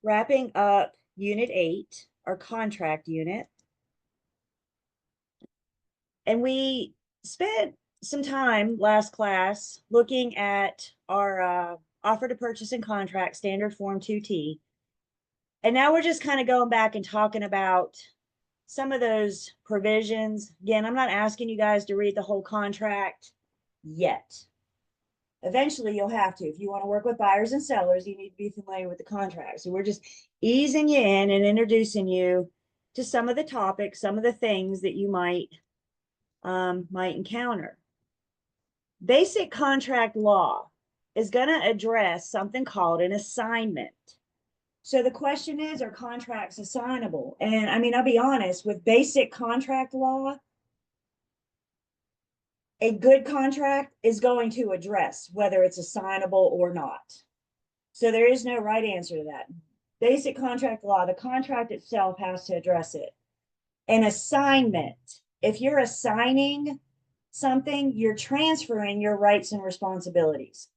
wrapping up Unit 8, our contract unit. And we spent some time last class looking at our offer to purchase and contract standard form 2T. And now we're just kind of going back and talking about some of those provisions. Again, I'm not asking you guys to read the whole contract yet. Eventually, you'll have to. If you want to work with buyers and sellers, you need to be familiar with the contract. So we're just easing you in and introducing you to some of the topics, some of the things that you might encounter. Basic contract law is going to address something called an assignment. So the question is, are contracts assignable? And I mean, I'll be honest, with basic contract law, a good contract is going to address whether it's assignable or not. So there is no right answer to that. Basic contract law, the contract itself has to address it. An assignment, if you're assigning something, you're transferring your rights and responsibilities.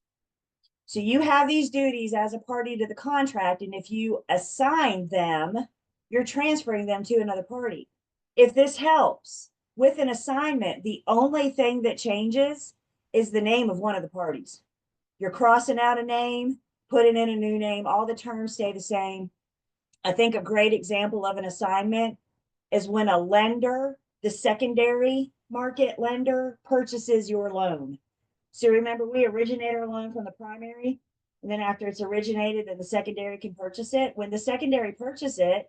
So you have these duties as a party to the contract, and if you assign them, you're transferring them to another party. If this helps with an assignment, the only thing that changes is the name of one of the parties. You're crossing out a name, putting in a new name, all the terms stay the same. I think a great example of an assignment is when a lender, the secondary market lender, purchases your loan. So remember, we originate our loan from the primary, and then after it's originated, then the secondary can purchase it. When the secondary purchase it,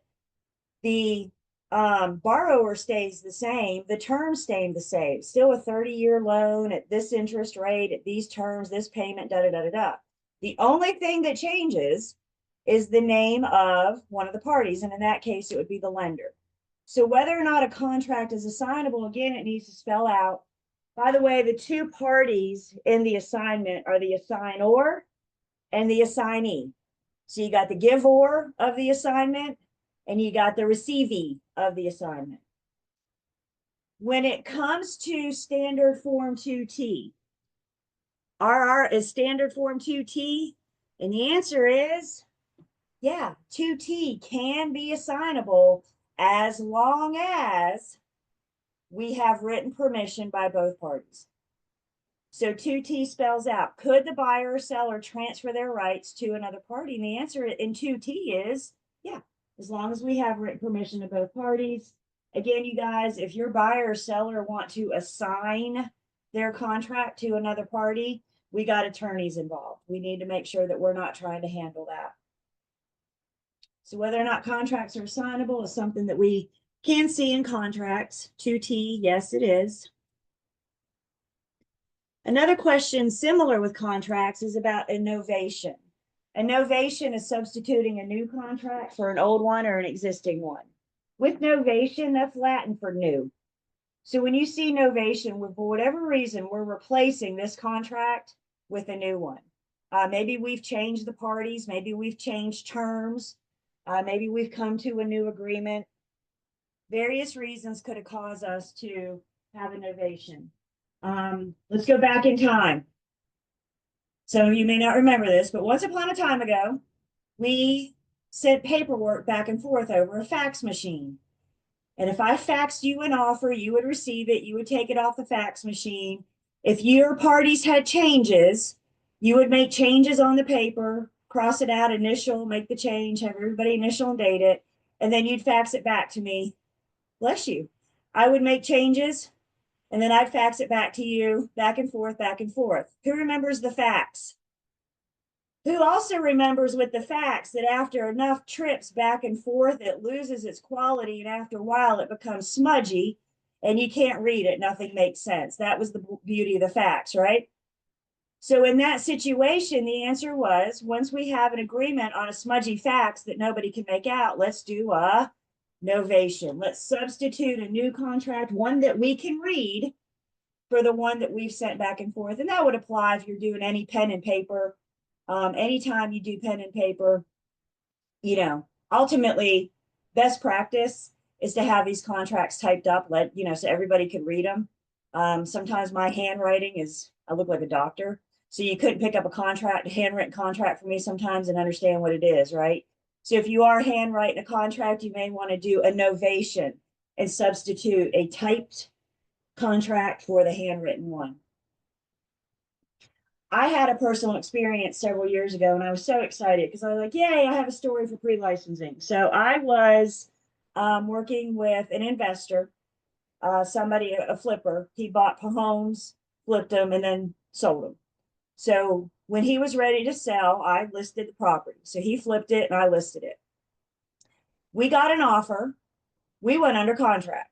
the borrower stays the same, the terms stay the same. Still a 30-year loan at this interest rate, at these terms, this payment, da da da da da. The only thing that changes is the name of one of the parties, and in that case, it would be the lender. So whether or not a contract is assignable, again, it needs to spell out. By the way, the two parties in the assignment are the assignor and the assignee. So you got the giver of the assignment and you got the receivee of the assignment. When it comes to standard form 2T, RR is standard form 2T? And the answer is, yeah, 2T can be assignable as long as we have written permission by both parties. So 2T spells out, could the buyer or seller transfer their rights to another party? And the answer in 2T is, yeah, as long as we have written permission to both parties. Again, you guys, if your buyer or seller want to assign their contract to another party, we got attorneys involved. We need to make sure that we're not trying to handle that. So whether or not contracts are assignable is something that we can see in contracts. 2T, yes, it is. Another question similar with contracts is about a novation. A novation is substituting a new contract for an old one or an existing one. With novation, that's Latin for new. So when you see novation, for whatever reason, we're replacing this contract with a new one. Maybe we've changed the parties, maybe we've changed terms, maybe we've come to a new agreement. Various reasons could have caused us to have a novation. Let's go back in time. Some of you may not remember this, but once upon a time ago, we sent paperwork back and forth over a fax machine. And if I faxed you an offer, you would receive it, you would take it off the fax machine. If your parties had changes, you would make changes on the paper, cross it out, initial, make the change, have everybody initial and date it, and then you'd fax it back to me. Bless you. I would make changes, and then I'd fax it back to you, back and forth, back and forth. Who remembers the fax? Who also remembers with the fax that after enough trips back and forth, it loses its quality, and after a while it becomes smudgy and you can't read it. Nothing makes sense. That was the beauty of the fax, right? So in that situation, the answer was, once we have an agreement on a smudgy fax that nobody can make out, let's do a novation. Let's substitute a new contract, one that we can read, for the one that we've sent back and forth. And that would apply if you're doing any pen and paper. Anytime you do pen and paper, you know, ultimately, best practice is to have these contracts typed up, so everybody can read them. Sometimes my handwriting I look like a doctor. So you couldn't pick up a handwritten contract for me sometimes and understand what it is, right? So if you are handwriting a contract, you may want to do a novation and substitute a typed contract for the handwritten one. I had a personal experience several years ago and I was so excited because I was like, yay, I have a story for pre-licensing. So I was working with an investor, somebody, a flipper. He bought homes, flipped them, and then sold them. So when he was ready to sell, I listed the property. So he flipped it and I listed it. We got an offer. We went under contract.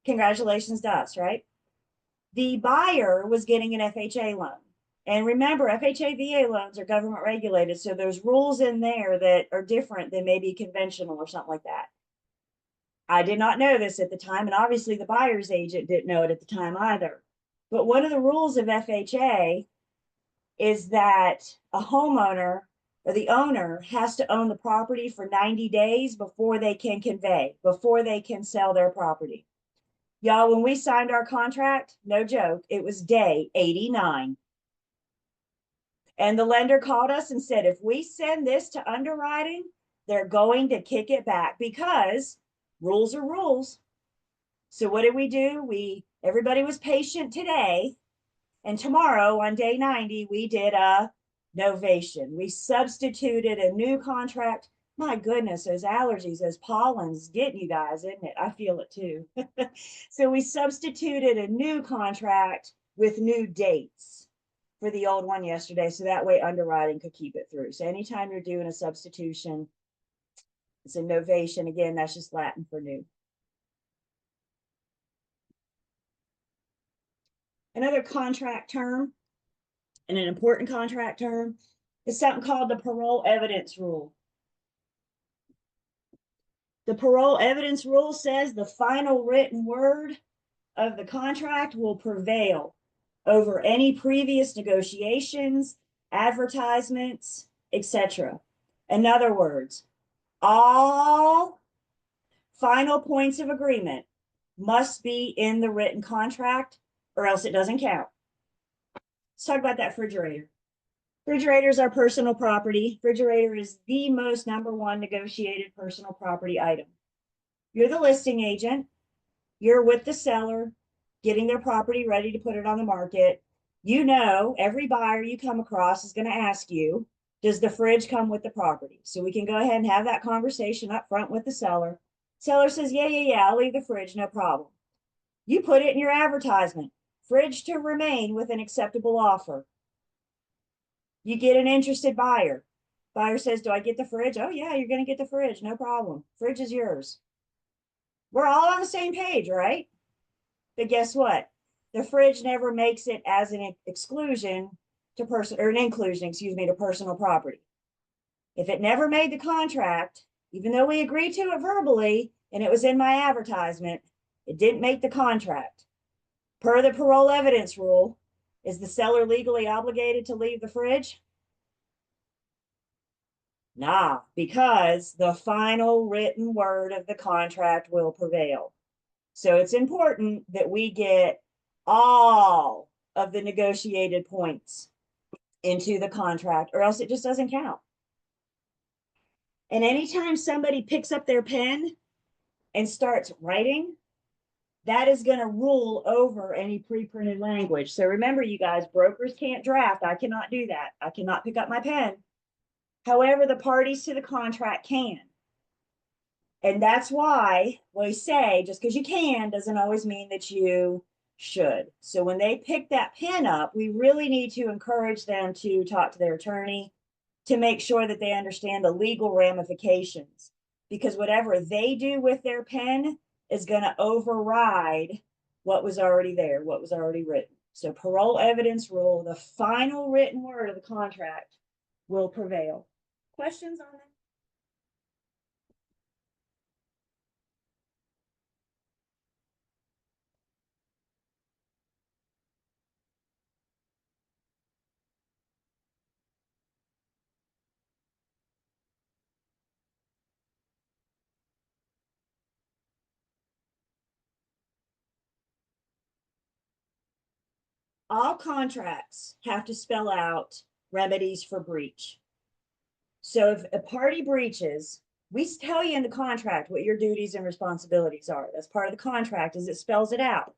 Congratulations to us, right? The buyer was getting an FHA loan. And remember, FHA VA loans are government regulated. So there's rules in there that are different than maybe conventional or something like that. I did not know this at the time. And obviously the buyer's agent didn't know it at the time either. But one of the rules of FHA is that a homeowner or the owner has to own the property for 90 days before they can convey, before they can sell their property. Y'all, when we signed our contract, no joke, it was day 89. And the lender called us and said, if we send this to underwriting, they're going to kick it back because rules are rules. So what did we do? Everybody was patient today. And tomorrow on day 90, we did a novation. We substituted a new contract. My goodness, those allergies, those pollens getting you guys, isn't it? I feel it too. So we substituted a new contract with new dates for the old one yesterday. So that way underwriting could keep it through. So anytime you're doing a substitution, it's a novation. Again, that's just Latin for new. Another contract term, and an important contract term, is something called the parole evidence rule. The parole evidence rule says the final written word of the contract will prevail over any previous negotiations, advertisements, etc. In other words, all final points of agreement must be in the written contract or else it doesn't count. Let's talk about that refrigerator. Refrigerators are personal property. Refrigerator is the most #1 negotiated personal property item. You're the listing agent. You're with the seller, getting their property ready to put it on the market. You know, every buyer you come across is going to ask you, does the fridge come with the property? So we can go ahead and have that conversation up front with the seller. Seller says, yeah, I'll leave the fridge, no problem. You put it in your advertisement, fridge to remain with an acceptable offer. You get an interested buyer. Buyer says, do I get the fridge? Oh yeah, you're going to get the fridge, no problem. Fridge is yours. We're all on the same page, right? But guess what? The fridge never makes it as an exclusion to person or an inclusion, excuse me, to personal property. If it never made the contract, even though we agreed to it verbally and it was in my advertisement, it didn't make the contract. Per the parole evidence rule, is the seller legally obligated to leave the fridge? Nah, because the final written word of the contract will prevail. So it's important that we get all of the negotiated points into the contract or else it just doesn't count. And anytime somebody picks up their pen and starts writing, that is going to rule over any pre-printed language. So remember, you guys, brokers can't draft. I cannot do that. I cannot pick up my pen. However, the parties to the contract can. And that's why we say just because you can doesn't always mean that you should. So when they pick that pen up, we really need to encourage them to talk to their attorney to make sure that they understand the legal ramifications. Because whatever they do with their pen is going to override what was already there, what was already written. So parole evidence rule, the final written word of the contract will prevail. Questions on that? All contracts have to spell out remedies for breach. So if a party breaches, We tell you in the contract what your duties and responsibilities are. That's part of the contract, is it spells it out.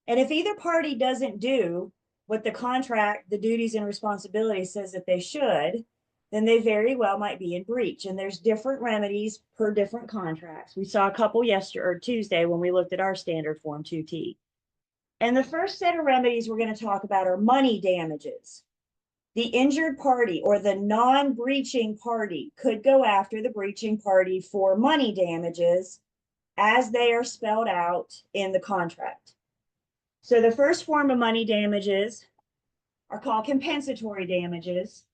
And if either party doesn't do what the contract, the duties and responsibilities says that they should, then they very well might be in breach. And there's different remedies per different contracts. We saw a couple yesterday or Tuesday when we looked at our standard form 2T. And the first set of remedies we're going to talk about are money damages. The injured party or the non-breaching party could go after the breaching party for money damages as they are spelled out in the contract. So the first form of money damages are called compensatory damages.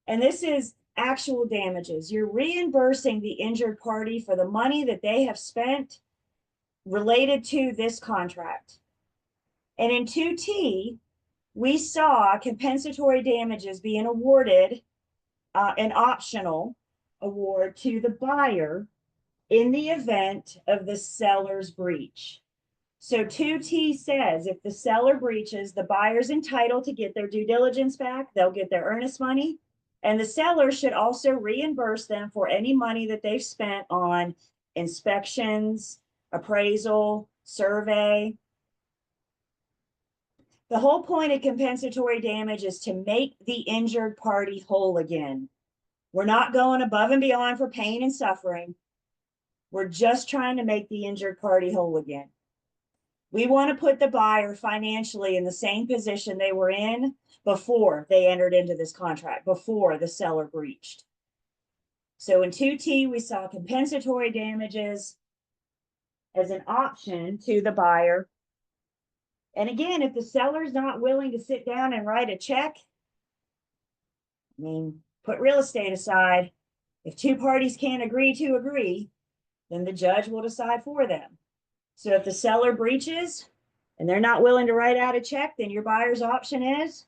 And this is actual damages. You're reimbursing the injured party for the money that they have spent related to this contract. And in 2T, we saw compensatory damages being awarded, an optional award to the buyer in the event of the seller's breach. So 2T says if the seller breaches, the buyer's entitled to get their due diligence back. They'll get their earnest money. And the seller should also reimburse them for any money that they've spent on inspections, appraisal, survey. The whole point of compensatory damage is to make the injured party whole again. We're not going above and beyond for pain and suffering. We're just trying to make the injured party whole again. We want to put the buyer financially in the same position they were in before they entered into this contract, before the seller breached. So in 2T, we saw compensatory damages as an option to the buyer. And again, if the seller's not willing to sit down and write a check, I mean, put real estate aside, if two parties can't agree to agree, then the judge will decide for them. So if the seller breaches and they're not willing to write out a check, then your buyer's option is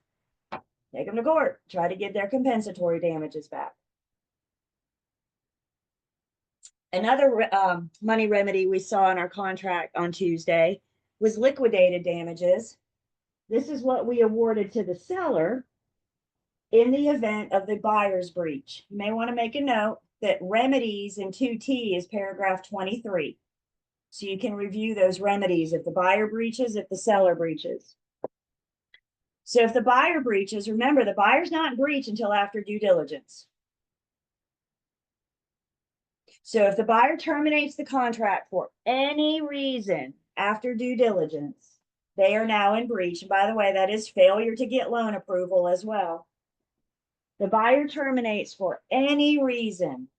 take them to court, try to get their compensatory damages back. Another money remedy we saw in our contract on Tuesday was liquidated damages. This is what we awarded to the seller in the event of the buyer's breach. You may want to make a note that remedies in 2T is paragraph 23. So you can review those remedies if the buyer breaches, if the seller breaches. So if the buyer breaches, remember the buyer's not in breach until after due diligence. So if the buyer terminates the contract for any reason after due diligence, they are now in breach. And by the way, that is failure to get loan approval as well. The buyer terminates for any reason.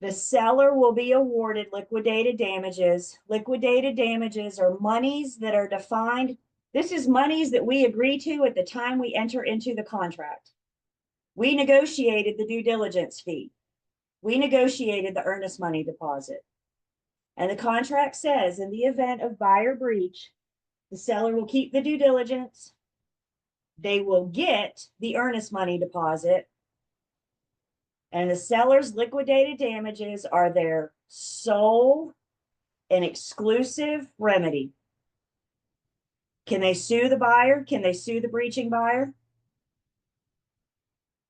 The seller will be awarded liquidated damages. Liquidated damages are monies that are defined. This is monies that we agree to at the time we enter into the contract. We negotiated the due diligence fee. We negotiated the earnest money deposit. And the contract says in the event of buyer breach, the seller will keep the due diligence. They will get the earnest money deposit. And the seller's liquidated damages are their sole and exclusive remedy. Can they sue the buyer? Can they sue the breaching buyer?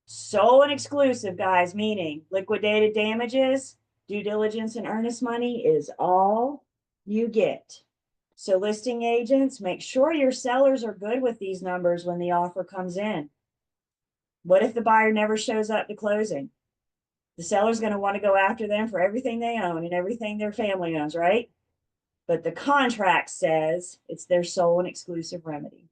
Sole and exclusive, guys, meaning liquidated damages, due diligence, and earnest money is all you get. So listing agents, make sure your sellers are good with these numbers when the offer comes in. What if the buyer never shows up to closing? The seller's going to want to go after them for everything they own and everything their family owns, right? But the contract says it's their sole and exclusive remedy.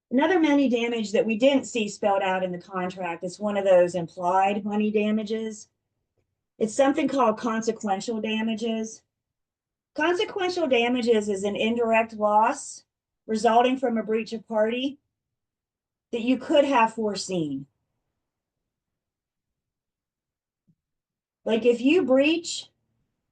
Another money damage that we didn't see spelled out in the contract is one of those implied money damages. It's something called consequential damages. Consequential damages is an indirect loss resulting from a breach of party that you could have foreseen. Like if you breach,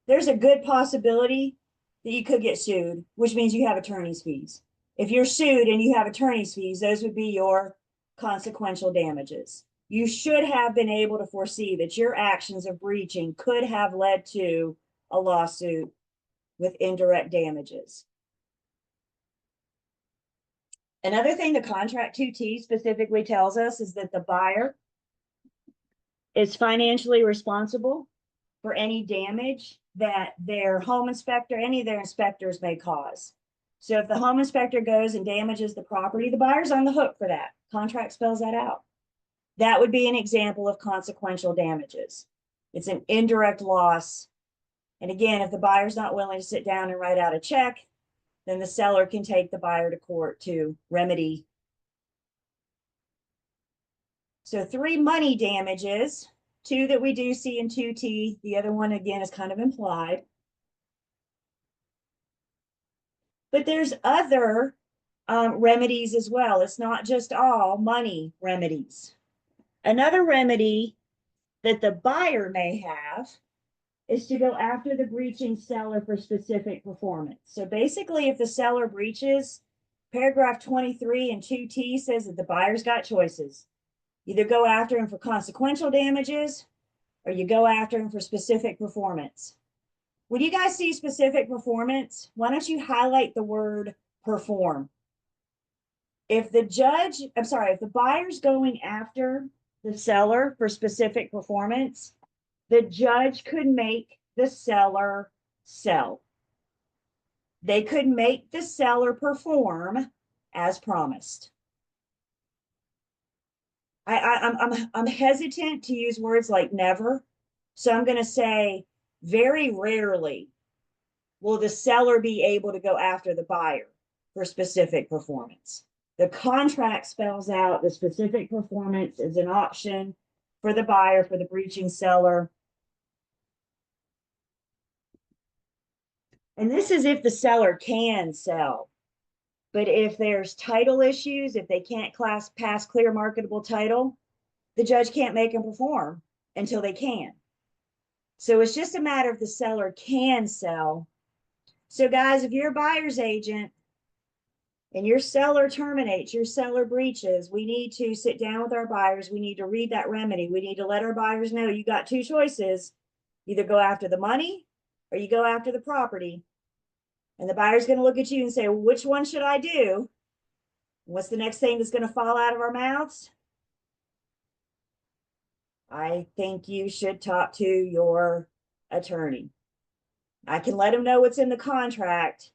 there's a good possibility that you could get sued, which means you have attorney's fees. If you're sued and you have attorney's fees, those would be your consequential damages. You should have been able to foresee that your actions of breaching could have led to a lawsuit with indirect damages. Another thing the contract 2T specifically tells us is that the buyer is financially responsible for any damage that their home inspector, any of their inspectors may cause. So if the home inspector goes and damages the property, the buyer's on the hook for that. Contract spells that out. That would be an example of consequential damages. It's an indirect loss. And again, if the buyer's not willing to sit down and write out a check, then the seller can take the buyer to court to remedy. So 3 money damages, 2 that we do see in 2T. The other one, again, is kind of implied. But there's other remedies as well. It's not just all money remedies. Another remedy that the buyer may have is to go after the breaching seller for specific performance. So basically, if the seller breaches, paragraph 23 in 2T says that the buyer's got choices. Either go after him for consequential damages or you go after him for specific performance. When you guys see specific performance, why don't you highlight the word perform? If the buyer's going after the seller for specific performance, the judge could make the seller sell. They could make the seller perform as promised. I'm hesitant to use words like never. So I'm going to say very rarely will the seller be able to go after the buyer for specific performance. The contract spells out the specific performance as an option for the buyer, for the breaching seller. And this is if the seller can sell. But if there's title issues, if they can't pass clear marketable title, the judge can't make them perform until they can. So it's just a matter of the seller can sell. So guys, if you're a buyer's agent and your seller terminates, your seller breaches, we need to sit down with our buyers. We need to read that remedy. We need to let our buyers know you got 2 choices. Either go after the money or you go after the property. And the buyer's going to look at you and say, well, which one should I do? What's the next thing that's going to fall out of our mouths? I think you should talk to your attorney. I can let them know what's in the contract,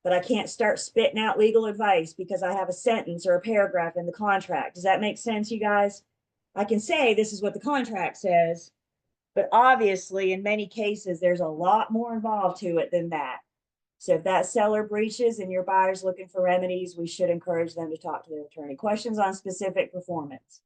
but I can't start spitting out legal advice because I have a sentence or a paragraph in the contract. Does that make sense, you guys? I can say this is what the contract says, but obviously in many cases, there's a lot more involved to it than that. So if that seller breaches and your buyer's looking for remedies, we should encourage them to talk to their attorney. Questions on specific performance?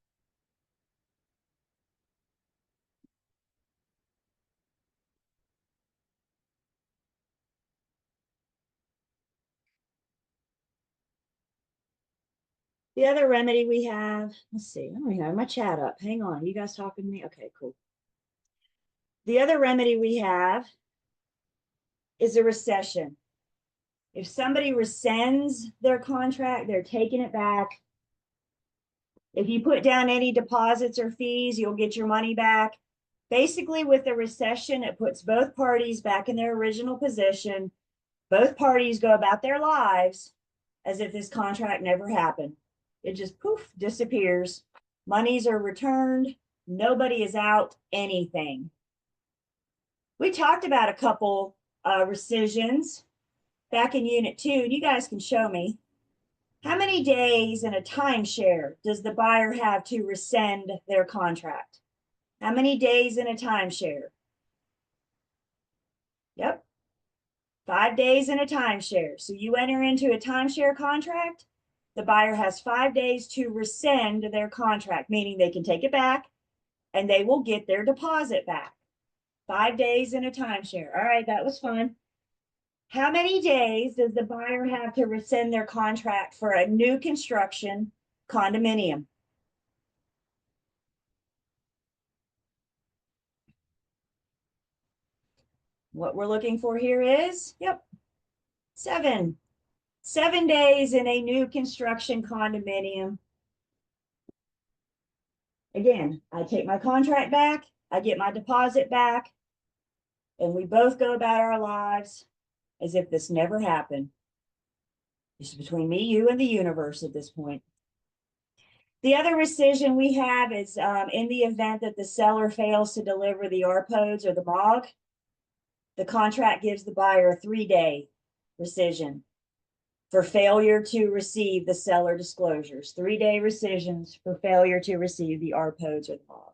The other remedy we have, let's see, I don't even have my chat up. Hang on, you guys talking to me? Okay, cool. The other remedy we have is a rescission. If somebody rescinds their contract, they're taking it back. If you put down any deposits or fees, you'll get your money back. Basically, with the rescission, it puts both parties back in their original position. Both parties go about their lives as if this contract never happened. It just poof, disappears. Monies are returned. Nobody is out anything. We talked about a couple rescissions back in Unit 2, and you guys can show me. How many days in a timeshare does the buyer have to rescind their contract? How many days in a timeshare? Yep. 5 days in a timeshare. So you enter into a timeshare contract, the buyer has 5 days to rescind their contract, meaning they can take it back and they will get their deposit back. 5 days in a timeshare. All right, that was fun. How many days does the buyer have to rescind their contract for a new construction condominium? What we're looking for here is, yep, 7. 7 days in a new construction condominium. Again, I take my contract back, I get my deposit back, and we both go about our lives as if this never happened. This is between me, you, and the universe at this point. The other rescission we have is in the event that the seller fails to deliver the RPODs or the MOG, the contract gives the buyer a 3-day rescission for failure to receive the seller disclosures. 3-day rescissions for failure to receive the RPODs or the MOG.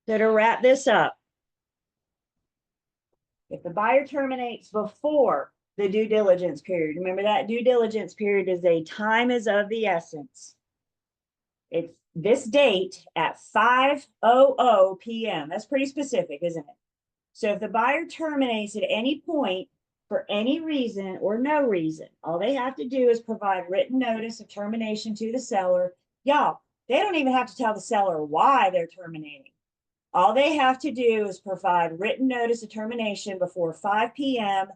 So to wrap this up, if the buyer terminates before the due diligence period, remember that due diligence period is a time is of the essence. It's this date at 5:00 p.m. That's pretty specific, isn't it? So if the buyer terminates at any point for any reason or no reason, all they have to do is provide written notice of termination to the seller. Y'all, they don't even have to tell the seller why they're terminating. All they have to do is provide written notice of termination before 5 p.m.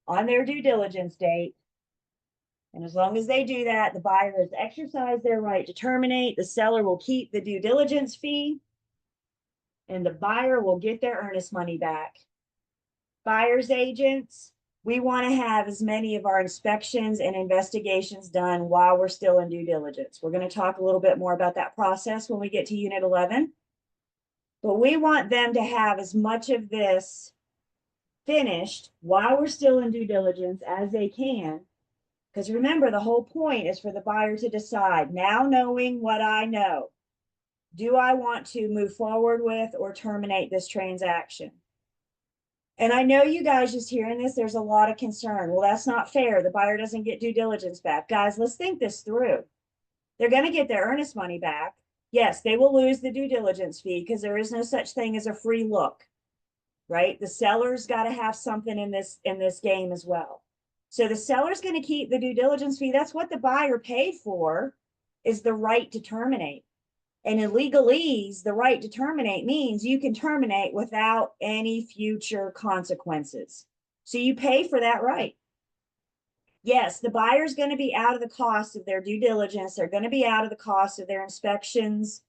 on their due diligence date. And as long as they do that, the buyer has exercised their right to terminate. The seller will keep the due diligence fee, and the buyer will get their earnest money back. Buyer's agents, we want to have as many of our inspections and investigations done while we're still in due diligence. We're going to talk a little bit more about that process when we get to Unit 11. But we want them to have as much of this finished while we're still in due diligence as they can. Because remember, the whole point is for the buyer to decide, now knowing what I know, do I want to move forward with or terminate this transaction? And I know you guys just hearing this, there's a lot of concern. Well, that's not fair. The buyer doesn't get due diligence back. Guys, let's think this through. They're going to get their earnest money back. Yes, they will lose the due diligence fee because there is no such thing as a free look, right? The seller's got to have something in this game as well. So the seller's going to keep the due diligence fee. That's what the buyer paid for, is the right to terminate. And in legalese, the right to terminate means you can terminate without any future consequences. So you pay for that right. Yes, the buyer's going to be out of the cost of their due diligence. They're going to be out of the cost of their inspections,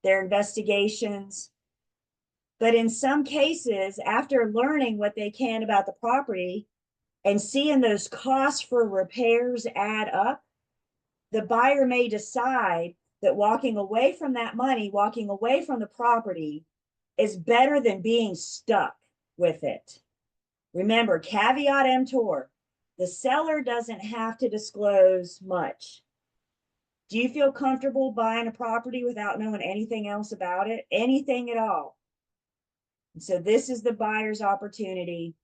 their investigations. But in some cases, after learning what they can about the property and seeing those costs for repairs add up, the buyer may decide that walking away from that money, walking away from the property, is better than being stuck with it. Remember, caveat emptor, the seller doesn't have to disclose much. Do you feel comfortable buying a property without knowing anything else about it? Anything at all? And so this is the buyer's opportunity.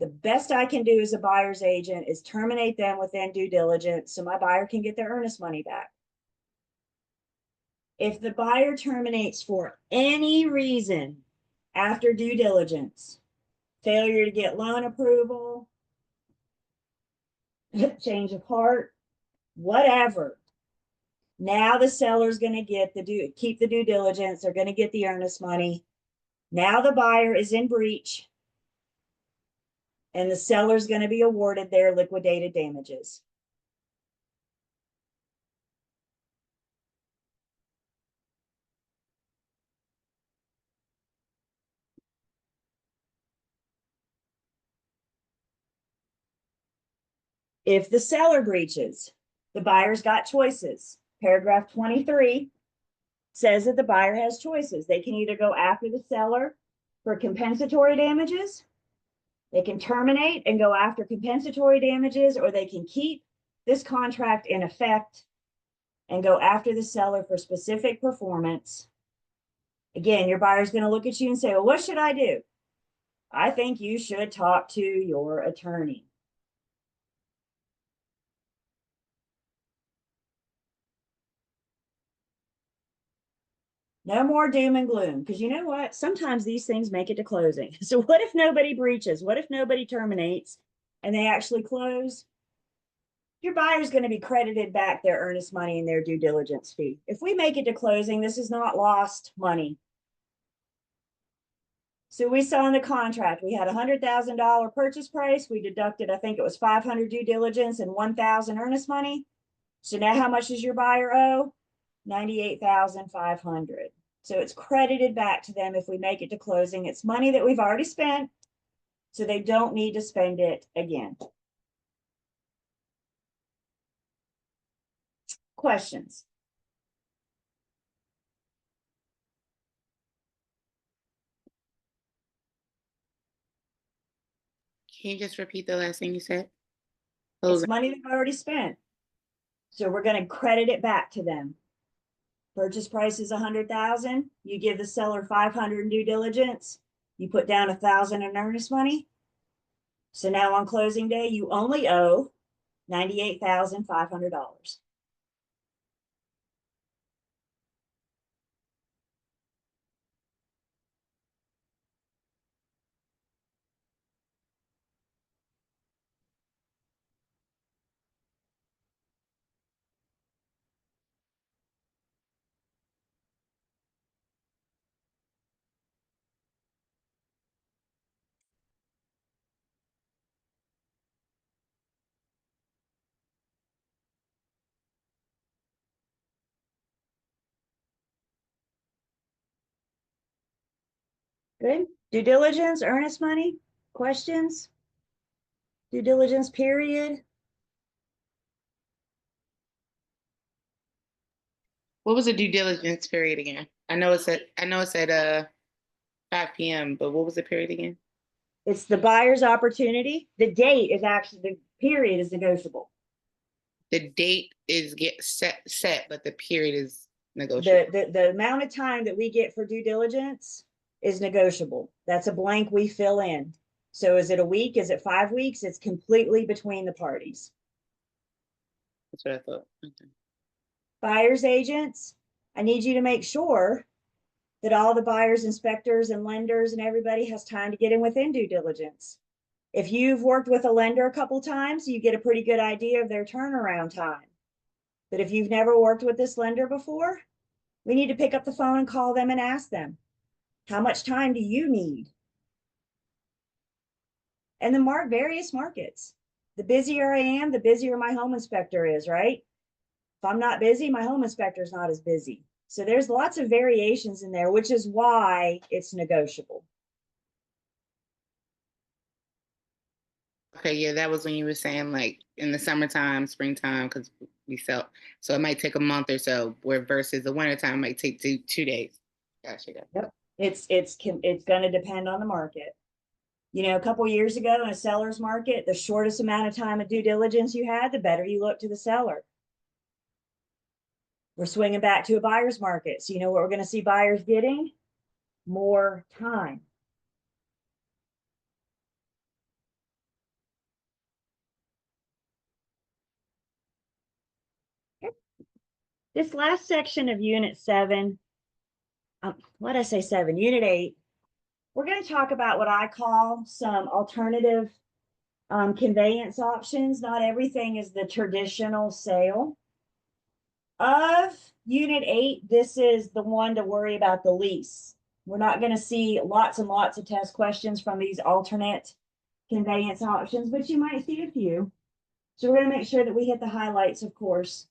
The best I can do as a buyer's agent is terminate them within due diligence so my buyer can get their earnest money back. If the buyer terminates for any reason after due diligence, failure to get loan approval, change of heart, whatever, now the seller's going to get keep the due diligence. They're going to get the earnest money. Now the buyer is in breach, and the seller's going to be awarded their liquidated damages. If the seller breaches, the buyer's got choices. Paragraph 23 says that the buyer has choices. They can either go after the seller for compensatory damages, they can terminate and go after compensatory damages, or they can keep this contract in effect and go after the seller for specific performance. Again, your buyer's going to look at you and say, well, what should I do? I think you should talk to your attorney. No more doom and gloom, because you know what? Sometimes these things make it to closing. So what if nobody breaches? What if nobody terminates and they actually close? Your buyer's going to be credited back their earnest money and their due diligence fee. If we make it to closing, this is not lost money. So we saw in the contract, we had $100,000 purchase price. We deducted, I think it was 500 due diligence and 1,000 earnest money. So now how much does your buyer owe? 98,500. So it's credited back to them if we make it to closing. It's money that we've already spent, so they don't need to spend it again. Questions? Can you just repeat the last thing you said? It's money they've already spent. So we're going to credit it back to them. Purchase price is 100,000. You give the seller 500 in due diligence. You put down 1,000 in earnest money. So now on closing day, you only owe $98,500. Good. Due diligence, earnest money, questions? Due diligence period. What was the due diligence period again? I know it's at 5 p.m., but what was the period again? It's the buyer's opportunity. The date is actually, the period is negotiable. The date is get set, but the period is negotiable. The amount of time that we get for due diligence is negotiable. That's a blank we fill in. So is it a week? Is it 5 weeks? It's completely between the parties. That's what I thought. Okay. Buyer's agents, I need you to make sure that all the buyers, inspectors, and lenders and everybody has time to get in within due diligence. If you've worked with a lender a couple times, you get a pretty good idea of their turnaround time. But if you've never worked with this lender before, we need to pick up the phone and call them and ask them, how much time do you need? And the various markets. The busier I am, the busier my home inspector is, right? If I'm not busy, my home inspector is not as busy. So there's lots of variations in there, which is why it's negotiable. Okay, yeah, that was when you were saying like in the summertime, springtime, because we sell. So it might take a month or so, where versus the wintertime might take 2 days. Gotcha. Yep. It's going to depend on the market. You know, a couple years ago in a seller's market, the shortest amount of time of due diligence you had, the better you look to the seller. We're swinging back to a buyer's market. So you know what we're going to see buyers getting? More time. This last section of Unit 7, what did I say 7? Unit 8, we're going to talk about what I call some alternative conveyance options. Not everything is the traditional sale. Of Unit 8, this is the one to worry about the least. We're not going to see lots and lots of test questions from these alternate conveyance options, but you might see a few. So we're going to make sure that we hit the highlights, of course.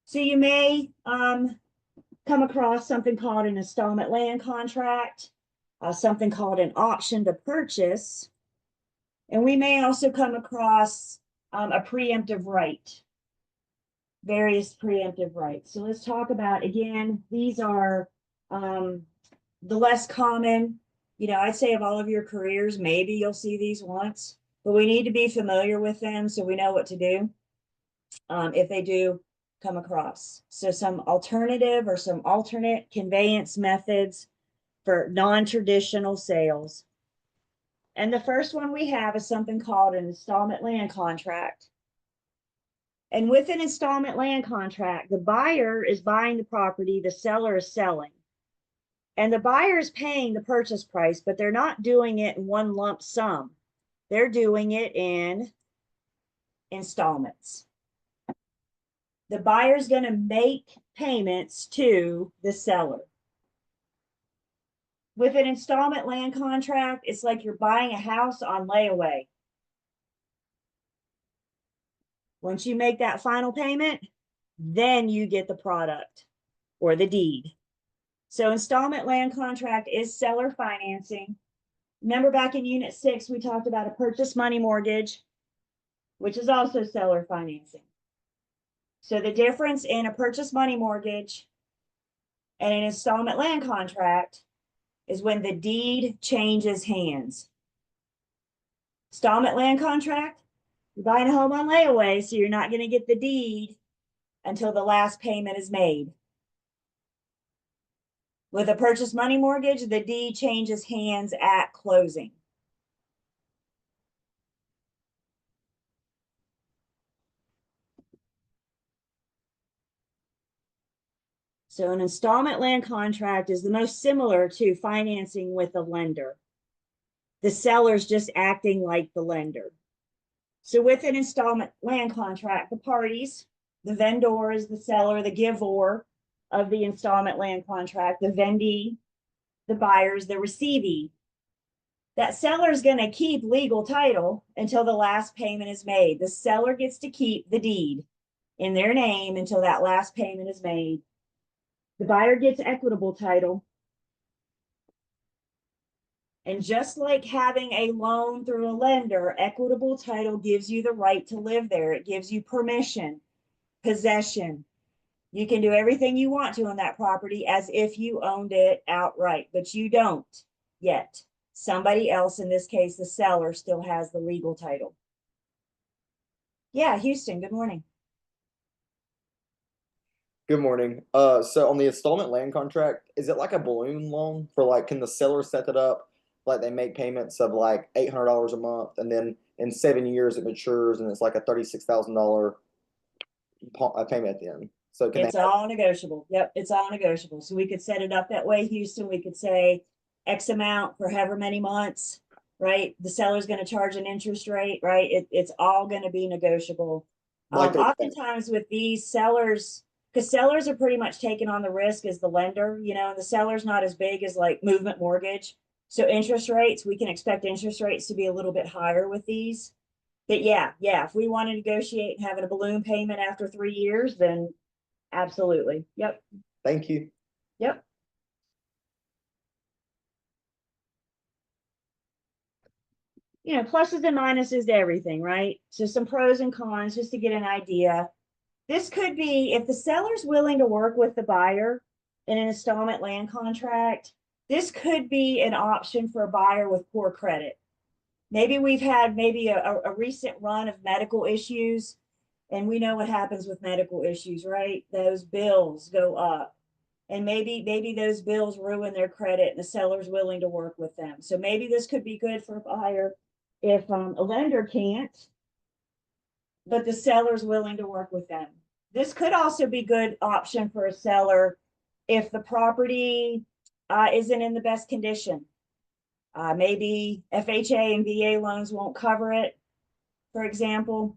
So you may come across something called an installment land contract, something called an option to purchase, and we may also come across a preemptive right, various preemptive rights. So let's talk about, again, these are the less common. You know, I'd say of all of your careers, maybe you'll see these once, but we need to be familiar with them so we know what to do if they do come across. So some alternative or some alternate conveyance methods for non-traditional sales. And the first one we have is something called an installment land contract. And with an installment land contract, the buyer is buying the property, the seller is selling. And the buyer is paying the purchase price, but they're not doing it in one lump sum. They're doing it in installments. The buyer's going to make payments to the seller. With an installment land contract, it's like you're buying a house on layaway. Once you make that final payment, then you get the product or the deed. So installment land contract is seller financing. Remember back in Unit 6, we talked about a purchase money mortgage, which is also seller financing. So the difference in a purchase money mortgage and an installment land contract is when the deed changes hands. Installment land contract, you're buying a home on layaway, so you're not going to get the deed until the last payment is made. With a purchase money mortgage, the deed changes hands at closing. So an installment land contract is the most similar to financing with a lender. The seller's just acting like the lender. So with an installment land contract, the parties, the vendor is the seller, the giver of the installment land contract, the vendee, the buyers, the receivee. That seller is going to keep legal title until the last payment is made. The seller gets to keep the deed in their name until that last payment is made. The buyer gets equitable title. And just like having a loan through a lender, equitable title gives you the right to live there. It gives you permission, possession. You can do everything you want to on that property as if you owned it outright, but you don't yet. Somebody else, in this case, the seller, still has the legal title. Yeah, Houston, good morning. Good morning. So on the installment land contract, is it like a balloon loan for like, can the seller set it up? Like they make payments of like $800 a month, and then in 7 years it matures, and it's like a $36,000 payment at the end. So can It's all negotiable. Yep, it's all negotiable. So we could set it up that way, Houston. We could say X amount for however many months, right? The seller's going to charge an interest rate, right? It's all going to be negotiable. like Oftentimes with these sellers, because sellers are pretty much taking on the risk as the lender, and the seller's not as big as like Movement Mortgage. So interest rates, we can expect interest rates to be a little bit higher with these. But yeah, if we want to negotiate and having a balloon payment after 3 years, then absolutely. Yep. Thank you. Yep. Pluses and minuses to everything, right? So some pros and cons just to get an idea. This could be if the seller's willing to work with the buyer in an installment land contract, this could be an option for a buyer with poor credit. Maybe we've had a recent run of medical issues, and we know what happens with medical issues, right? Those bills go up. And maybe those bills ruin their credit and the seller's willing to work with them. So maybe this could be good for a buyer if a lender can't, but the seller's willing to work with them. This could also be good option for a seller if the property isn't in the best condition. Maybe FHA and VA loans won't cover it, for example.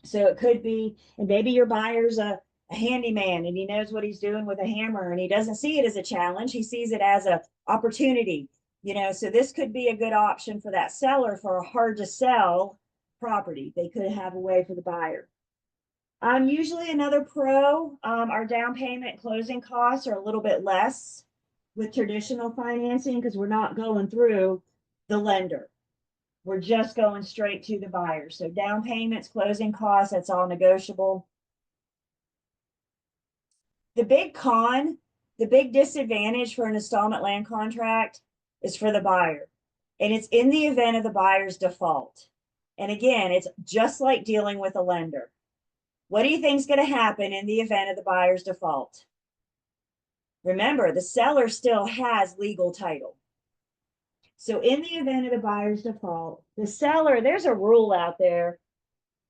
So it could be, and maybe your buyer's a handyman and he knows what he's doing with a hammer and he doesn't see it as a challenge. He sees it as an opportunity, so this could be a good option for that seller for a hard to sell property. They could have a way for the buyer. Usually another pro, our down payment closing costs are a little bit less with traditional financing because we're not going through the lender. We're just going straight to the buyer. So down payments, closing costs, that's all negotiable. The big con, the big disadvantage for an installment land contract is for the buyer. And it's in the event of the buyer's default. And again, it's just like dealing with a lender. What do you think is going to happen in the event of the buyer's default? Remember, the seller still has legal title. So in the event of the buyer's default, the seller, there's a rule out there,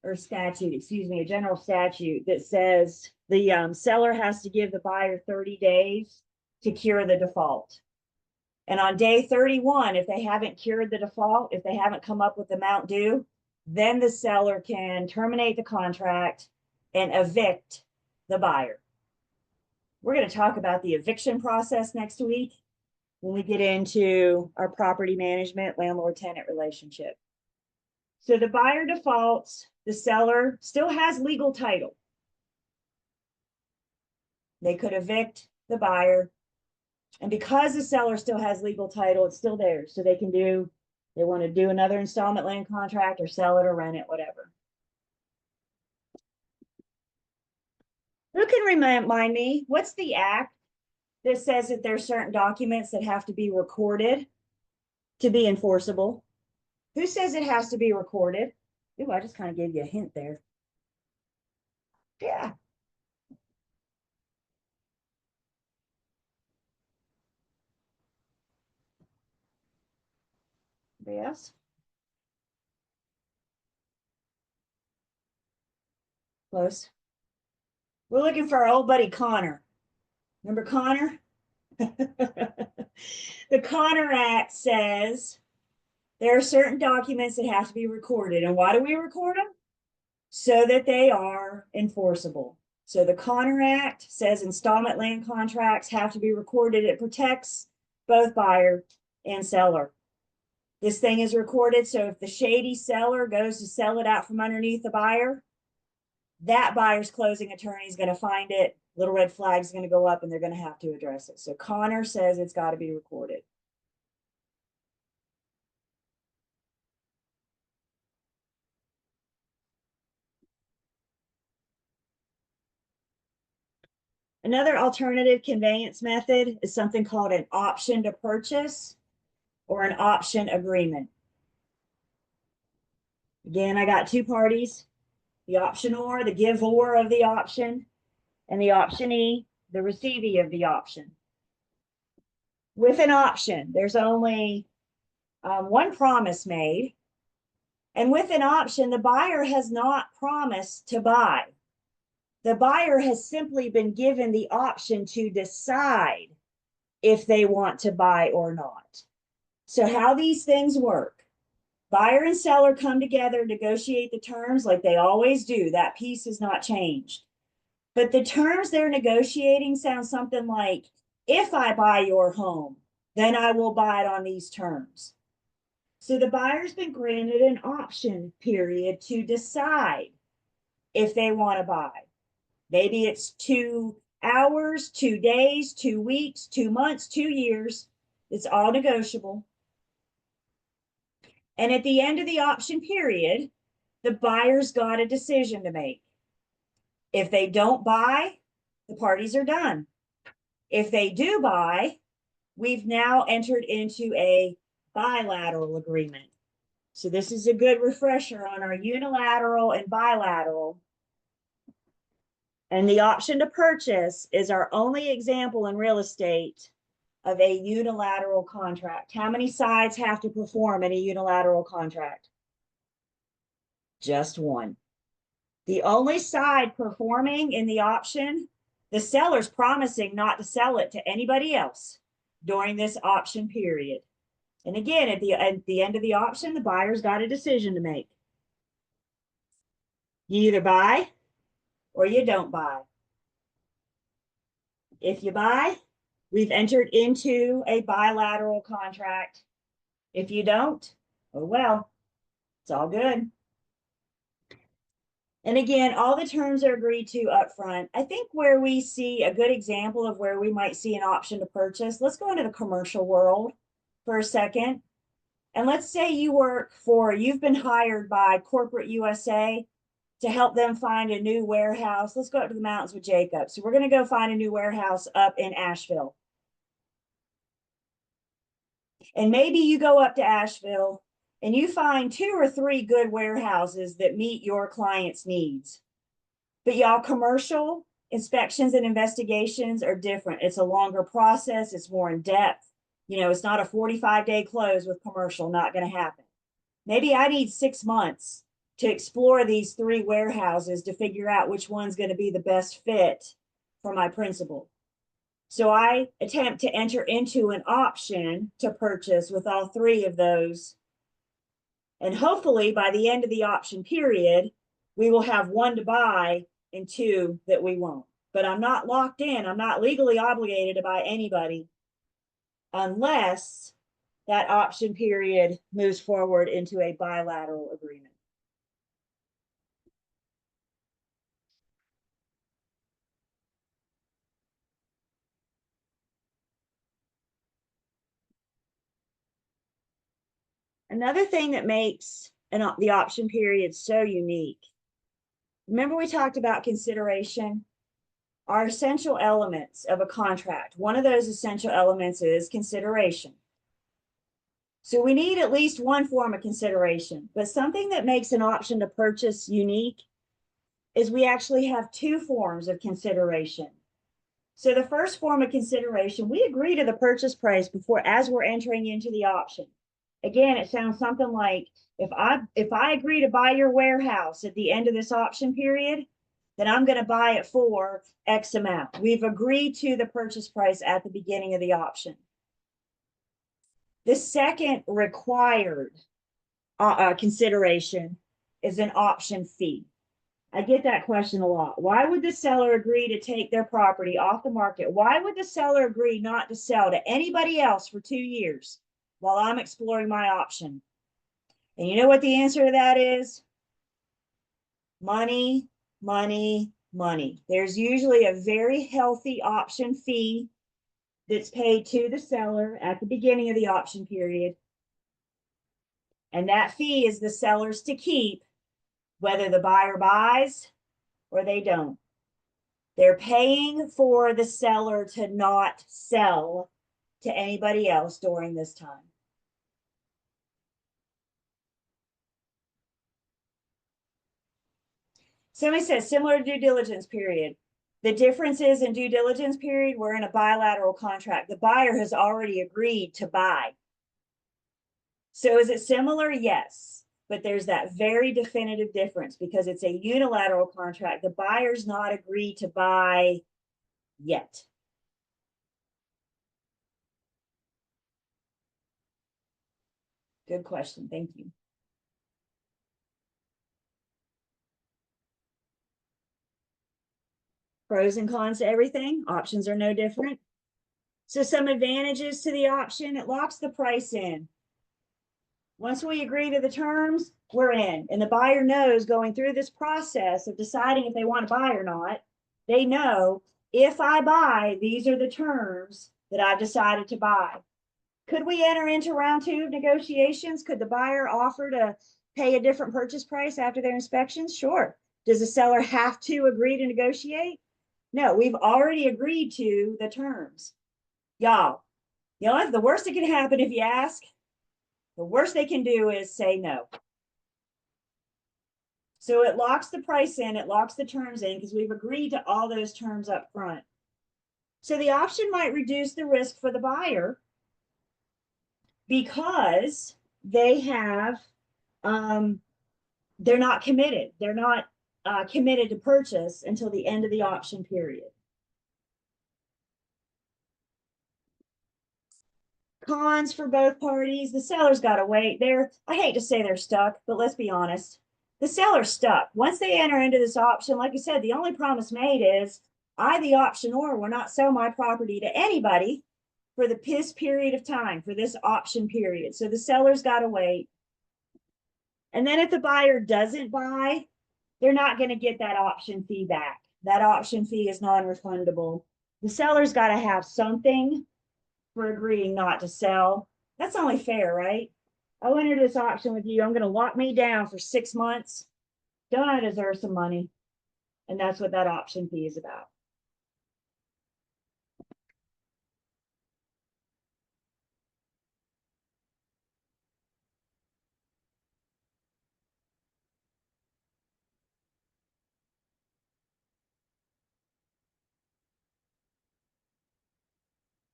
or statute, excuse me, a general statute that says the seller has to give the buyer 30 days to cure the default. And on day 31, if they haven't cured the default, if they haven't come up with the amount due, then the seller can terminate the contract and evict the buyer. We're going to talk about the eviction process next week when we get into our property management landlord-tenant relationship. So the buyer defaults, the seller still has legal title. They could evict the buyer. And because the seller still has legal title, it's still theirs. So they can do, they want to do another installment land contract or sell it or rent it, whatever. Who can remind me, what's the act that says that there's certain documents that have to be recorded to be enforceable? Who says it has to be recorded? Ooh, I just kind of gave you a hint there. Yeah. Anybody else? Close. We're looking for our old buddy Connor. Remember Connor? The Connor Act says there are certain documents that have to be recorded. And why do we record them? So that they are enforceable. So the Connor Act says installment land contracts have to be recorded. It protects both buyer and seller. This thing is recorded, so if the shady seller goes to sell it out from underneath the buyer, that buyer's closing attorney is going to find it. Little red flag is going to go up and they're going to have to address it. So Connor says it's got to be recorded. Another alternative conveyance method is something called an option to purchase or an option agreement. Again, I got two parties, the optionor, the giver of the option, and the optionee, the receivee of the option. With an option, there's only one promise made. And with an option, the buyer has not promised to buy. The buyer has simply been given the option to decide if they want to buy or not. So how these things work, buyer and seller come together, negotiate the terms like they always do. That piece has not changed. But the terms they're negotiating sound something like, if I buy your home, then I will buy it on these terms. So the buyer's been granted an option period to decide if they want to buy. Maybe it's 2 hours, 2 days, 2 weeks, 2 months, 2 years. It's all negotiable. And at the end of the option period, the buyer's got a decision to make. If they don't buy, the parties are done. If they do buy, we've now entered into a bilateral agreement. So this is a good refresher on our unilateral and bilateral. And the option to purchase is our only example in real estate of a unilateral contract. How many sides have to perform in a unilateral contract? Just one. The only side performing in the option, the seller's promising not to sell it to anybody else during this option period. And again, at the end of the option, the buyer's got a decision to make. You either buy or you don't buy. If you buy, we've entered into a bilateral contract. If you don't, oh well, it's all good. And again, all the terms are agreed to up front. I think where we see a good example of where we might see an option to purchase, let's go into the commercial world for a second. And let's say you've been hired by Corporate USA to help them find a new warehouse. Let's go up to the mountains with Jacob. So we're going to go find a new warehouse up in Asheville. And maybe you go up to Asheville and you find 2 or 3 good warehouses that meet your client's needs. But y'all, commercial inspections and investigations are different. It's a longer process. It's more in depth. You know, it's not a 45-day close with commercial, not going to happen. Maybe I need 6 months to explore these 3 warehouses to figure out which one's going to be the best fit for my principal. So I attempt to enter into an option to purchase with all 3 of those. And hopefully by the end of the option period, we will have 1 to buy and 2 that we won't. But I'm not locked in. I'm not legally obligated to buy anybody unless that option period moves forward into a bilateral agreement. Another thing that makes the option period so unique. Remember we talked about consideration? Are essential elements of a contract. One of those essential elements is consideration. So we need at least one form of consideration, but something that makes an option to purchase unique is we actually have two forms of consideration. So the first form of consideration, we agree to the purchase price before, as we're entering into the option. Again, it sounds something like, if I agree to buy your warehouse at the end of this option period, then I'm going to buy it for X amount. We've agreed to the purchase price at the beginning of the option. The second required consideration is an option fee. I get that question a lot. Why would the seller agree to take their property off the market? Why would the seller agree not to sell to anybody else for 2 years while I'm exploring my option? And you know what the answer to that is? Money, money, money. There's usually a very healthy option fee that's paid to the seller at the beginning of the option period. And that fee is the seller's to keep, whether the buyer buys or they don't. They're paying for the seller to not sell to anybody else during this time. Somebody says similar to due diligence period. The difference is in due diligence period, we're in a bilateral contract. The buyer has already agreed to buy. So is it similar? Yes. But there's that very definitive difference because it's a unilateral contract. The buyer's not agreed to buy yet. Good question. Thank you. Pros and cons to everything. Options are no different. So some advantages to the option, it locks the price in. Once we agree to the terms, we're in. And the buyer knows going through this process of deciding if they want to buy or not, they know if I buy, these are the terms that I've decided to buy. Could we enter into round 2 of negotiations? Could the buyer offer to pay a different purchase price after their inspections? Sure. Does the seller have to agree to negotiate? No, we've already agreed to the terms. Y'all, the worst that can happen if you ask, the worst they can do is say no. So it locks the price in, it locks the terms in because we've agreed to all those terms up front. So the option might reduce the risk for the buyer because they have, they're not committed. They're not committed to purchase until the end of the option period. Cons for both parties. The seller's got to wait. I hate to say they're stuck, but let's be honest. The seller's stuck. Once they enter into this option, like I said, the only promise made is I, the optionor, will not sell my property to anybody for this period of time, for this option period. So the seller's got to wait. And then if the buyer doesn't buy, they're not going to get that option fee back. That option fee is non-refundable. The seller's got to have something for agreeing not to sell. That's only fair, right? I went into this option with you. I'm going to lock me down for 6 months. Don't I deserve some money? And that's what that option fee is about.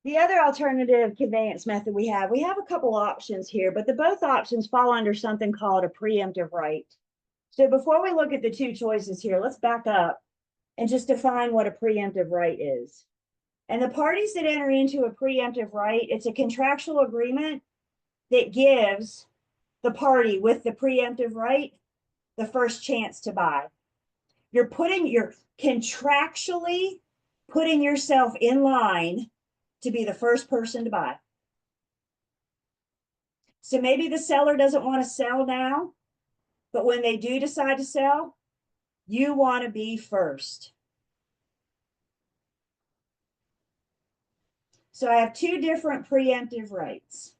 The other alternative conveyance method we have a couple options here, but both options fall under something called a preemptive right. So before we look at the two choices here, let's back up and just define what a preemptive right is. And the parties that enter into a preemptive right, it's a contractual agreement that gives the party with the preemptive right the first chance to buy. You're contractually putting yourself in line to be the first person to buy. So maybe the seller doesn't want to sell now, but when they do decide to sell, you want to be first. So I have two different preemptive rights.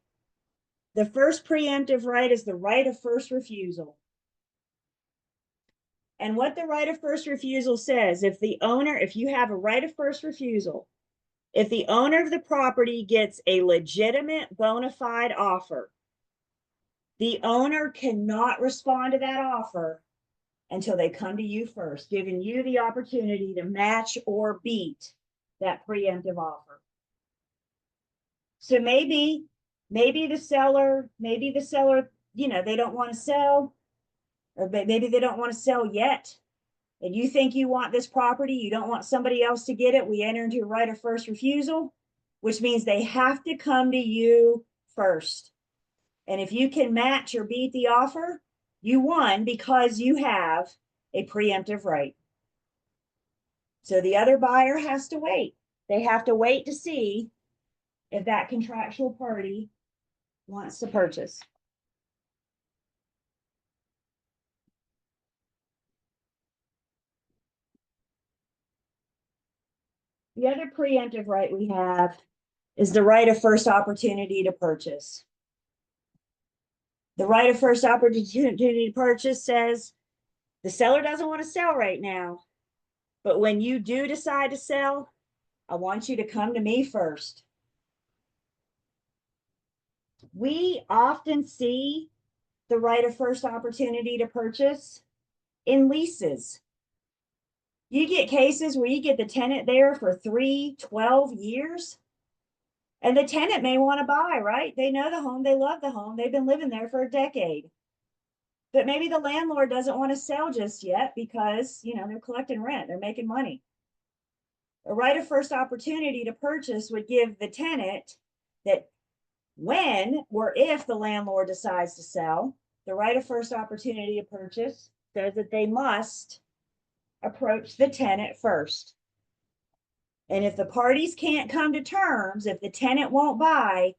The first preemptive right is the right of first refusal. And what the right of first refusal says, if you have a right of first refusal, if the owner of the property gets a legitimate bona fide offer, the owner cannot respond to that offer until they come to you first, giving you the opportunity to match or beat that preemptive offer. So maybe the seller, they don't want to sell, or maybe they don't want to sell yet. And you think you want this property, you don't want somebody else to get it. We enter into a right of first refusal, which means they have to come to you first. And if you can match or beat the offer, you won because you have a preemptive right. So the other buyer has to wait. They have to wait to see if that contractual party wants to purchase. The other preemptive right we have is the right of first opportunity to purchase. The right of first opportunity to purchase says the seller doesn't want to sell right now, but when you do decide to sell, I want you to come to me first. We often see the right of first opportunity to purchase in leases. You get cases where you get the tenant there for 3, 12 years. And the tenant may want to buy, right? They know the home, they love the home, they've been living there for a decade. But maybe the landlord doesn't want to sell just yet because, they're collecting rent, they're making money. A right of first opportunity to purchase would give the tenant that when or if the landlord decides to sell, the right of first opportunity to purchase says that they must approach the tenant first. And if the parties can't come to terms, if the tenant won't buy,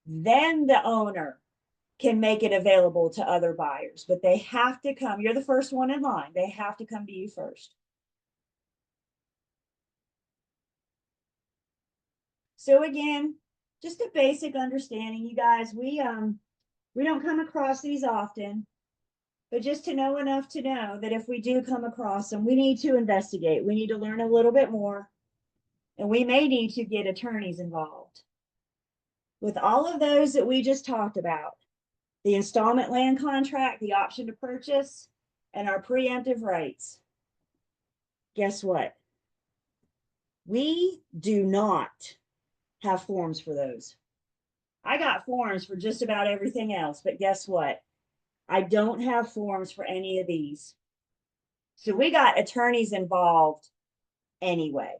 then the owner can make it available to other buyers. But they have to come. You're the first one in line. They have to come to you first. So again, just a basic understanding, you guys. We don't come across these often, but just to know enough to know that if we do come across them, we need to investigate. We need to learn a little bit more. And we may need to get attorneys involved. With all of those that we just talked about, the installment land contract, the option to purchase, and our preemptive rights, guess what? We do not have forms for those. I got forms for just about everything else, but guess what? I don't have forms for any of these. So we got attorneys involved anyway.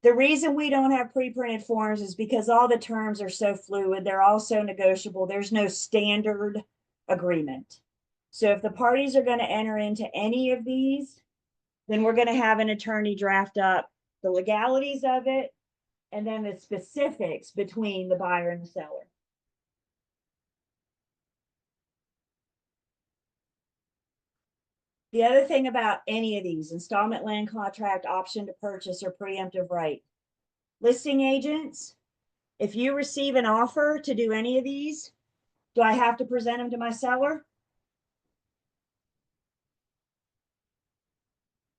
The reason we don't have pre-printed forms is because all the terms are so fluid. They're all so negotiable. There's no standard agreement. So if the parties are going to enter into any of these, then we're going to have an attorney draft up the legalities of it and then the specifics between the buyer and the seller. The other thing about any of these, installment land contract, option to purchase, or preemptive right, listing agents, if you receive an offer to do any of these, do I have to present them to my seller?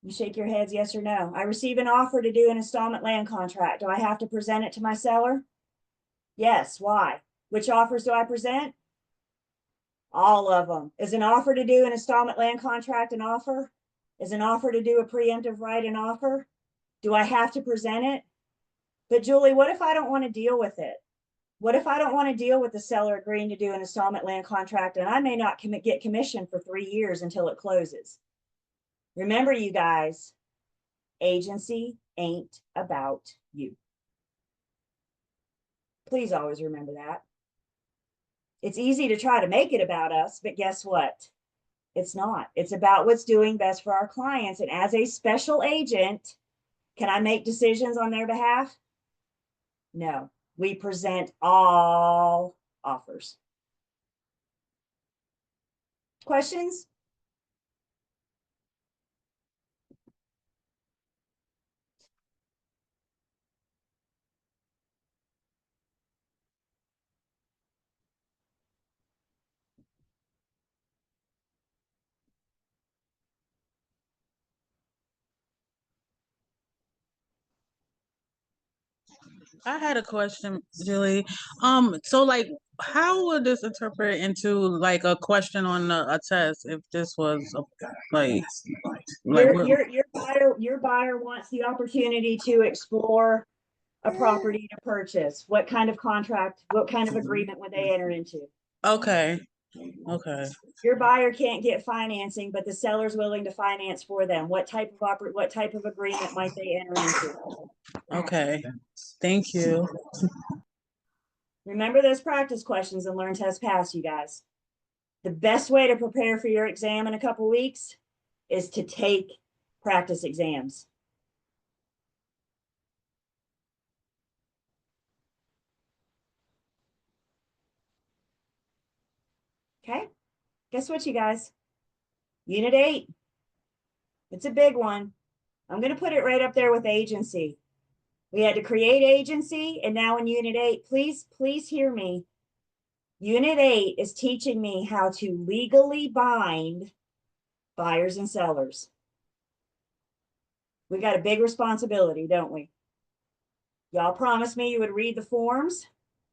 You shake your heads, yes or no. I receive an offer to do an installment land contract. Do I have to present it to my seller? Yes. Why? Which offers do I present? All of them. Is an offer to do an installment land contract an offer? Is an offer to do a preemptive right an offer? Do I have to present it? But Julie, what if I don't want to deal with it? What if I don't want to deal with the seller agreeing to do an installment land contract and I may not get commission for 3 years until it closes? Remember, you guys, agency ain't about you. Please always remember that. It's easy to try to make it about us, but guess what? It's not. It's about what's doing best for our clients. And as a special agent, can I make decisions on their behalf? No. We present all offers. Questions? I had a question, Julie. So like, how would this interpret into like a question on a test if this was like, like what? Your buyer wants the opportunity to explore a property to purchase. What kind of contract, what kind of agreement would they enter into? Okay, okay, Your buyer can't get financing, but the seller's willing to finance for them. What type of agreement might they enter into? okay. Thank you. Remember those practice questions and learn test pass, you guys. The best way to prepare for your exam in a couple weeks is to take practice exams. Okay, guess what, you guys? Unit 8. It's a big one. I'm going to put it right up there with agency. We had to create agency, and now in Unit 8, please hear me. Unit 8 is teaching me how to legally bind buyers and sellers. We got a big responsibility, don't we? Y'all promised me you would read the forms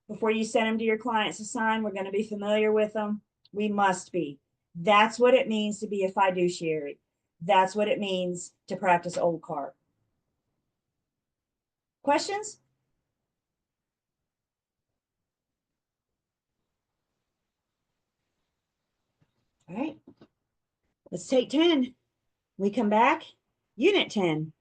before you send them to your clients to sign. We're going to be familiar with them. We must be. That's what it means to be a fiduciary. That's what it means to practice old cart. Questions? All right. Let's take 10. We come back. Unit 10.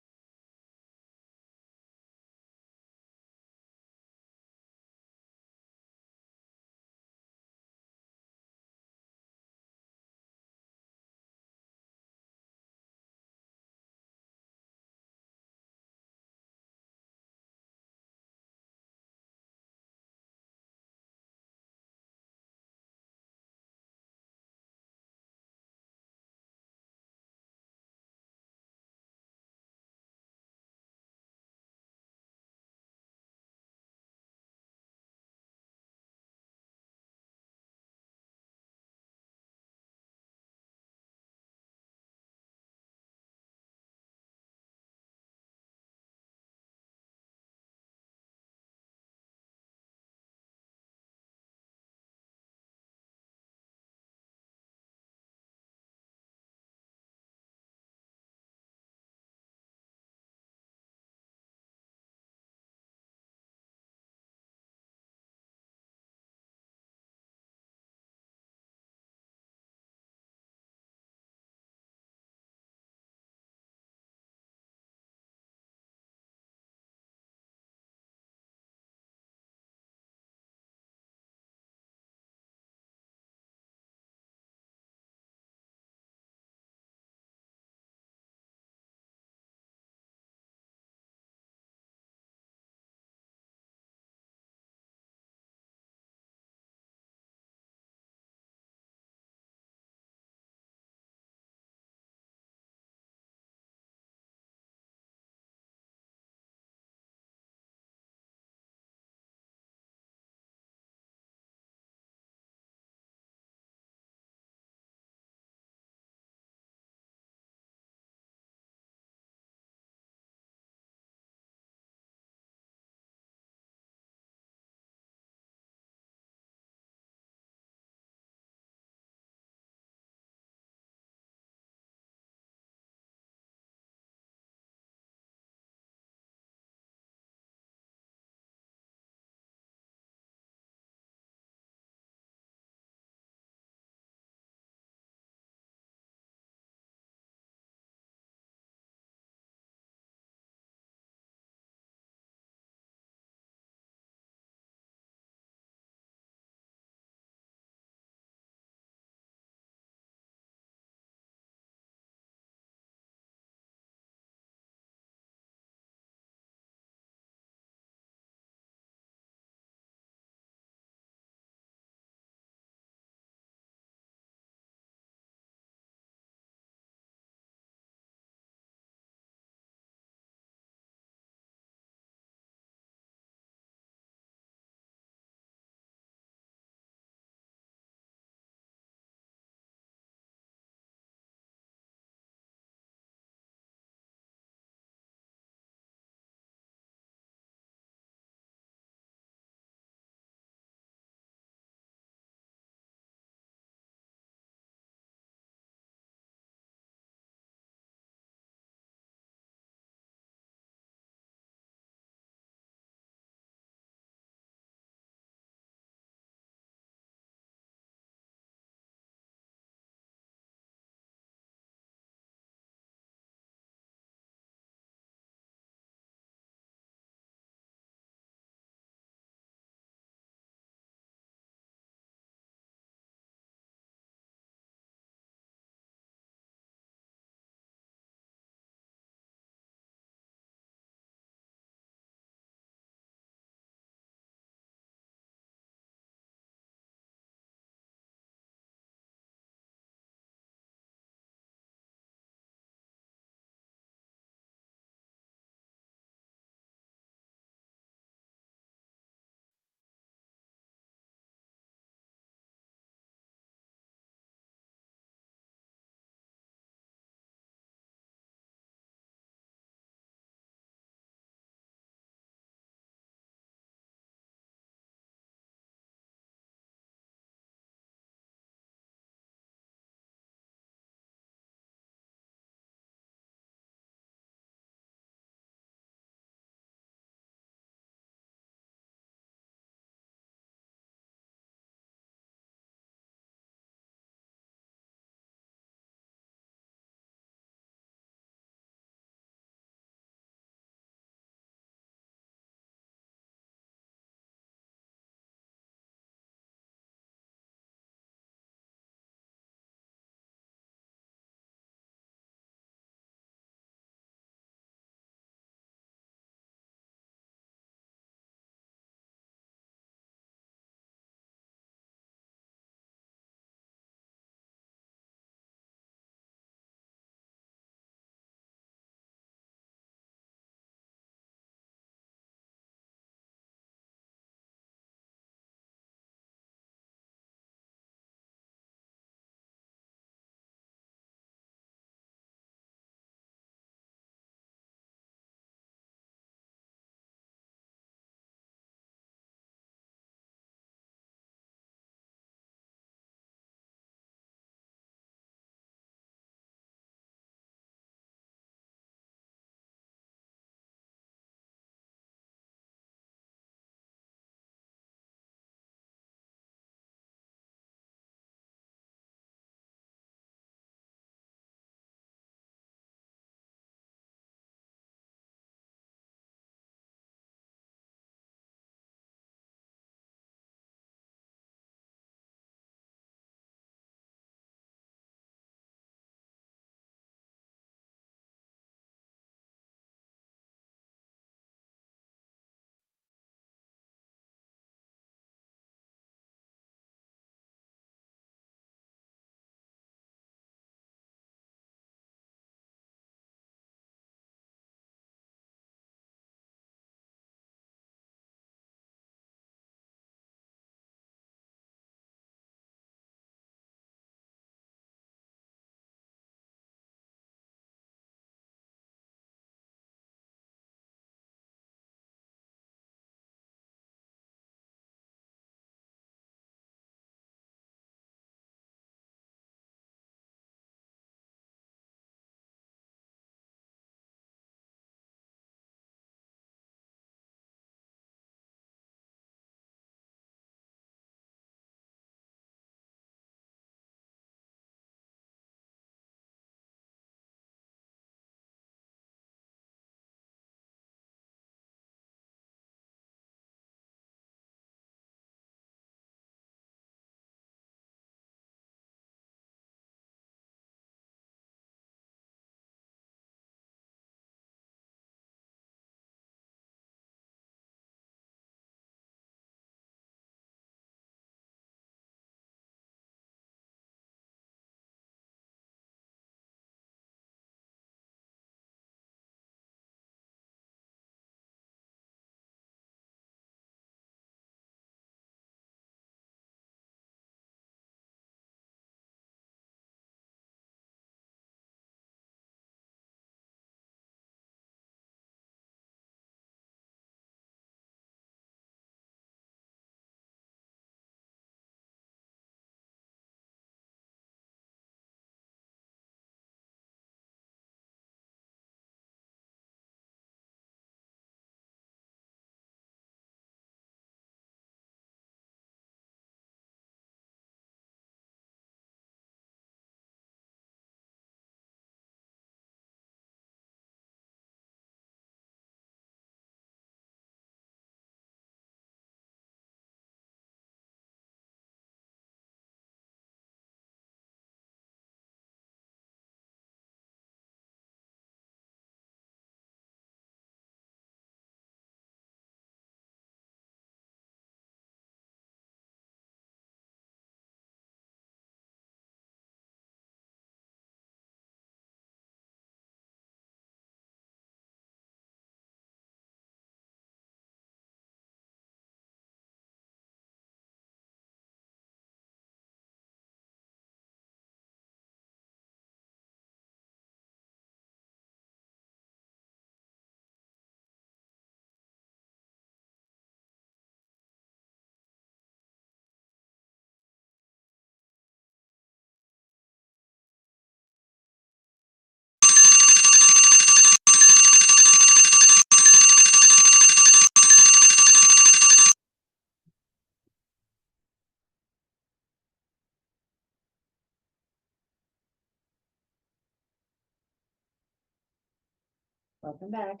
Welcome back.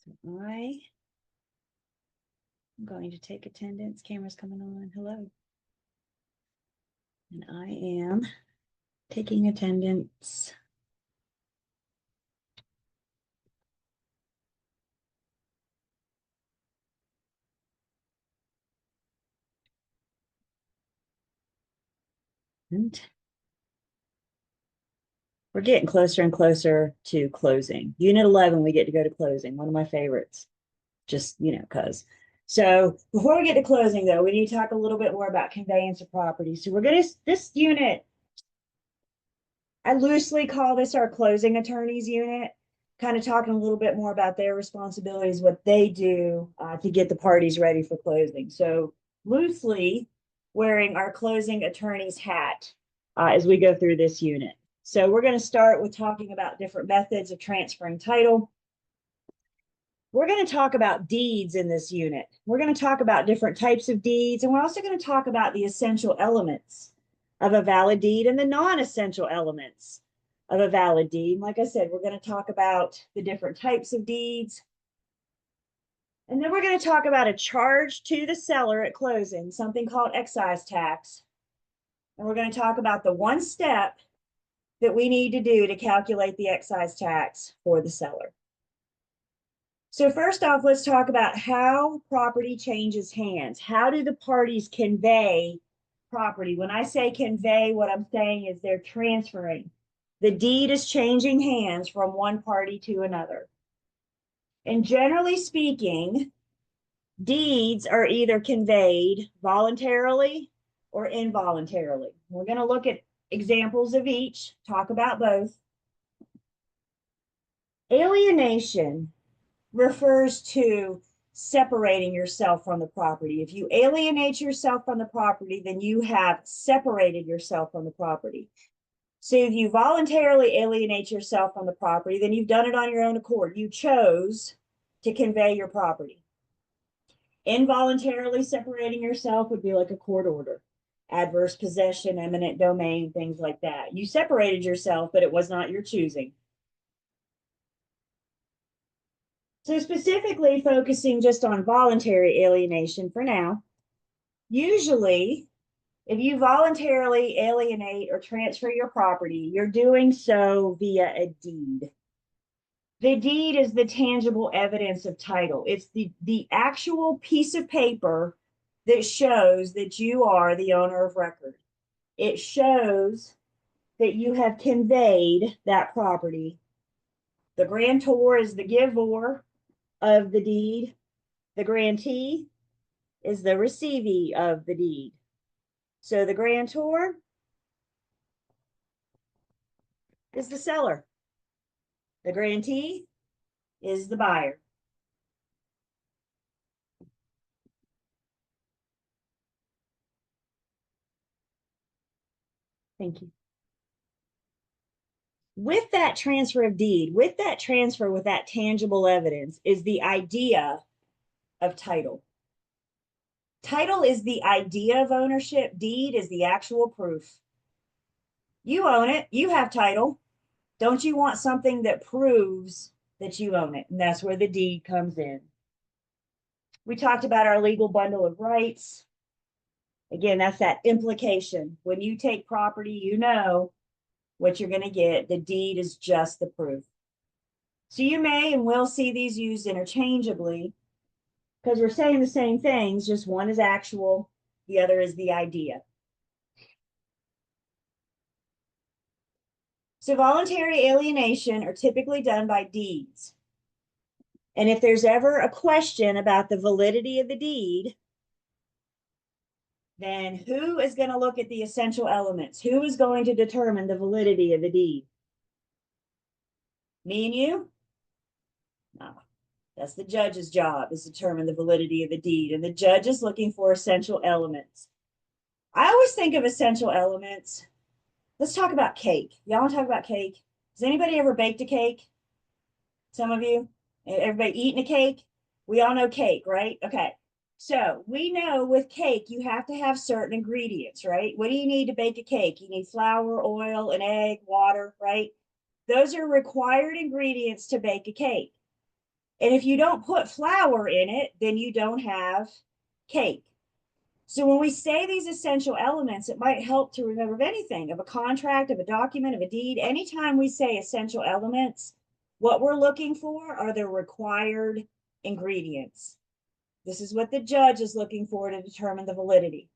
So I'm going to take attendance. Camera's coming on. Hello. And I am taking attendance. And we're getting closer and closer to closing. Unit 11, we get to go to closing, one of my favorites. Just, cause. So before we get to closing though, we need to talk a little bit more about conveyance of property. So this unit, I loosely call this our closing attorneys unit, kind of talking a little bit more about their responsibilities, what they do to get the parties ready for closing. So loosely wearing our closing attorney's hat as we go through this unit. So we're going to start with talking about different methods of transferring title. We're going to talk about deeds in this unit. We're going to talk about different types of deeds, and we're also going to talk about the essential elements of a valid deed and the non-essential elements of a valid deed. Like I said, we're going to talk about the different types of deeds. And then we're going to talk about a charge to the seller at closing, something called excise tax. And we're going to talk about the one step that we need to do to calculate the excise tax for the seller. So first off, let's talk about how property changes hands. How do the parties convey property? When I say convey, what I'm saying is they're transferring. The deed is changing hands from one party to another. And generally speaking, deeds are either conveyed voluntarily or involuntarily. We're going to look at examples of each, talk about both. Alienation refers to separating yourself from the property. If you alienate yourself from the property, then you have separated yourself from the property. So if you voluntarily alienate yourself from the property, then you've done it on your own accord. You chose to convey your property. Involuntarily separating yourself would be like a court order, adverse possession, eminent domain, things like that. You separated yourself, but it was not your choosing. So specifically focusing just on voluntary alienation for now, usually if you voluntarily alienate or transfer your property, you're doing so via a deed. The deed is the tangible evidence of title. It's the actual piece of paper that shows that you are the owner of record. It shows that you have conveyed that property. The grantor is the giver of the deed. The grantee is the receivee of the deed. So the grantor is the seller. The grantee is the buyer. Thank you. With that transfer of deed, with that transfer, with that tangible evidence is the idea of title. Title is the idea of ownership. Deed is the actual proof. You own it. You have title. Don't you want something that proves that you own it? And that's where the deed comes in. We talked about our legal bundle of rights. Again, that's that implication. When you take property, you know what you're going to get. The deed is just the proof. So you may and will see these used interchangeably because we're saying the same things, just one is actual, the other is the idea. So voluntary alienation are typically done by deeds. And if there's ever a question about the validity of the deed, then who is going to look at the essential elements? Who is going to determine the validity of the deed? Me and you? No. That's the judge's job, is to determine the validity of the deed. And the judge is looking for essential elements. I always think of essential elements. Let's talk about cake. Y'all want to talk about cake? Has anybody ever baked a cake? Some of you? Everybody eating a cake? We all know cake, right? Okay. So we know with cake, you have to have certain ingredients, right? What do you need to bake a cake? You need flour, oil, an egg, water, right? Those are required ingredients to bake a cake. And if you don't put flour in it, then you don't have cake. So when we say these essential elements, it might help to remember of anything, of a contract, of a document, of a deed. Anytime we say essential elements, what we're looking for are the required ingredients. This is what the judge is looking for to determine the validity.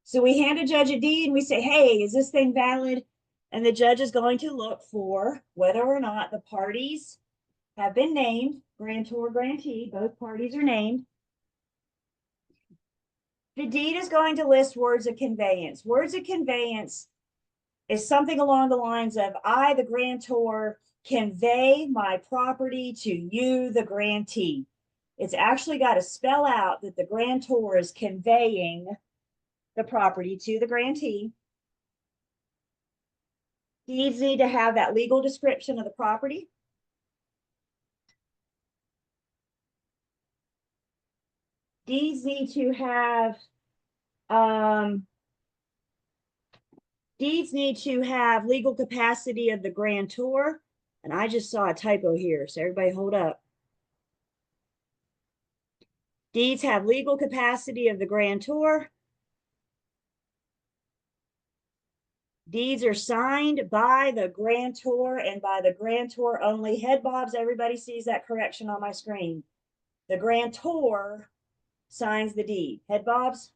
So we hand a judge a deed and we say, hey, is this thing valid? And the judge is going to look for whether or not the parties have been named, grantor, grantee, both parties are named. The deed is going to list words of conveyance. Words of conveyance is something along the lines of, I, the grantor, convey my property to you, the grantee. It's actually got to spell out that the grantor is conveying the property to the grantee. Deeds need to have that legal description of the property. Deeds need to have legal capacity of the grantor. And I just saw a typo here, so everybody hold up. Deeds have legal capacity of the grantor. Deeds are signed by the grantor and by the grantor only. Head bobs, everybody sees that correction on my screen. The grantor signs the deed. Head bobs,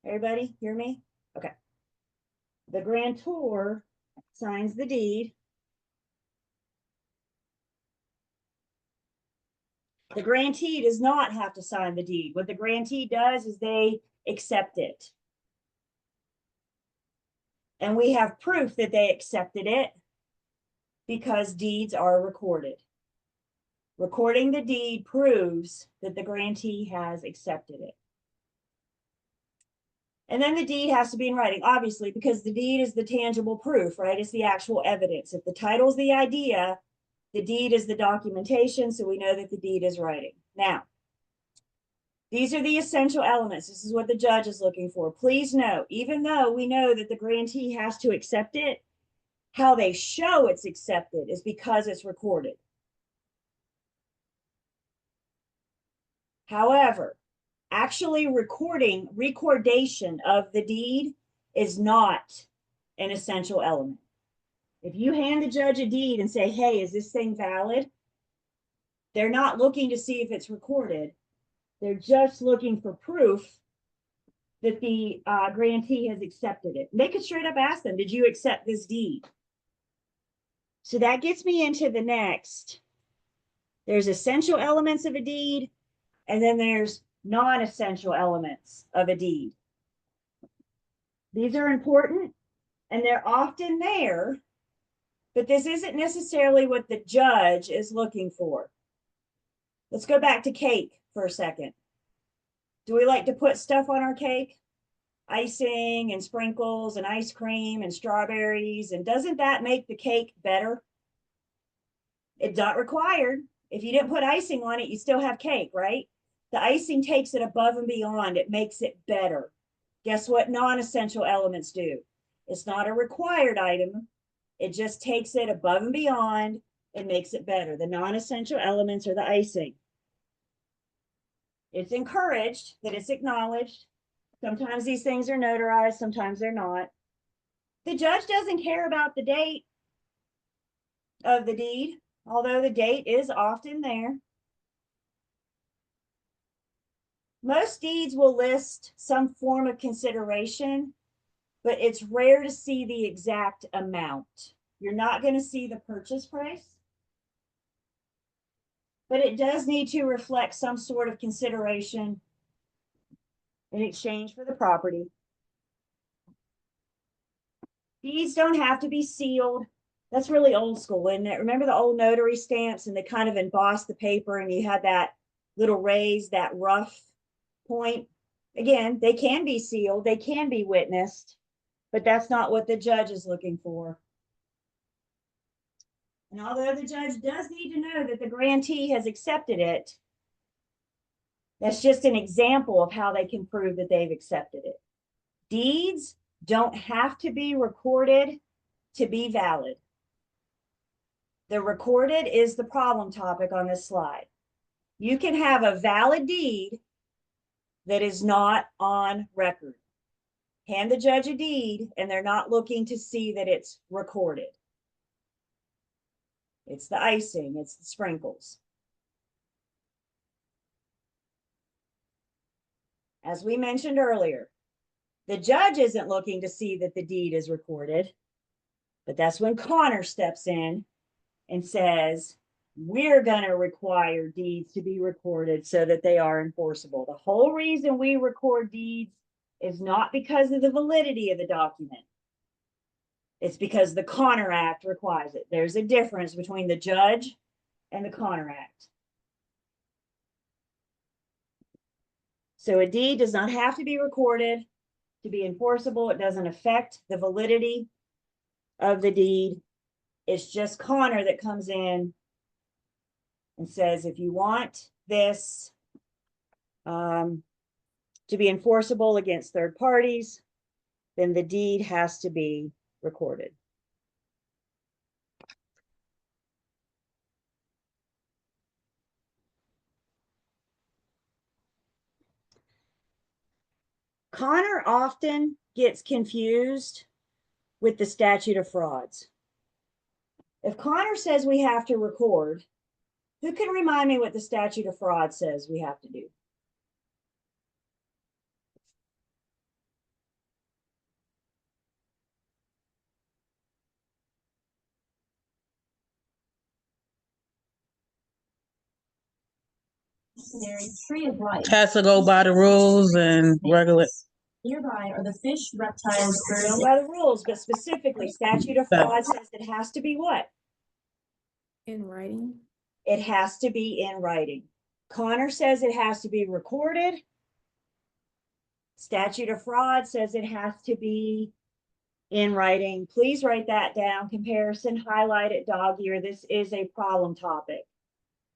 everybody hear me? Okay. The grantor signs the deed. The grantee does not have to sign the deed. What the grantee does is they accept it. And we have proof that they accepted it because deeds are recorded. Recording the deed proves that the grantee has accepted it. And then the deed has to be in writing, obviously, because the deed is the tangible proof, right? It's the actual evidence. If the title's the idea, the deed is the documentation, so we know that the deed is writing. Now, these are the essential elements. This is what the judge is looking for. Please note, even though we know that the grantee has to accept it, how they show it's accepted is because it's recorded. However, actually recordation of the deed is not an essential element. If you hand the judge a deed and say, hey, is this thing valid? They're not looking to see if it's recorded. They're just looking for proof that the grantee has accepted it. They could straight up ask them, did you accept this deed? So that gets me into the next. There's essential elements of a deed, and then there's non-essential elements of a deed. These are important, and they're often there, but this isn't necessarily what the judge is looking for. Let's go back to cake for a second. Do we like to put stuff on our cake? Icing and sprinkles and ice cream and strawberries, and doesn't that make the cake better? It's not required. If you didn't put icing on it, you still have cake, right? The icing takes it above and beyond. It makes it better. Guess what non-essential elements do? It's not a required item. It just takes it above and beyond and makes it better. The non-essential elements are the icing. It's encouraged that it's acknowledged. Sometimes these things are notarized, sometimes they're not. The judge doesn't care about the date of the deed, although the date is often there. Most deeds will list some form of consideration, but it's rare to see the exact amount. You're not going to see the purchase price, but it does need to reflect some sort of consideration in exchange for the property. Deeds don't have to be sealed. That's really old school, isn't it? Remember the old notary stamps and they kind of embossed the paper and you had that little raise, that rough point? Again, they can be sealed, they can be witnessed, but that's not what the judge is looking for. And although the judge does need to know that the grantee has accepted it, That's just an example of how they can prove that they've accepted it. Deeds don't have to be recorded to be valid. The recorded is the problem topic on this slide. You can have a valid deed that is not on record. Hand the judge a deed and they're not looking to see that it's recorded. It's the icing, it's the sprinkles. As we mentioned earlier, the judge isn't looking to see that the deed is recorded, but that's when Connor steps in and says, we're going to require deeds to be recorded so that they are enforceable. The whole reason we record deeds is not because of the validity of the document. It's because the Connor Act requires it. There's a difference between the judge and the Connor Act. So a deed does not have to be recorded to be enforceable. It doesn't affect the validity of the deed. It's just Connor that comes in and says, if you want this to be enforceable against third parties, then the deed has to be recorded. Connor often gets confused with the statute of frauds. If Connor says we have to record, who can remind me what the statute of fraud says we have to do? Tree of life. Has to go by the rules and regulate. Nearby are the fish, reptiles, birds. Go by the rules, but specifically, statute of fraud says it has to be what? In writing. It has to be in writing. Connor says it has to be recorded. Statute of fraud says it has to be in writing. Please write that down. Comparison, highlight it, dog ear. This is a problem topic.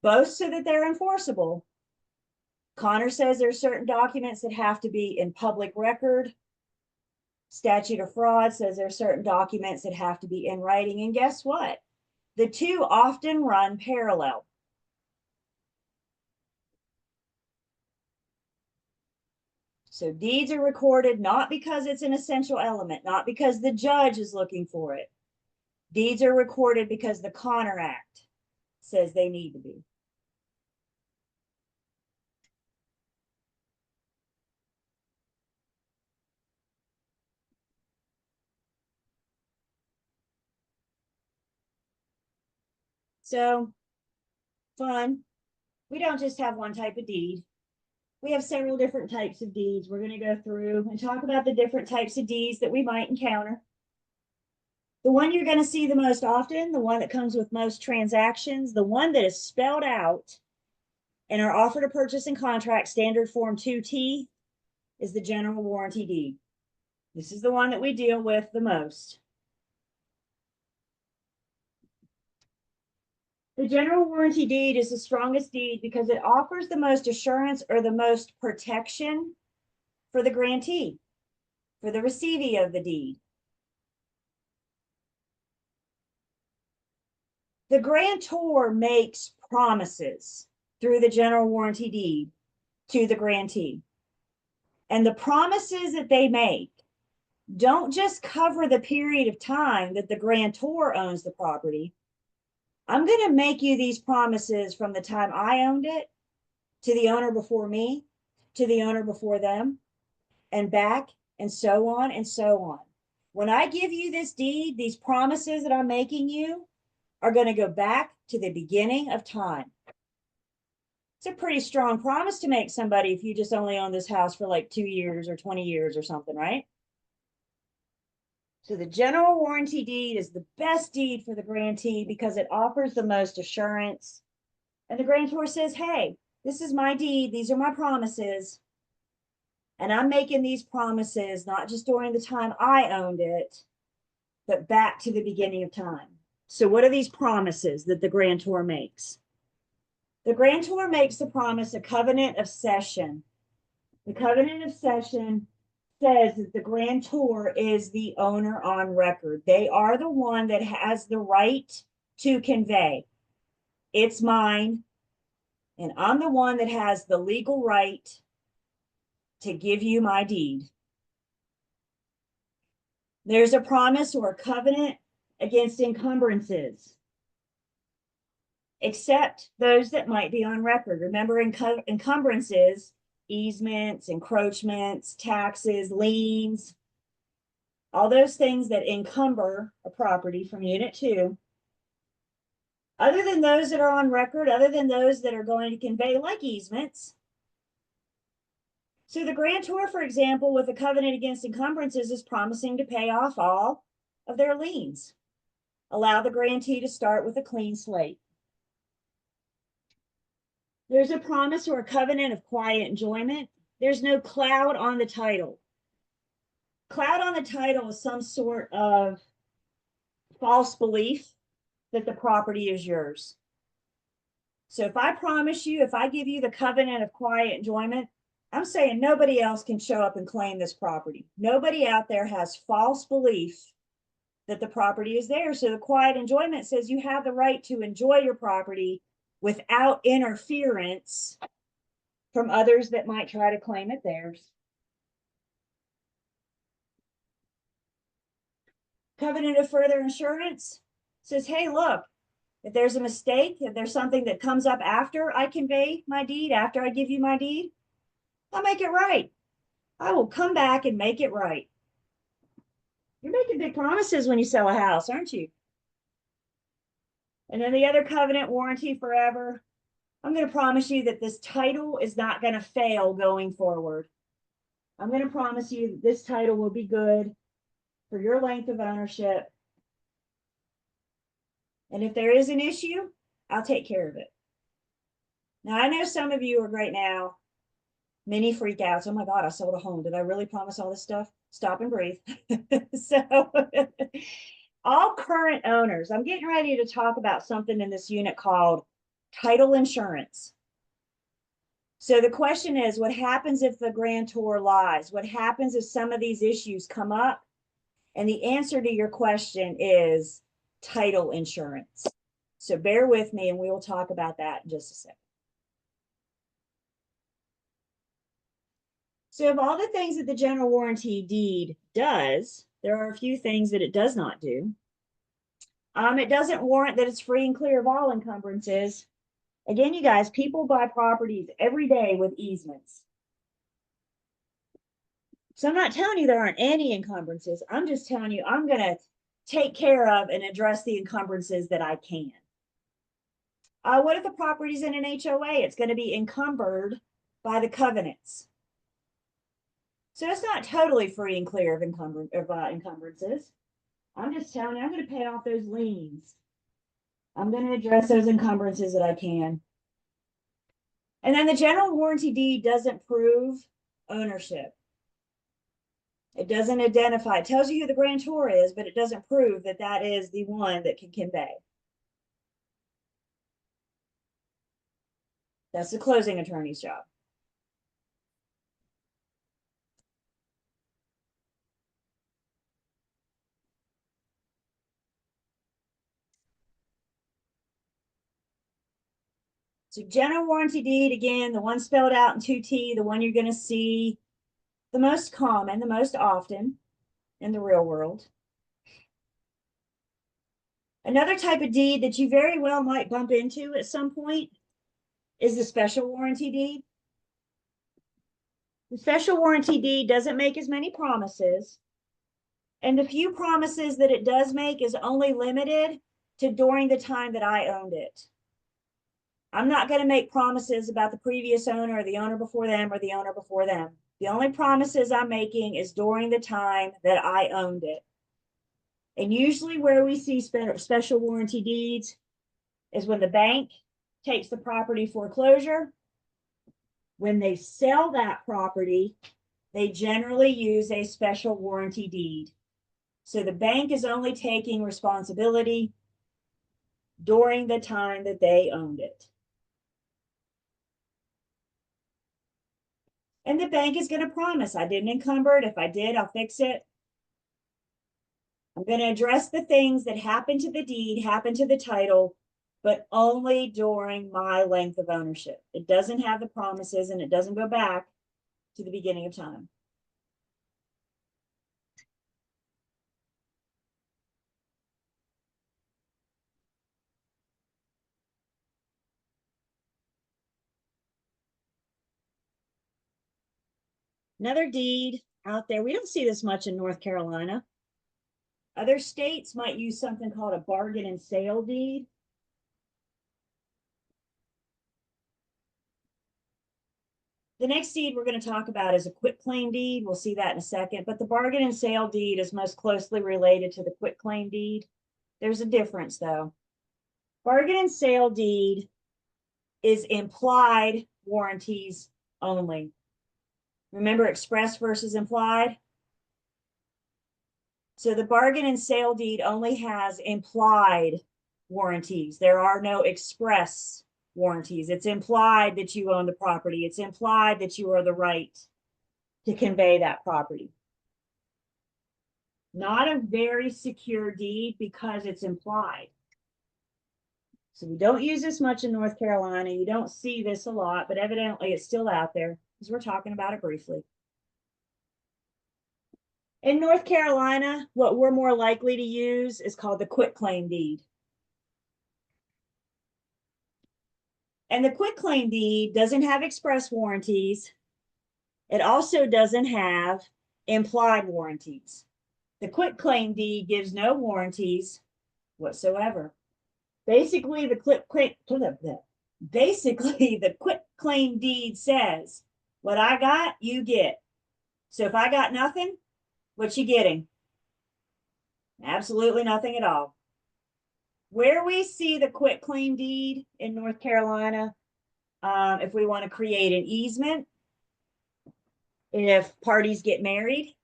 Both so that they're enforceable. Connor says there's certain documents that have to be in public record. Statute of fraud says there's certain documents that have to be in writing. And guess what? The two often run parallel. So deeds are recorded not because it's an essential element, not because the judge is looking for it. Deeds are recorded because the Connor Act says they need to be. So, fun. We don't just have one type of deed. We have several different types of deeds. We're going to go through and talk about the different types of deeds that we might encounter. The one you're going to see the most often, the one that comes with most transactions, the one that is spelled out in our offer to purchase and contract standard form 2T is the general warranty deed. This is the one that we deal with the most. The general warranty deed is the strongest deed because it offers the most assurance or the most protection for the grantee, for the receivee of the deed. The grantor makes promises through the general warranty deed to the grantee. And the promises that they make don't just cover the period of time that the grantor owns the property. I'm going to make you these promises from the time I owned it to the owner before me, to the owner before them, and back, and so on and so on. When I give you this deed, these promises that I'm making you are going to go back to the beginning of time. It's a pretty strong promise to make somebody if you just only own this house for like 2 years or 20 years or something, right? So the general warranty deed is the best deed for the grantee because it offers the most assurance. And the grantor says, hey, this is my deed. These are my promises. And I'm making these promises not just during the time I owned it, but back to the beginning of time. So what are these promises that the grantor makes? The grantor makes the promise a covenant of cession. The covenant of cession says that the grantor is the owner on record. They are the one that has the right to convey. It's mine, and I'm the one that has the legal right to give you my deed. There's a promise or a covenant against encumbrances, except those that might be on record. Remember, encumbrances, easements, encroachments, taxes, liens, all those things that encumber a property from Unit 2. Other than those that are on record, other than those that are going to convey, like easements. So the grantor, for example, with a covenant against encumbrances is promising to pay off all of their liens. Allow the grantee to start with a clean slate. There's a promise or a covenant of quiet enjoyment. There's no cloud on the title. Cloud on the title is some sort of false belief that the property is yours. So if I promise you, if I give you the covenant of quiet enjoyment, I'm saying nobody else can show up and claim this property. Nobody out there has false belief that the property is there. So the quiet enjoyment says you have the right to enjoy your property without interference from others that might try to claim it theirs. Covenant of further insurance says, hey, look, if there's a mistake, if there's something that comes up after I convey my deed, after I give you my deed, I'll make it right. I will come back and make it right. You're making big promises when you sell a house, aren't you? And then the other covenant, warranty forever. I'm going to promise you that this title is not going to fail going forward. I'm going to promise you that this title will be good for your length of ownership. And if there is an issue, I'll take care of it. Now, I know some of you are right now, many freakouts. Oh my God, I sold a home. Did I really promise all this stuff? Stop and breathe. So all current owners, I'm getting ready to talk about something in this unit called title insurance. So the question is, what happens if the grantor lies? What happens if some of these issues come up? And the answer to your question is title insurance. So bear with me and we will talk about that in just a second. So of all the things that the general warranty deed does, there are a few things that it does not do. It doesn't warrant that it's free and clear of all encumbrances. Again, you guys, people buy properties every day with easements. So I'm not telling you there aren't any encumbrances. I'm just telling you I'm going to take care of and address the encumbrances that I can. What if the property's in an HOA? It's going to be encumbered by the covenants. So it's not totally free and clear of encumbrances. I'm just telling you, I'm going to pay off those liens. I'm going to address those encumbrances that I can. And then the general warranty deed doesn't prove ownership. It doesn't identify, it tells you who the grantor is, but it doesn't prove that that is the one that can convey. That's the closing attorney's job. So general warranty deed, again, the one spelled out in 2T, the one you're going to see the most common, the most often in the real world. Another type of deed that you very well might bump into at some point is the special warranty deed. The special warranty deed doesn't make as many promises. And the few promises that it does make is only limited to during the time that I owned it. I'm not going to make promises about the previous owner or the owner before them or the owner before them. The only promises I'm making is during the time that I owned it. And usually where we see special warranty deeds is when the bank takes the property foreclosure. When they sell that property, they generally use a special warranty deed. So the bank is only taking responsibility during the time that they owned it. And the bank is going to promise, I didn't encumber it. If I did, I'll fix it. I'm going to address the things that happen to the deed, happen to the title, but only during my length of ownership. It doesn't have the promises and it doesn't go back to the beginning of time. Another deed out there, we don't see this much in North Carolina. Other states might use something called a bargain and sale deed. The next deed we're going to talk about is a quitclaim deed. We'll see that in a second, but the bargain and sale deed is most closely related to the quitclaim deed. There's a difference though. Bargain and sale deed is implied warranties only. Remember express versus implied? So the bargain and sale deed only has implied warranties. There are no express warranties. It's implied that you own the property. It's implied that you are the right to convey that property. Not a very secure deed because it's implied. So we don't use this much in North Carolina. You don't see this a lot, but evidently it's still out there because we're talking about it briefly. In North Carolina, what we're more likely to use is called the quitclaim deed. And the quitclaim deed doesn't have express warranties. It also doesn't have implied warranties. The quitclaim deed gives no warranties whatsoever. Basically, the quitclaim deed says, what I got, you get. So if I got nothing, what you getting? Absolutely nothing at all. Where we see the quitclaim deed in North Carolina, if we want to create an easement, if parties get married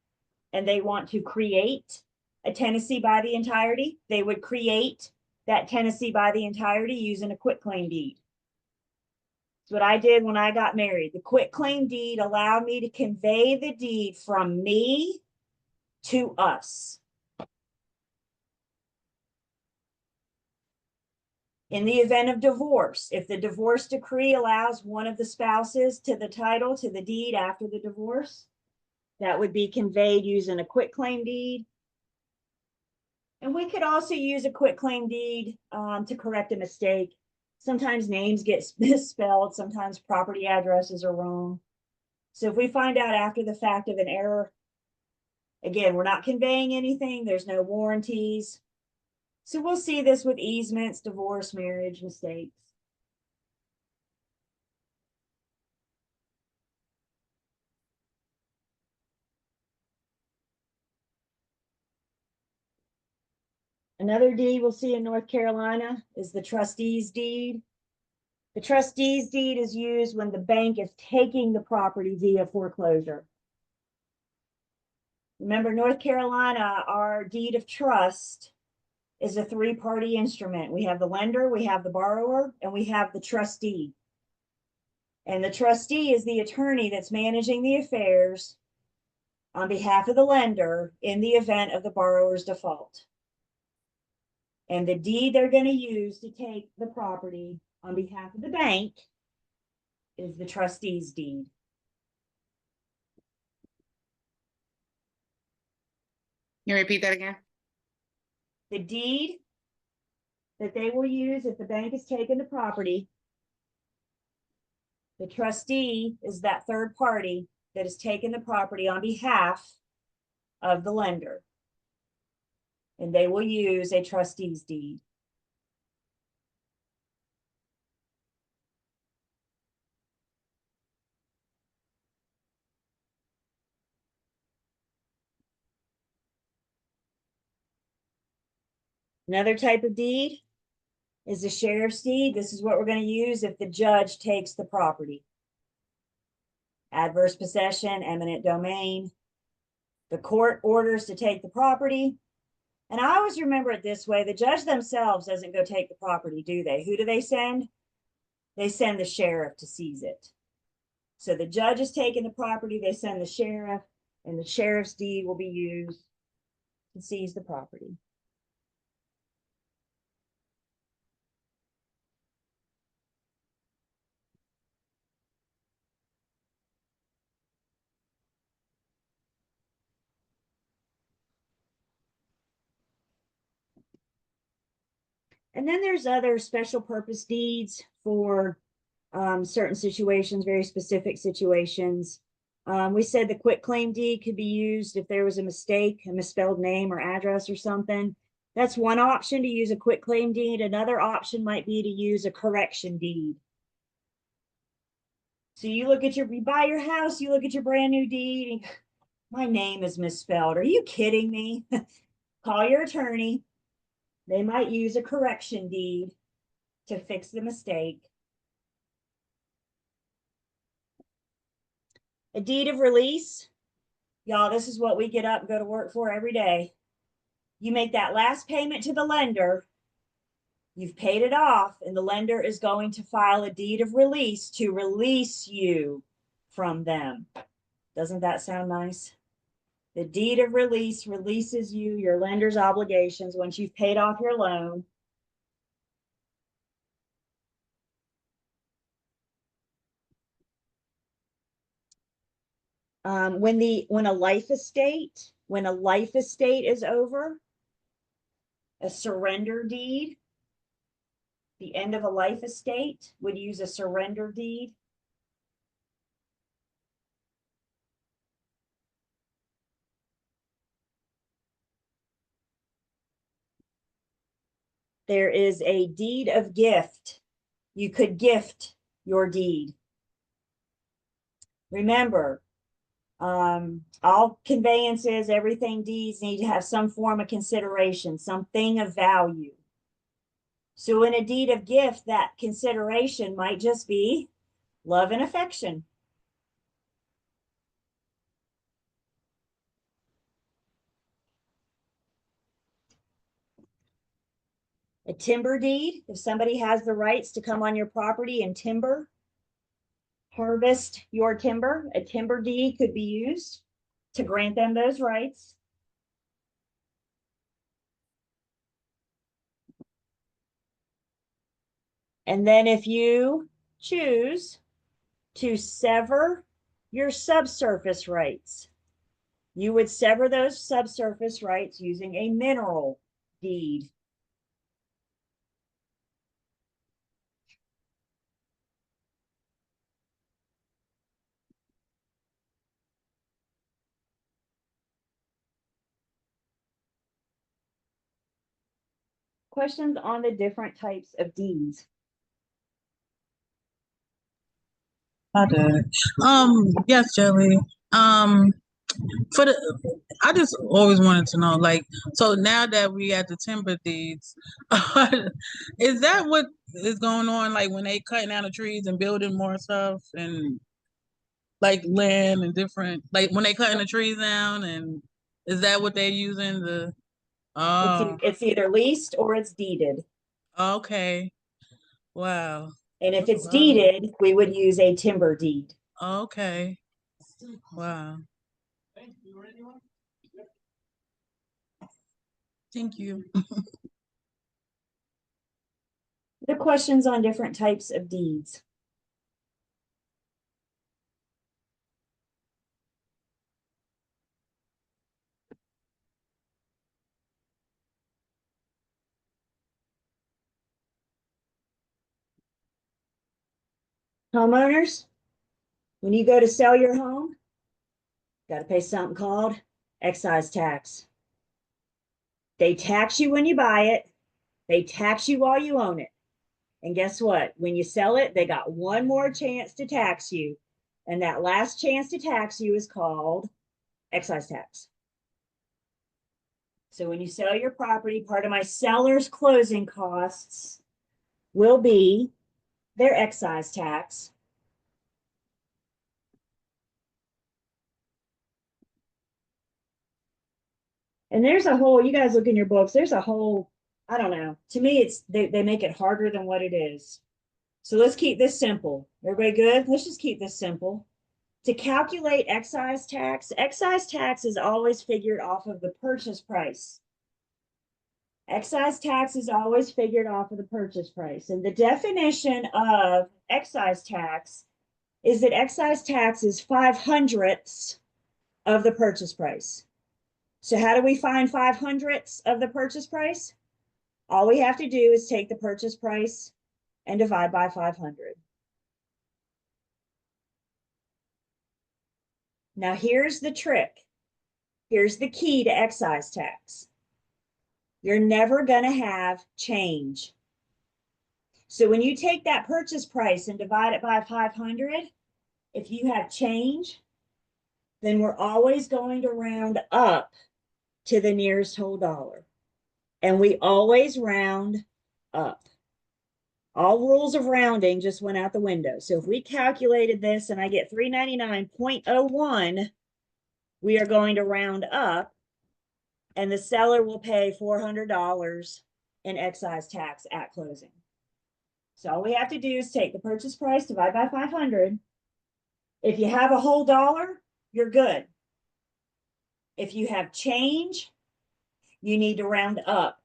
and they want to create a tenancy by the entirety, they would create that tenancy by the entirety using a quitclaim deed. That's what I did when I got married. The quitclaim deed allowed me to convey the deed from me to us. In the event of divorce, if the divorce decree allows one of the spouses to the title, to the deed after the divorce, that would be conveyed using a quitclaim deed. And we could also use a quitclaim deed to correct a mistake. Sometimes names get misspelled, sometimes property addresses are wrong. So if we find out after the fact of an error, again, we're not conveying anything, there's no warranties. So we'll see this with easements, divorce, marriage, mistakes. Another deed we'll see in North Carolina is the trustee's deed. The trustee's deed is used when the bank is taking the property via foreclosure. Remember, North Carolina, our deed of trust is a three-party instrument. We have the lender, we have the borrower, and we have the trustee. And the trustee is the attorney that's managing the affairs on behalf of the lender in the event of the borrower's default. And the deed they're going to use to take the property on behalf of the bank is the trustee's deed. Can you repeat that again? The deed that they will use if the bank is taking the property, the trustee is that third party that is taking the property on behalf of the lender. And they will use a trustee's deed. Another type of deed is the sheriff's deed. This is what we're going to use if the judge takes the property. Adverse possession, eminent domain. The court orders to take the property. And I always remember it this way. The judge themselves doesn't go take the property, do they? Who do they send? They send the sheriff to seize it. So the judge is taking the property, they send the sheriff, and the sheriff's deed will be used to seize the property. And then there's other special purpose deeds for certain situations, very specific situations. We said the quitclaim deed could be used if there was a mistake, a misspelled name or address or something. That's one option, to use a quitclaim deed. Another option might be to use a correction deed. So you buy your house, you look at your brand new deed, and my name is misspelled. Are you kidding me? Call your attorney. They might use a correction deed to fix the mistake. A deed of release. Y'all, this is what we get up and go to work for every day. You make that last payment to the lender, you've paid it off, and the lender is going to file a deed of release to release you from them. Doesn't that sound nice? The deed of release releases you, your lender's obligations, once you've paid off your loan. When a life estate is over, a surrender deed, the end of a life estate would use a surrender deed. There is a deed of gift. You could gift your deed. Remember, all conveyances, everything, deeds need to have some form of consideration, something of value. So in a deed of gift, that consideration might just be love and affection. A timber deed, if somebody has the rights to come on your property and timber, harvest your timber, a timber deed could be used to grant them those rights. And then if you choose to sever your subsurface rights, you would sever those subsurface rights using a mineral deed. Questions on the different types of deeds? I did. Yes, Jelly. For the, I just always wanted to know, like, so now that we at the timber deeds, is that what is going on? Like when they cutting down the trees and building more stuff and like land and different, like when they cutting the trees down, and is that what they're using the? Oh, It's either leased or it's deeded. okay. Wow. And if it's Wow. deeded, we would use a timber deed. Okay. Wow. Thank you. The questions on different types of deeds. Homeowners, when you go to sell your home, got to pay something called excise tax. They tax you when you buy it. They tax you while you own it. And guess what? When you sell it, they got one more chance to tax you. And that last chance to tax you is called excise tax. So when you sell your property, part of my seller's closing costs will be their excise tax. And there's a whole, you guys look in your books, there's a whole, I don't know. To me, they make it harder than what it is. So let's keep this simple. Everybody good? Let's just keep this simple. To calculate excise tax is always figured off of the purchase price. Excise tax is always figured off of the purchase price. And the definition of excise tax is that excise tax is 5/100ths of the purchase price. So how do we find 5/100ths of the purchase price? All we have to do is take the purchase price and divide by 500. Now here's the trick. Here's the key to excise tax. You're never going to have change. So when you take that purchase price and divide it by 500, if you have change, then we're always going to round up to the nearest whole dollar. And we always round up. All rules of rounding just went out the window. So if we calculated this and I get 399.01, we are going to round up and the seller will pay $400 in excise tax at closing. So all we have to do is take the purchase price, divide by 500. If you have a whole dollar, you're good. If you have change, you need to round up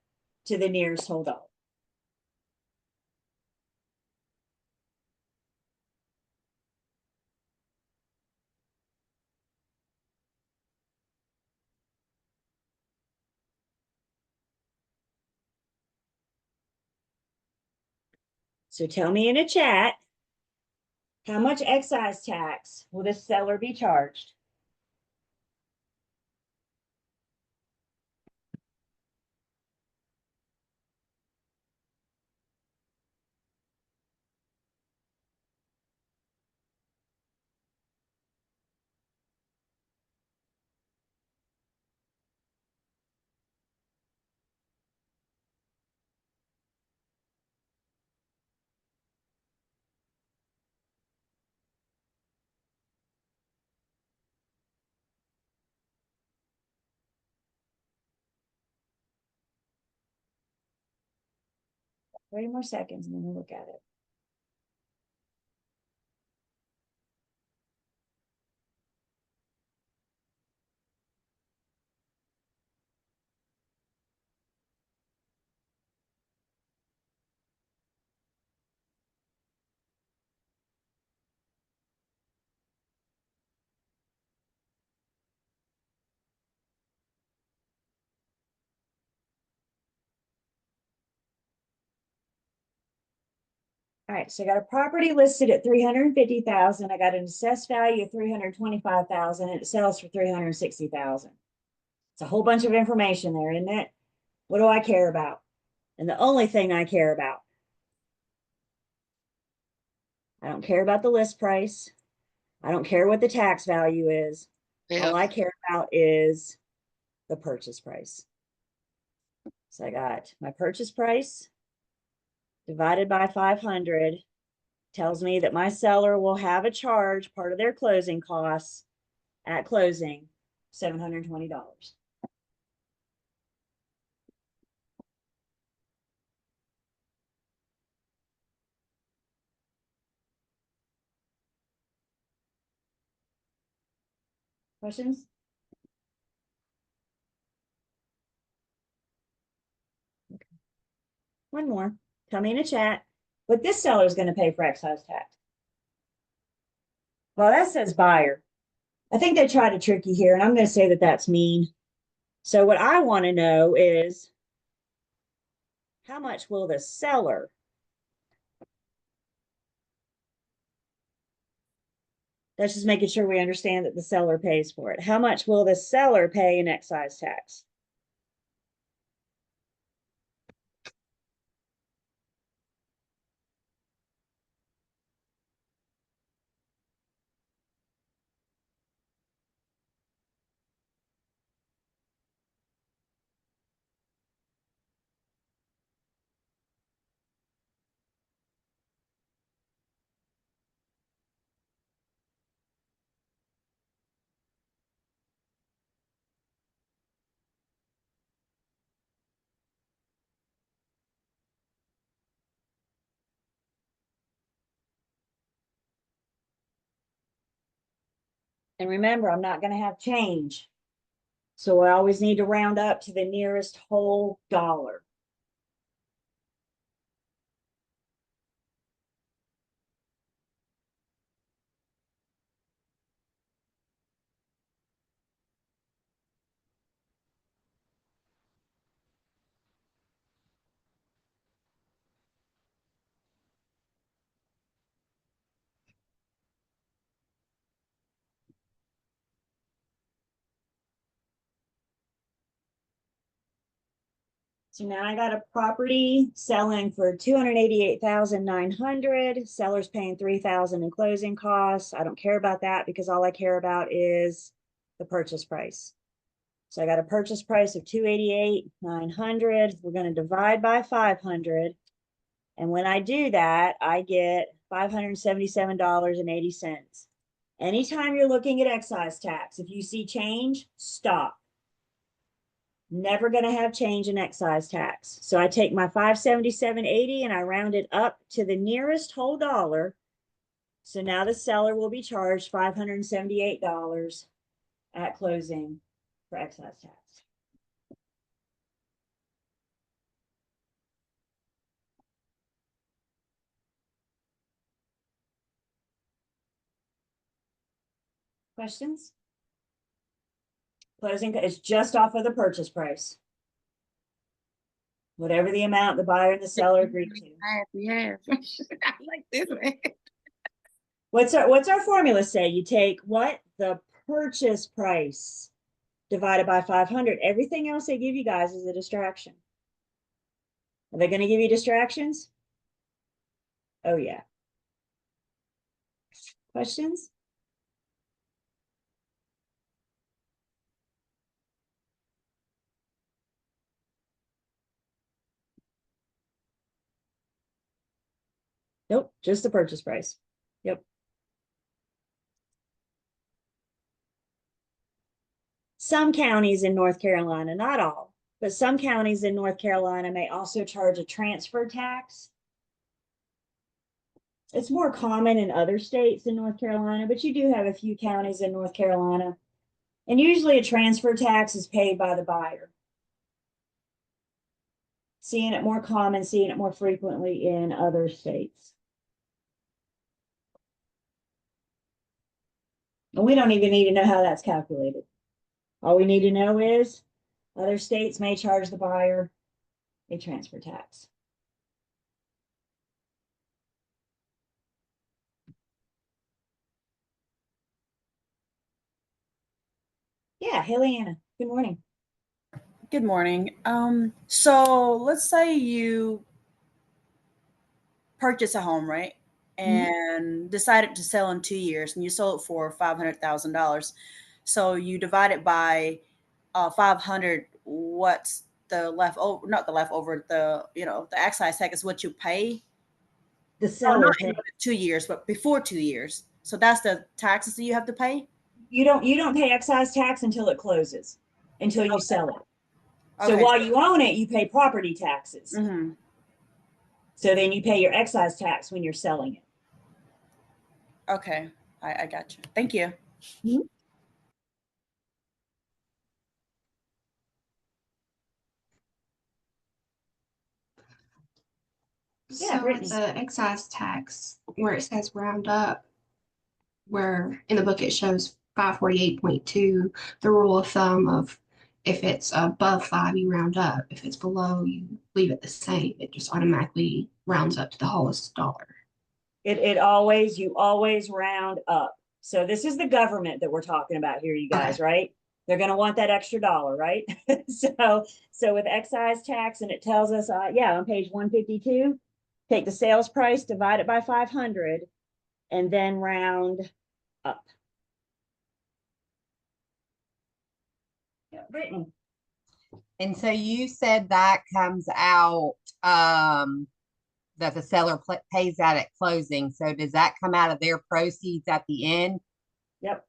to the nearest whole dollar. So tell me in a chat, how much excise tax will this seller be charged? Thirty more seconds and then we'll look at it. All right, so I got a property listed at 350,000. I got an assessed value of 325,000 and it sells for 360,000. It's a whole bunch of information there, isn't it? What do I care about? And the only thing I care about, I don't care about the list price. I don't care what the tax value is. All I care about is the purchase price. So I got my purchase price divided by 500 tells me that my seller will have a charge, part of their closing costs at closing, $720. Questions? Okay. One more. Tell me in a chat what this seller is going to pay for excise tax. Well, that says buyer. I think they tried to trick you here, and I'm going to say that that's mean. So what I want to know is how much will the seller That's just making sure we understand that the seller pays for it. How much will the seller pay in excise tax? And remember, I'm not gonna have change. So I always need to round up to the nearest whole dollar. So now I got a property selling for 288,900. Seller's paying 3,000 in closing costs. I don't care about that because all I care about is the purchase price. So I got a purchase price of 288,900. We're going to divide by 500. And when I do that, I get $577.80. Anytime you're looking at excise tax, if you see change, stop. Never going to have change in excise tax. So I take my 577.80 and I round it up to the nearest whole dollar. So now the seller will be charged $578 at closing for excise tax. Questions? Closing is just off of the purchase price. Whatever the amount the buyer and the seller agreed to. Yes. I like this man. What's our formula say? You take what? The purchase price divided by 500. Everything else they give you guys is a distraction. Are they going to give you distractions? Oh, yeah. Questions? Nope, just the purchase price. Yep. Some counties in North Carolina, not all, but some counties in North Carolina may also charge a transfer tax. It's more common in other states in North Carolina, but you do have a few counties in North Carolina. And usually a transfer tax is paid by the buyer. Seeing it more common, seeing it more frequently in other states. And we don't even need to know how that's calculated. All we need to know is other states may charge the buyer a transfer tax. Yeah, Heliana, good morning. Good morning. So let's say you purchase a home, right? And decided to sell in 2 years, and you sold it for $500,000. So you divide it by 500. What's the leftover? Not the leftover. The the excise tax is what you pay. The Oh, seller not pays. in 2 years, but before 2 years. So that's the taxes that you have to pay. You don't pay excise tax until it closes, until you sell it. So Okay. while you own it, you pay property taxes. Mm-hmm. So then you pay your excise tax when you're selling it. Okay, I got you. Thank you. Yeah, So Brittany. the excise tax, where it says round up, where in the book it shows 548.2, the rule of thumb of if it's above 5, you round up. If it's below, you leave it the same. It just automatically rounds up to the wholest dollar. You always round up. So this is the government that we're talking about here, you guys, Okay. right? They're going to want that extra dollar, right? So with excise tax, and it tells us, on page 152, take the sales price, divide it by 500, and then round up. Yeah, Brittany. And so you said that comes out, that the seller pays out at closing. So does that come out of their proceeds at the end? Yep.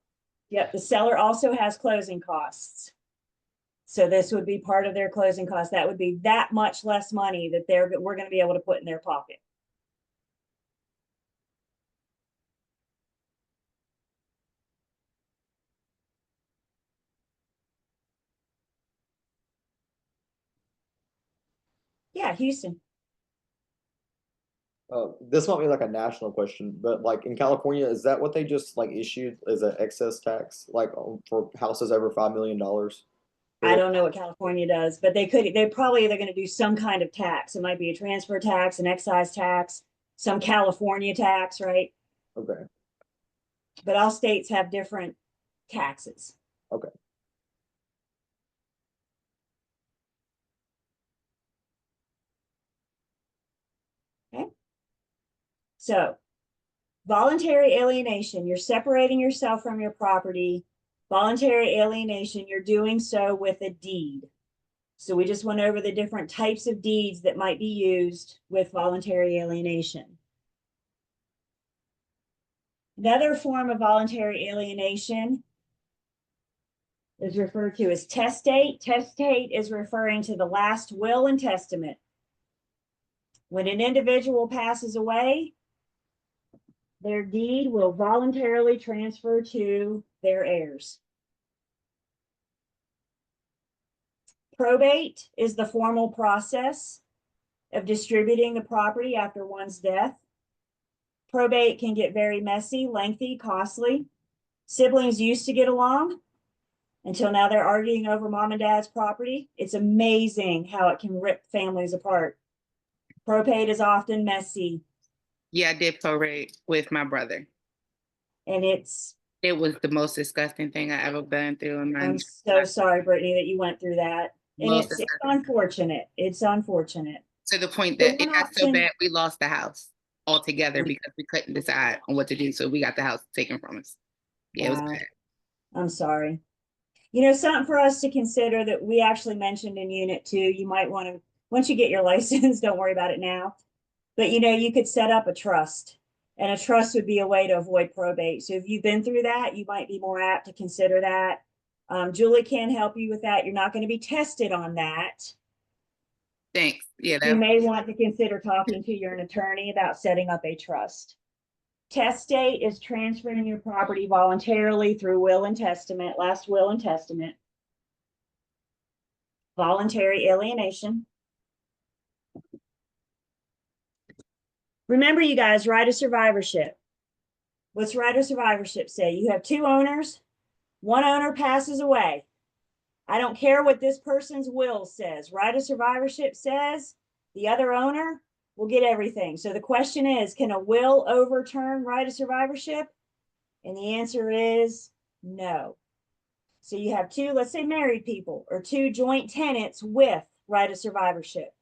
The seller also has closing costs. So this would be part of their closing costs. That would be that much less money that we're going to be able to put in their pocket. Yeah, Houston. This might be like a national question, but like in California, is that what they just like issued as an excess tax, like for houses over $5 million? I don't know what California does, but they probably they're gonna do some kind of tax. It might be a transfer tax, an excise tax, some California tax, right? Okay. But all states have different taxes. Okay. Okay. So voluntary alienation, you're separating yourself from your property. Voluntary alienation, you're doing so with a deed. So we just went over the different types of deeds that might be used with voluntary alienation. Another form of voluntary alienation is referred to as testate. Testate is referring to the last will and testament. When an individual passes away, their deed will voluntarily transfer to their heirs. Probate is the formal process of distributing the property after one's death. Probate can get very messy, lengthy, costly. Siblings used to get along until now they're arguing over mom and dad's property. It's amazing how it can rip families apart. Probate is often messy. Yeah, I did probate with my brother. And it was the most disgusting thing I ever been through in my I'm so sorry, Brittany, that you went through that. And most it's disgusting. unfortunate. It's unfortunate. To the point The that it one got so option- bad we lost the house altogether because we couldn't decide on what to do. So we got the house taken from us. Yeah, it was Wow. bad. I'm sorry. You know, something for us to consider that we actually mentioned in Unit 2, you might want to, once you get your license, don't worry about it now. But you know, you could set up a trust, and a trust would be a way to avoid probate. So if you've been through that, you might be more apt to consider that. Julie can help you with that. You're not going to be tested on that. Thanks. Yeah, You that, may want to consider talking to your attorney about setting up a trust. Testate is transferring your property voluntarily through will and testament, last will and testament. Voluntary alienation. Remember, you guys, right of survivorship. What's right of survivorship say? You have two owners. One owner passes away. I don't care what this person's will says. Right of survivorship says the other owner will get everything. So the question is, can a will overturn right of survivorship? And the answer is no. So you have two, let's say married people or two joint tenants with right of survivorship.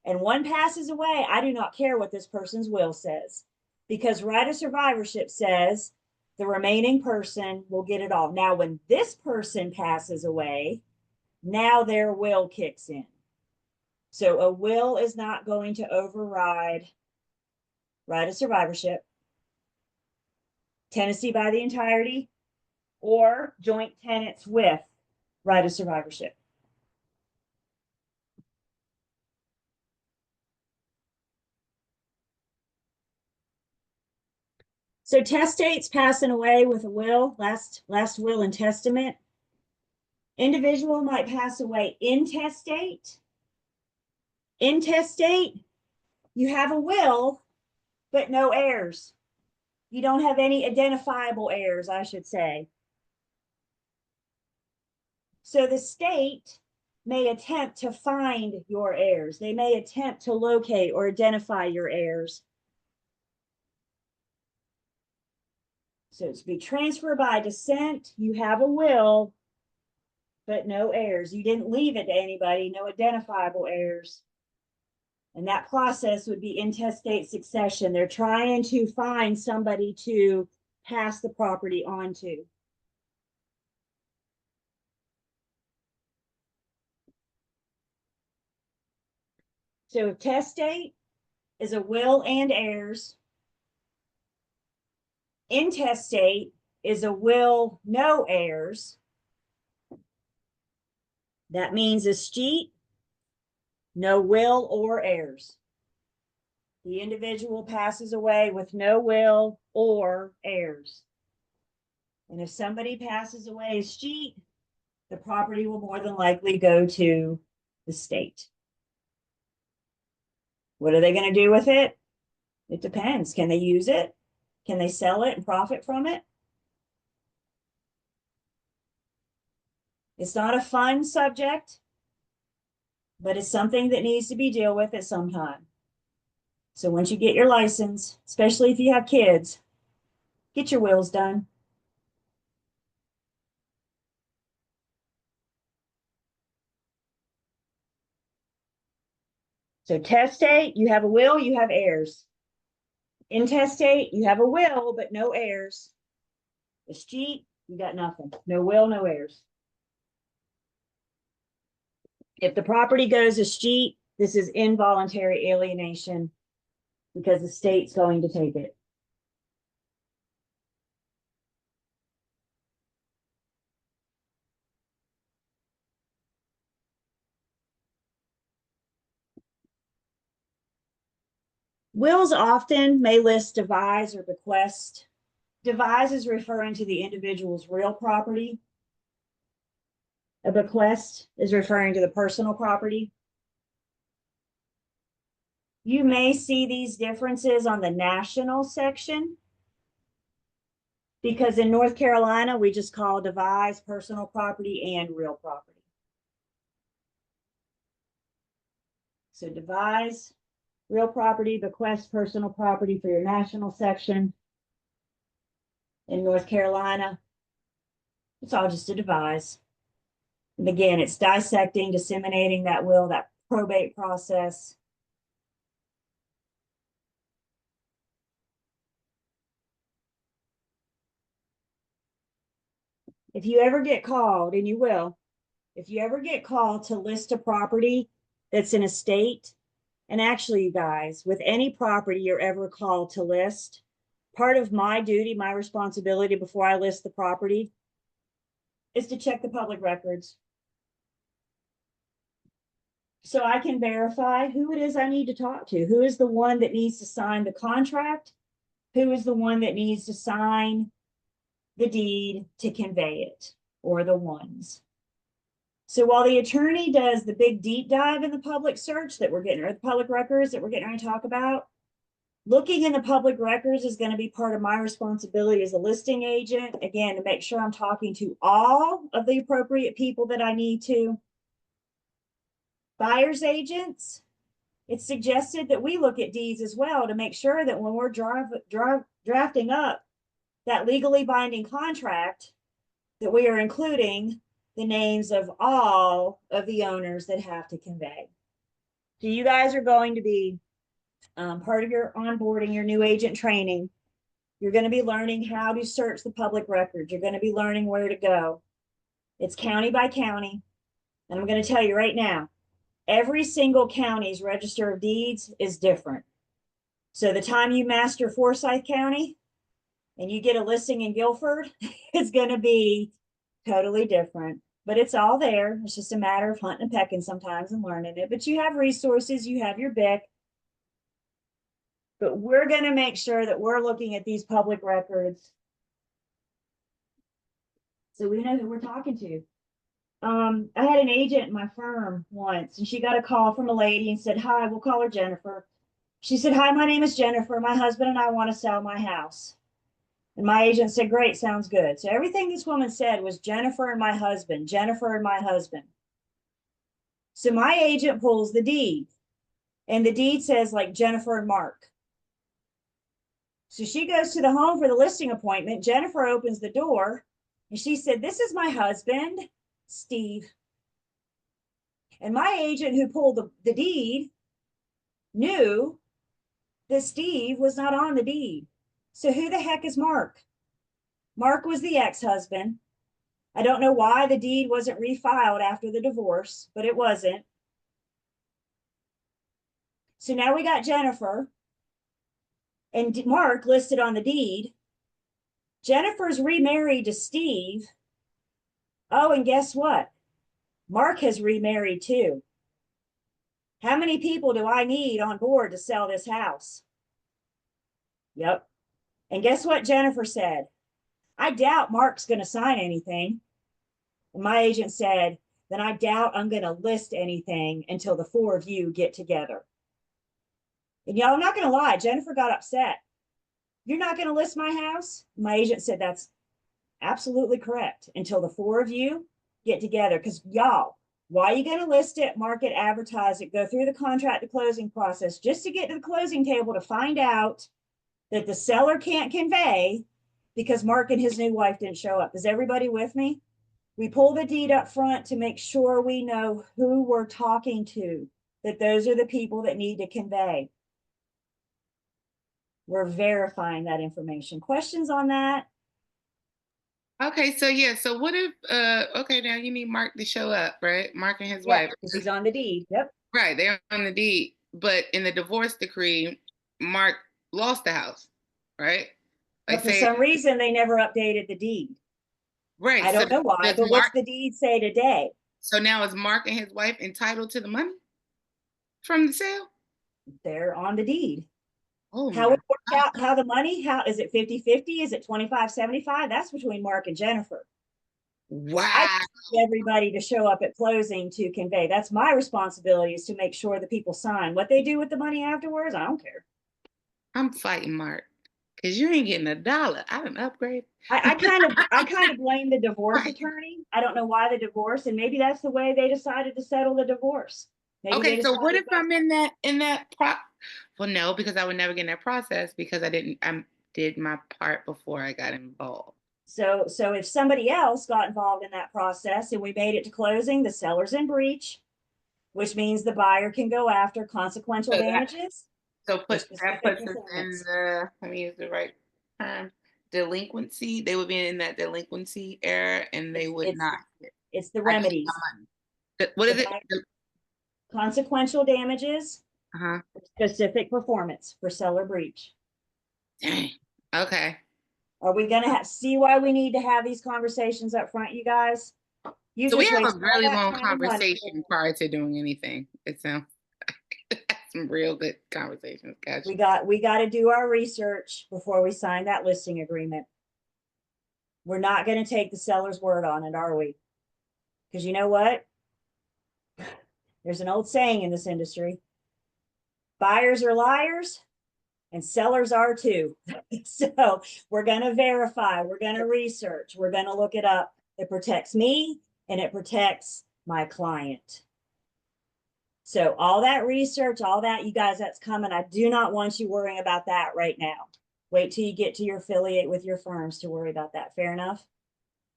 And one passes away, I do not care what this person's will says, because right of survivorship says the remaining person will get it all. Now, when this person passes away, now their will kicks in. So a will is not going to override right of survivorship, tenancy by the entirety, or joint tenants with right of survivorship. So testates passing away with a will, last will and testament. Individual might pass away intestate. Intestate, you have a will, but no heirs. You don't have any identifiable heirs, I should say. So the state may attempt to find your heirs. They may attempt to locate or identify your heirs. So it's be transferred by descent. You have a will, but no heirs. You didn't leave it to anybody, no identifiable heirs. And that process would be intestate succession. They're trying to find somebody to pass the property on to. So if testate is a will and heirs, intestate is a will, no heirs. That means escheat, no will or heirs. The individual passes away with no will or heirs. And if somebody passes away escheat, the property will more than likely go to the state. What are they going to do with it? It depends. Can they use it? Can they sell it and profit from it? It's not a fun subject, but it's something that needs to be dealt with at some time. So once you get your license, especially if you have kids, get your wills done. So testate, you have a will, you have heirs. Intestate, you have a will, but no heirs. Escheat, you got nothing. No will, no heirs. If the property goes escheat, this is involuntary alienation because the state's going to take it. Wills often may list devise or bequest. Devise is referring to the individual's real property. A bequest is referring to the personal property. You may see these differences on the national section because in North Carolina, we just call devise personal property and real property. So devise, real property, bequest, personal property for your national section. In North Carolina, it's all just a devise. And again, it's dissecting, disseminating that will, that probate process. If you ever get called, and you will, if you ever get called to list a property that's an estate, and actually, you guys, with any property you're ever called to list, part of my duty, my responsibility before I list the property is to check the public records. So I can verify who it is I need to talk to. Who is the one that needs to sign the contract? Who is the one that needs to sign the deed to convey it, or the ones? So while the attorney does the big deep dive in the public search that we're getting, or the public records that we're getting ready to talk about, looking in the public records is going to be part of my responsibility as a listing agent, again, to make sure I'm talking to all of the appropriate people that I need to. Buyer's agents, it's suggested that we look at deeds as well to make sure that when we're drafting up that legally binding contract, that we are including the names of all of the owners that have to convey. So you guys are going to be part of your onboarding, your new agent training. You're going to be learning how to search the public records. You're going to be learning where to go. It's county by county. And I'm going to tell you right now, every single county's register of deeds is different. So the time you master Forsyth County and you get a listing in Guilford, it's going to be totally different, but it's all there. It's just a matter of hunting and pecking sometimes and learning it. But you have resources, you have your BIC. But we're going to make sure that we're looking at these public records so we know who we're talking to. I had an agent in my firm once, and she got a call from a lady and said, "Hi, we'll call her Jennifer." She said, "Hi, my name is Jennifer. My husband and I want to sell my house." And my agent said, "Great, sounds good." So everything this woman said was Jennifer and my husband, Jennifer and my husband. So my agent pulls the deed, and the deed says like Jennifer and Mark. So she goes to the home for the listing appointment. Jennifer opens the door, and she said, "This is my husband, Steve." And my agent who pulled the deed knew that Steve was not on the deed. So who the heck is Mark? Mark was the ex-husband. I don't know why the deed wasn't refiled after the divorce, but it wasn't. So now we got Jennifer and Mark listed on the deed. Jennifer's remarried to Steve. Oh, and guess what? Mark has remarried too. How many people do I need on board to sell this house? Yep. And guess what Jennifer said? "I doubt Mark's going to sign anything." And my agent said, "Then I doubt I'm going to list anything until the four of you get together." And y'all, I'm not gonna lie, Jennifer got upset. You're not gonna list my house? My agent said that's absolutely correct until the four of you get together. Because y'all, why are you gonna list it, market, advertise it, go through the contract to closing process just to get to the closing table to find out that the seller can't convey because Mark and his new wife didn't show up? Is everybody with me? We pull the deed up front to make sure we know who we're talking to, that those are the people that need to convey. We're verifying that information. Questions on that? Okay, so yeah, so what if okay, now you need Mark to show up, right? Mark and his Yeah, wife. because he's on the deed. Yep. Right, they're on the deed, but in the divorce decree, Mark lost the house, right? Like But for say some reason, they never updated the deed. right, I so don't know why, does but what's Mark the deed say today? so now is Mark and his wife entitled to the money from the sale? They're on the deed. Oh How my it worked out, how the money, how is it 50-50? Is it 25-75? That's between Mark and Jennifer. I wow. need everybody to show up at closing to convey. That's my responsibility, is to make sure the people sign. What they do with the money afterwards, I don't care. I'm fighting Mark. Cause you ain't getting $1. I didn't upgrade. I kind of blame the divorce attorney. I don't know why the divorce, and maybe that's the way they decided to settle the divorce. Maybe they Okay, so what decided if I'm in that well, no, because I would never get in that process because I did my part before I got involved. so if somebody else got involved in that process and we made it to closing, the seller's in breach, which means the buyer can go after consequential So that damages so for that specific puts us in performance. the, let me use the right term, delinquency. They would be in that delinquency era and they would It's not get, it's the I get remedies. my money. What The is it? buyer, consequential damages, Uh-huh. specific performance for seller breach. Dang. Okay. Are we gonna see why we need to have these conversations up front, you guys? You So we just have a wasted all really that long time and money. conversation prior to doing anything. It sounds some real good conversations. Gotcha. We got to do our research before we sign that listing agreement. We're not going to take the seller's word on it, are we? Because you know what? There's an old saying in this industry: buyers are liars and sellers are too. So we're going to verify, we're going to research, we're going to look it up. It protects me and it protects my client. So all that research, all that, you guys, that's coming. I do not want you worrying about that right now. Wait till you get to your affiliate with your firms to worry about that. Fair enough?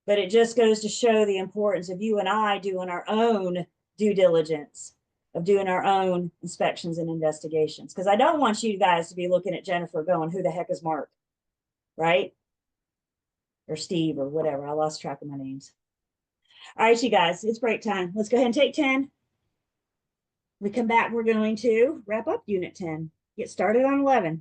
But it just goes to show the importance of you and I doing our own due diligence, of doing our own inspections and investigations. Because I don't want you guys to be looking at Jennifer going, who the heck is Mark? Right? Or Steve or whatever. I lost track of my names. All right, you guys, it's break time. Let's go ahead and take 10. We come back, we're going to wrap up unit 10, get started on 11.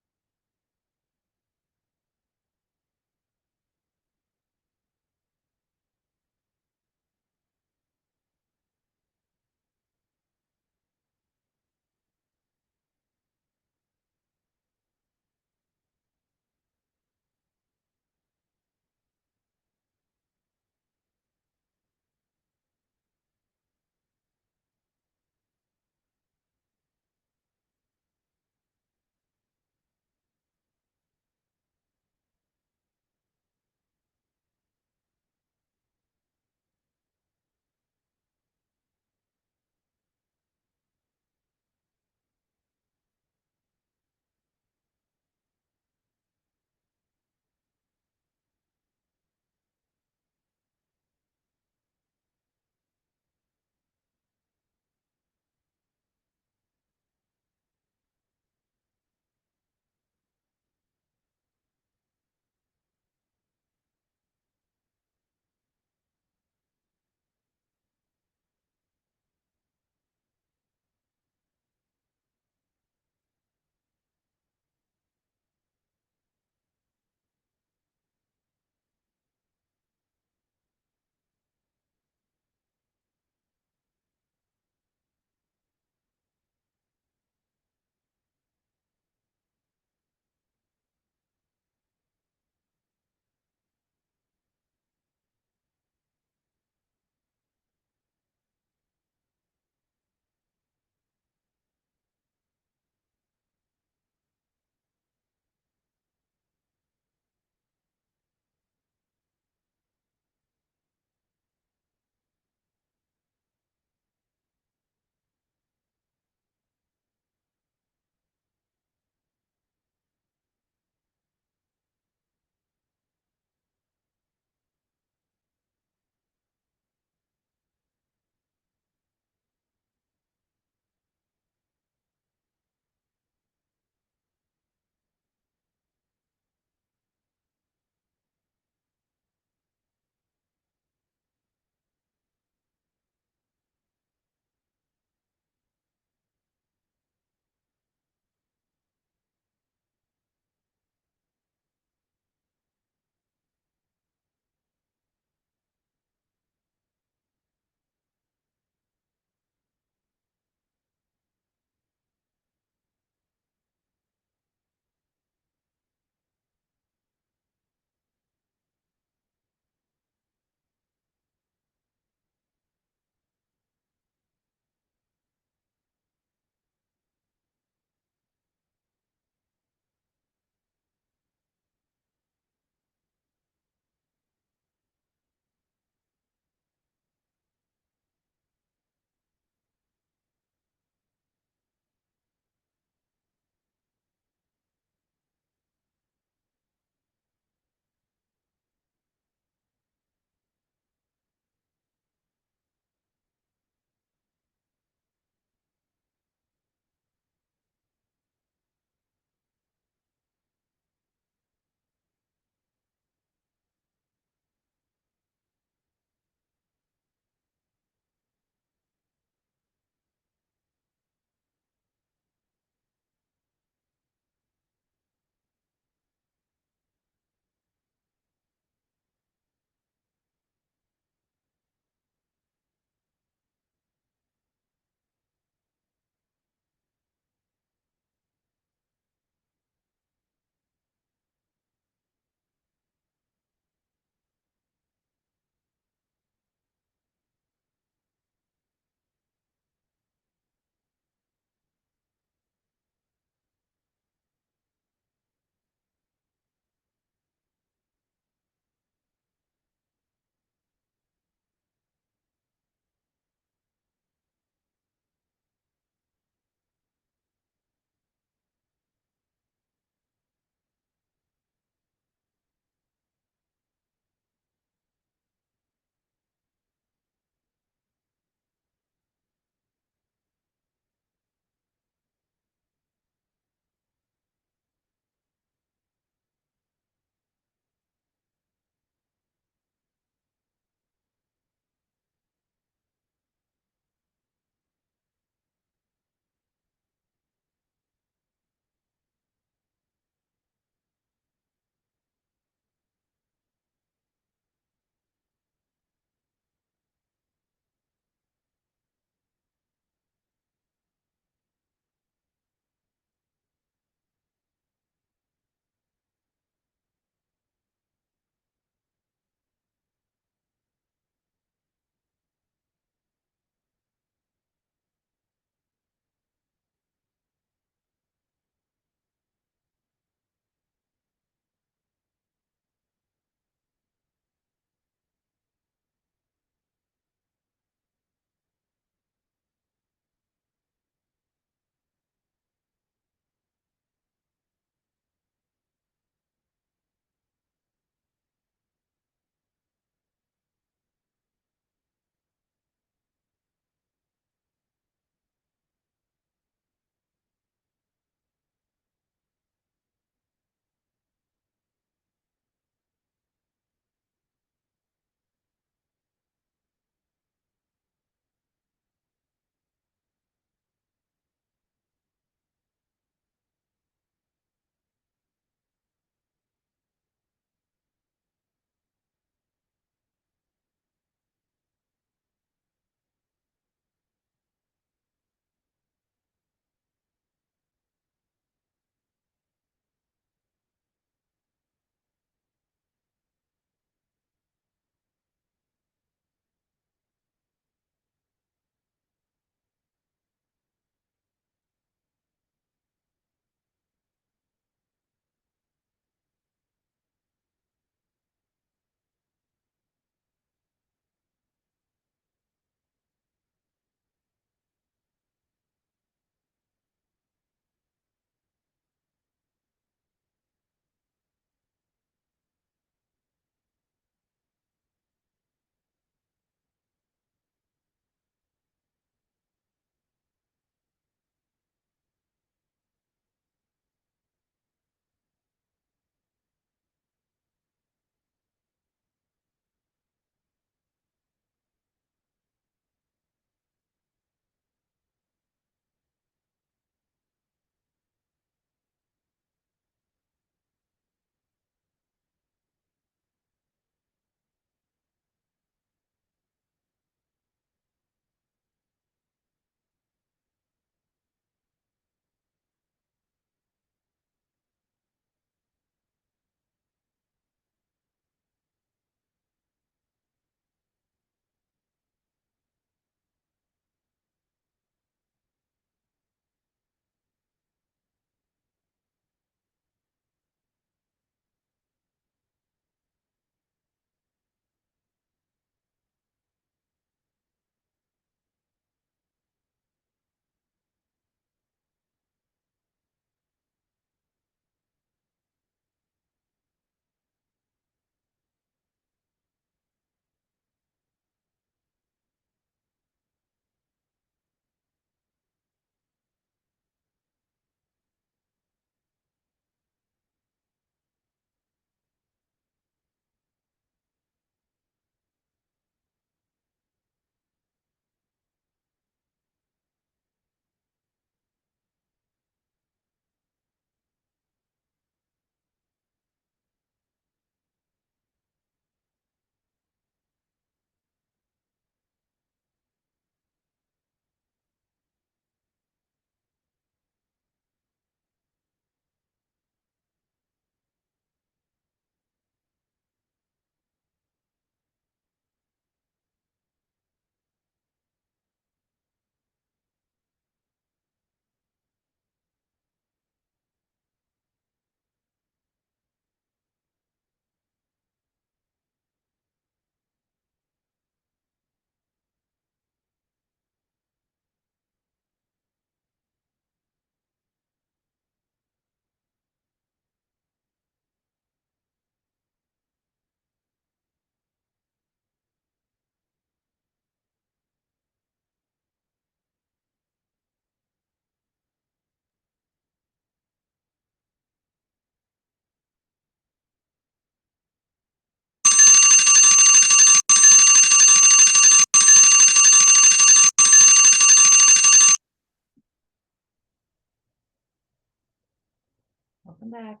Welcome back.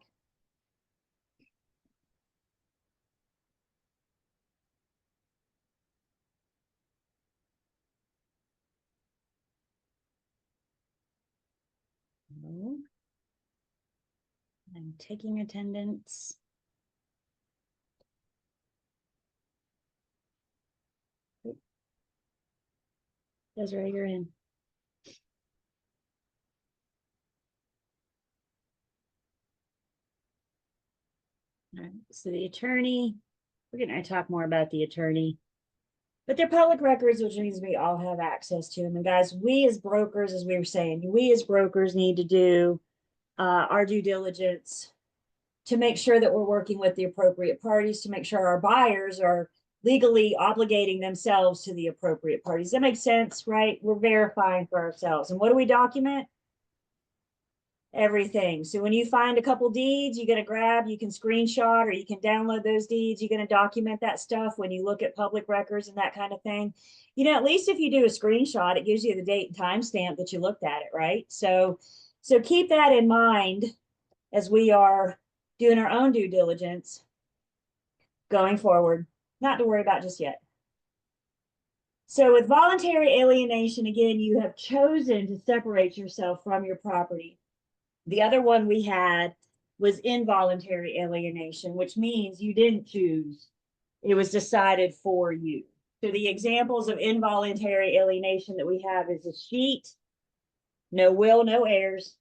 No. I'm taking attendance. Desiree, you're in. All right, so the attorney, we're gonna talk more about the attorney, but they're public records, which means we all have access to them. And guys, we as brokers, as we were saying, we as brokers need to do our due diligence to make sure that we're working with the appropriate parties, to make sure our buyers are legally obligating themselves to the appropriate parties. That makes sense, right? We're verifying for ourselves. And what do we document? Everything. So when you find a couple deeds, you can screenshot or you can download those deeds. You're going to document that stuff when you look at public records and that kind of thing. You know, at least if you do a screenshot, it gives you the date and time stamp that you looked at it, right? So keep that in mind as we are doing our own due diligence going forward. Not to worry about just yet. So with voluntary alienation, again, you have chosen to separate yourself from your property. The other one we had was involuntary alienation, which means you didn't choose. It was decided for you. So the examples of involuntary alienation that we have is a sheet, no will, no heirs,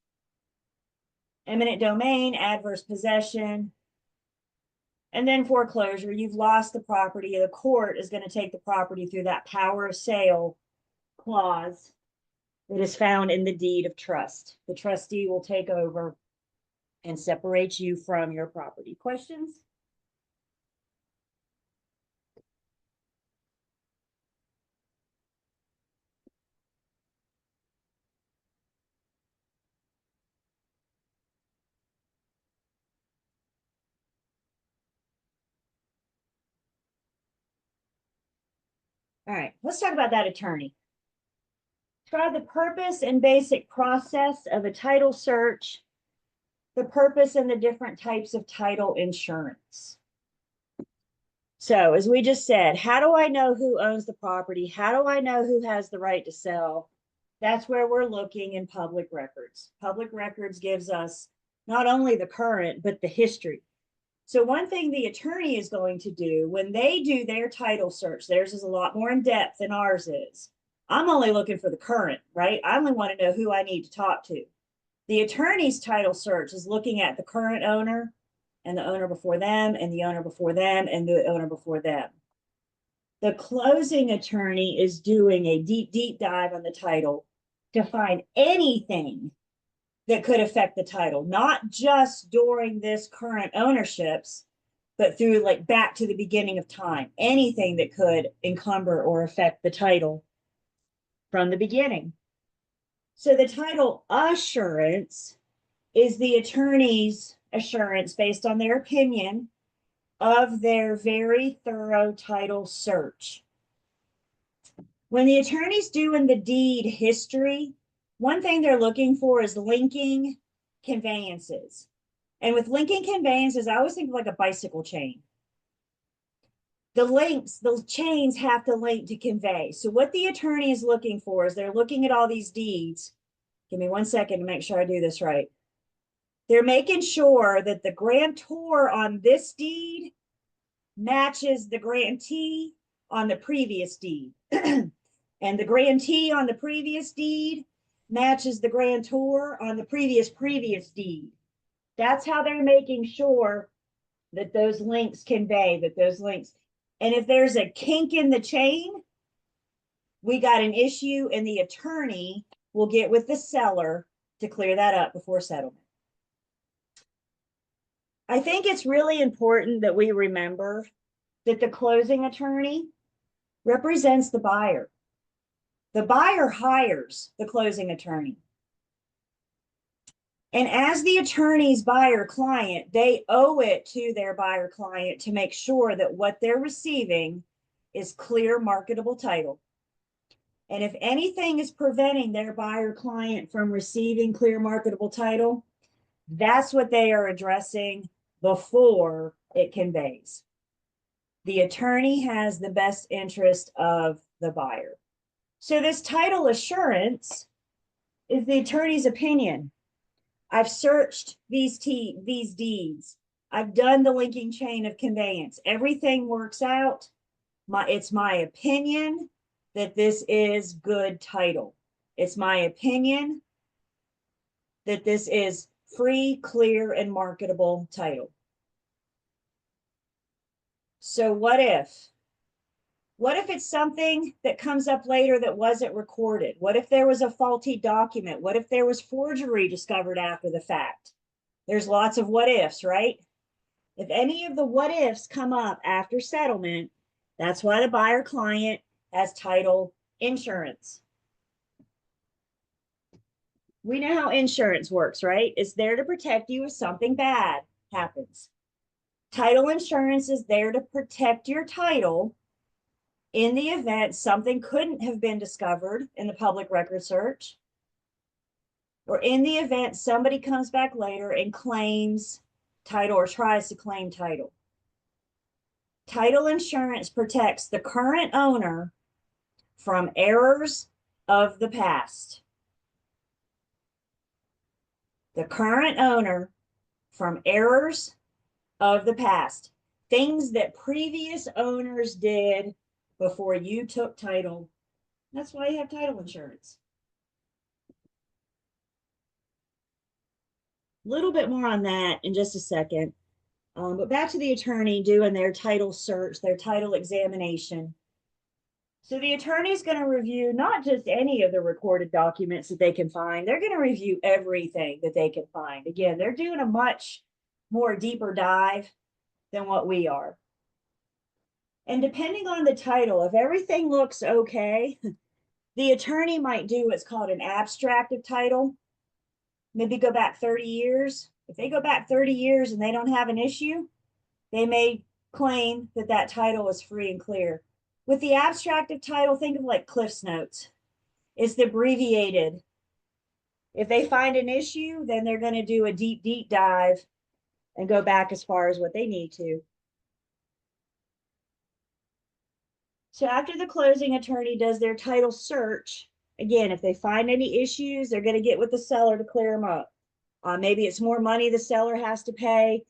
eminent domain, adverse possession, and then foreclosure. You've lost the property. The court is going to take the property through that power of sale clause that is found in the deed of trust. The trustee will take over and separate you from your property. Questions? All right, let's talk about that attorney. Try the purpose and basic process of a title search, the purpose and the different types of title insurance. So as we just said, how do I know who owns the property? How do I know who has the right to sell? That's where we're looking in public records. Public records gives us not only the current, but the history. So one thing the attorney is going to do when they do their title search, theirs is a lot more in depth than ours is. I'm only looking for the current, right? I only want to know who I need to talk to. The attorney's title search is looking at the current owner and the owner before them and the owner before them and the owner before them. The closing attorney is doing a deep dive on the title to find anything that could affect the title, not just during this current ownerships, but through like back to the beginning of time, anything that could encumber or affect the title from the beginning. So the title assurance is the attorney's assurance based on their opinion of their very thorough title search. When the attorney's doing the deed history, one thing they're looking for is linking conveyances. And with linking conveyances, I always think of like a bicycle chain. The links, those chains have to link to convey. So what the attorney is looking for is they're looking at all these deeds. Give me 1 second to make sure I do this right. They're making sure that the grantor on this deed matches the grantee on the previous deed. And the grantee on the previous deed matches the grantor on the previous deed. That's how they're making sure that those links convey, that those links. And if there's a kink in the chain, we got an issue and the attorney will get with the seller to clear that up before settlement. I think it's really important that we remember that the closing attorney represents the buyer. The buyer hires the closing attorney. And as the attorney's buyer client, they owe it to their buyer client to make sure that what they're receiving is clear marketable title. And if anything is preventing their buyer client from receiving clear marketable title, That's what they are addressing before it conveys. The attorney has the best interest of the buyer. So this title assurance is the attorney's opinion. I've searched these deeds. I've done the linking chain of conveyance. Everything works out. It's my opinion that this is good title. It's my opinion that this is free, clear, and marketable title. So what if? What if it's something that comes up later that wasn't recorded? What if there was a faulty document? What if there was forgery discovered after the fact? There's lots of what ifs, right? If any of the what ifs come up after settlement, that's why the buyer client has title insurance. We know how insurance works, right? It's there to protect you if something bad happens. Title insurance is there to protect your title in the event something couldn't have been discovered in the public record search, or in the event somebody comes back later and claims title or tries to claim title. Title insurance protects the current owner from errors of the past. The current owner from errors of the past. Things that previous owners did before you took title. That's why you have title insurance. A little bit more on that in just a second. But back to the attorney doing their title search, their title examination. So the attorney is going to review not just any of the recorded documents that they can find. They're going to review everything that they can find. Again, they're doing a much more deeper dive than what we are. And depending on the title, if everything looks okay, the attorney might do what's called an abstract of title. Maybe go back 30 years. If they go back 30 years and they don't have an issue, they may claim that that title is free and clear. With the abstract of title, think of like Cliff's Notes. It's the abbreviated. If they find an issue, then they're going to do a deep, deep dive and go back as far as what they need to. So after the closing attorney does their title search, again, if they find any issues, they're going to get with the seller to clear them up. Maybe it's more money the seller has to pay.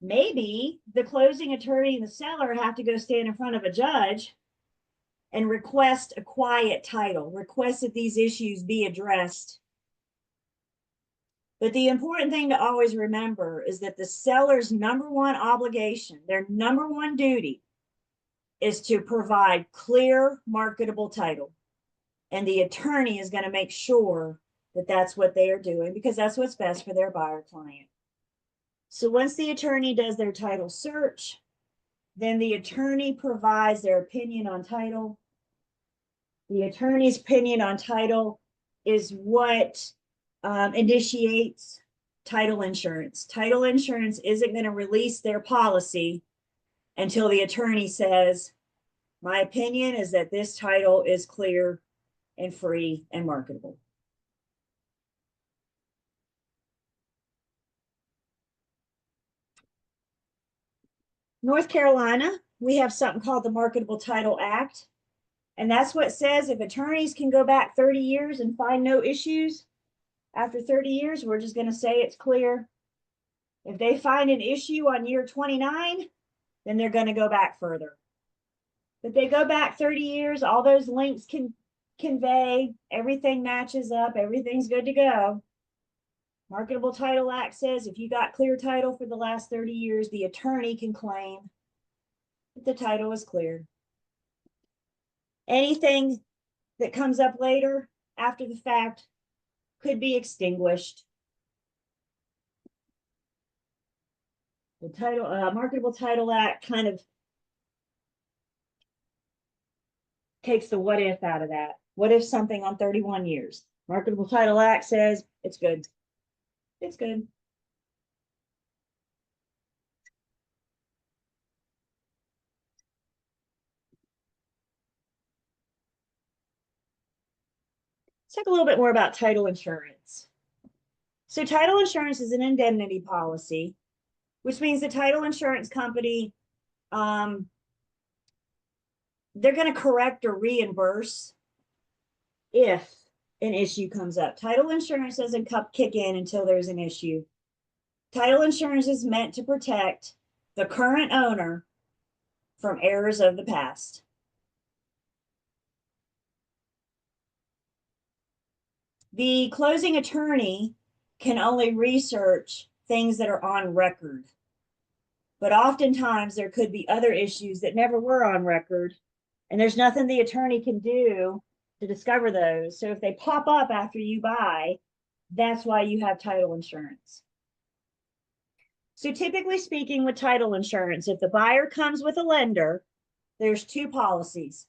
Maybe the closing attorney and the seller have to go stand in front of a judge and request a quiet title, request that these issues be addressed. But the important thing to always remember is that the seller's number one obligation, their number one duty, is to provide clear, marketable title. And the attorney is going to make sure that that's what they are doing because that's what's best for their buyer client. So once the attorney does their title search, then the attorney provides their opinion on title. The attorney's opinion on title is what initiates title insurance. Title insurance isn't going to release their policy until the attorney says, my opinion is that this title is clear and free and marketable. North Carolina, we have something called the Marketable Title Act. And that's what says if attorneys can go back 30 years and find no issues, after 30 years, we're just going to say it's clear. If they find an issue on year 29, then they're going to go back further. If they go back 30 years, all those links can convey, everything matches up, everything's good to go. Marketable Title Act says if you got clear title for the last 30 years, the attorney can claim that the title is clear. Anything that comes up later after the fact could be extinguished. The title, Marketable Title Act kind of takes the what if out of that. What if something on 31 years? Marketable Title Act says it's good. It's good. Let's talk a little bit more about title insurance. So title insurance is an indemnity policy, which means the title insurance company, they're going to correct or reimburse if an issue comes up. Title insurance doesn't kick in until there's an issue. Title insurance is meant to protect the current owner from errors of the past. The closing attorney can only research things that are on record. But oftentimes there could be other issues that never were on record, and there's nothing the attorney can do to discover those. So if they pop up after you buy, that's why you have title insurance. So typically speaking with title insurance, if the buyer comes with a lender, there's two policies.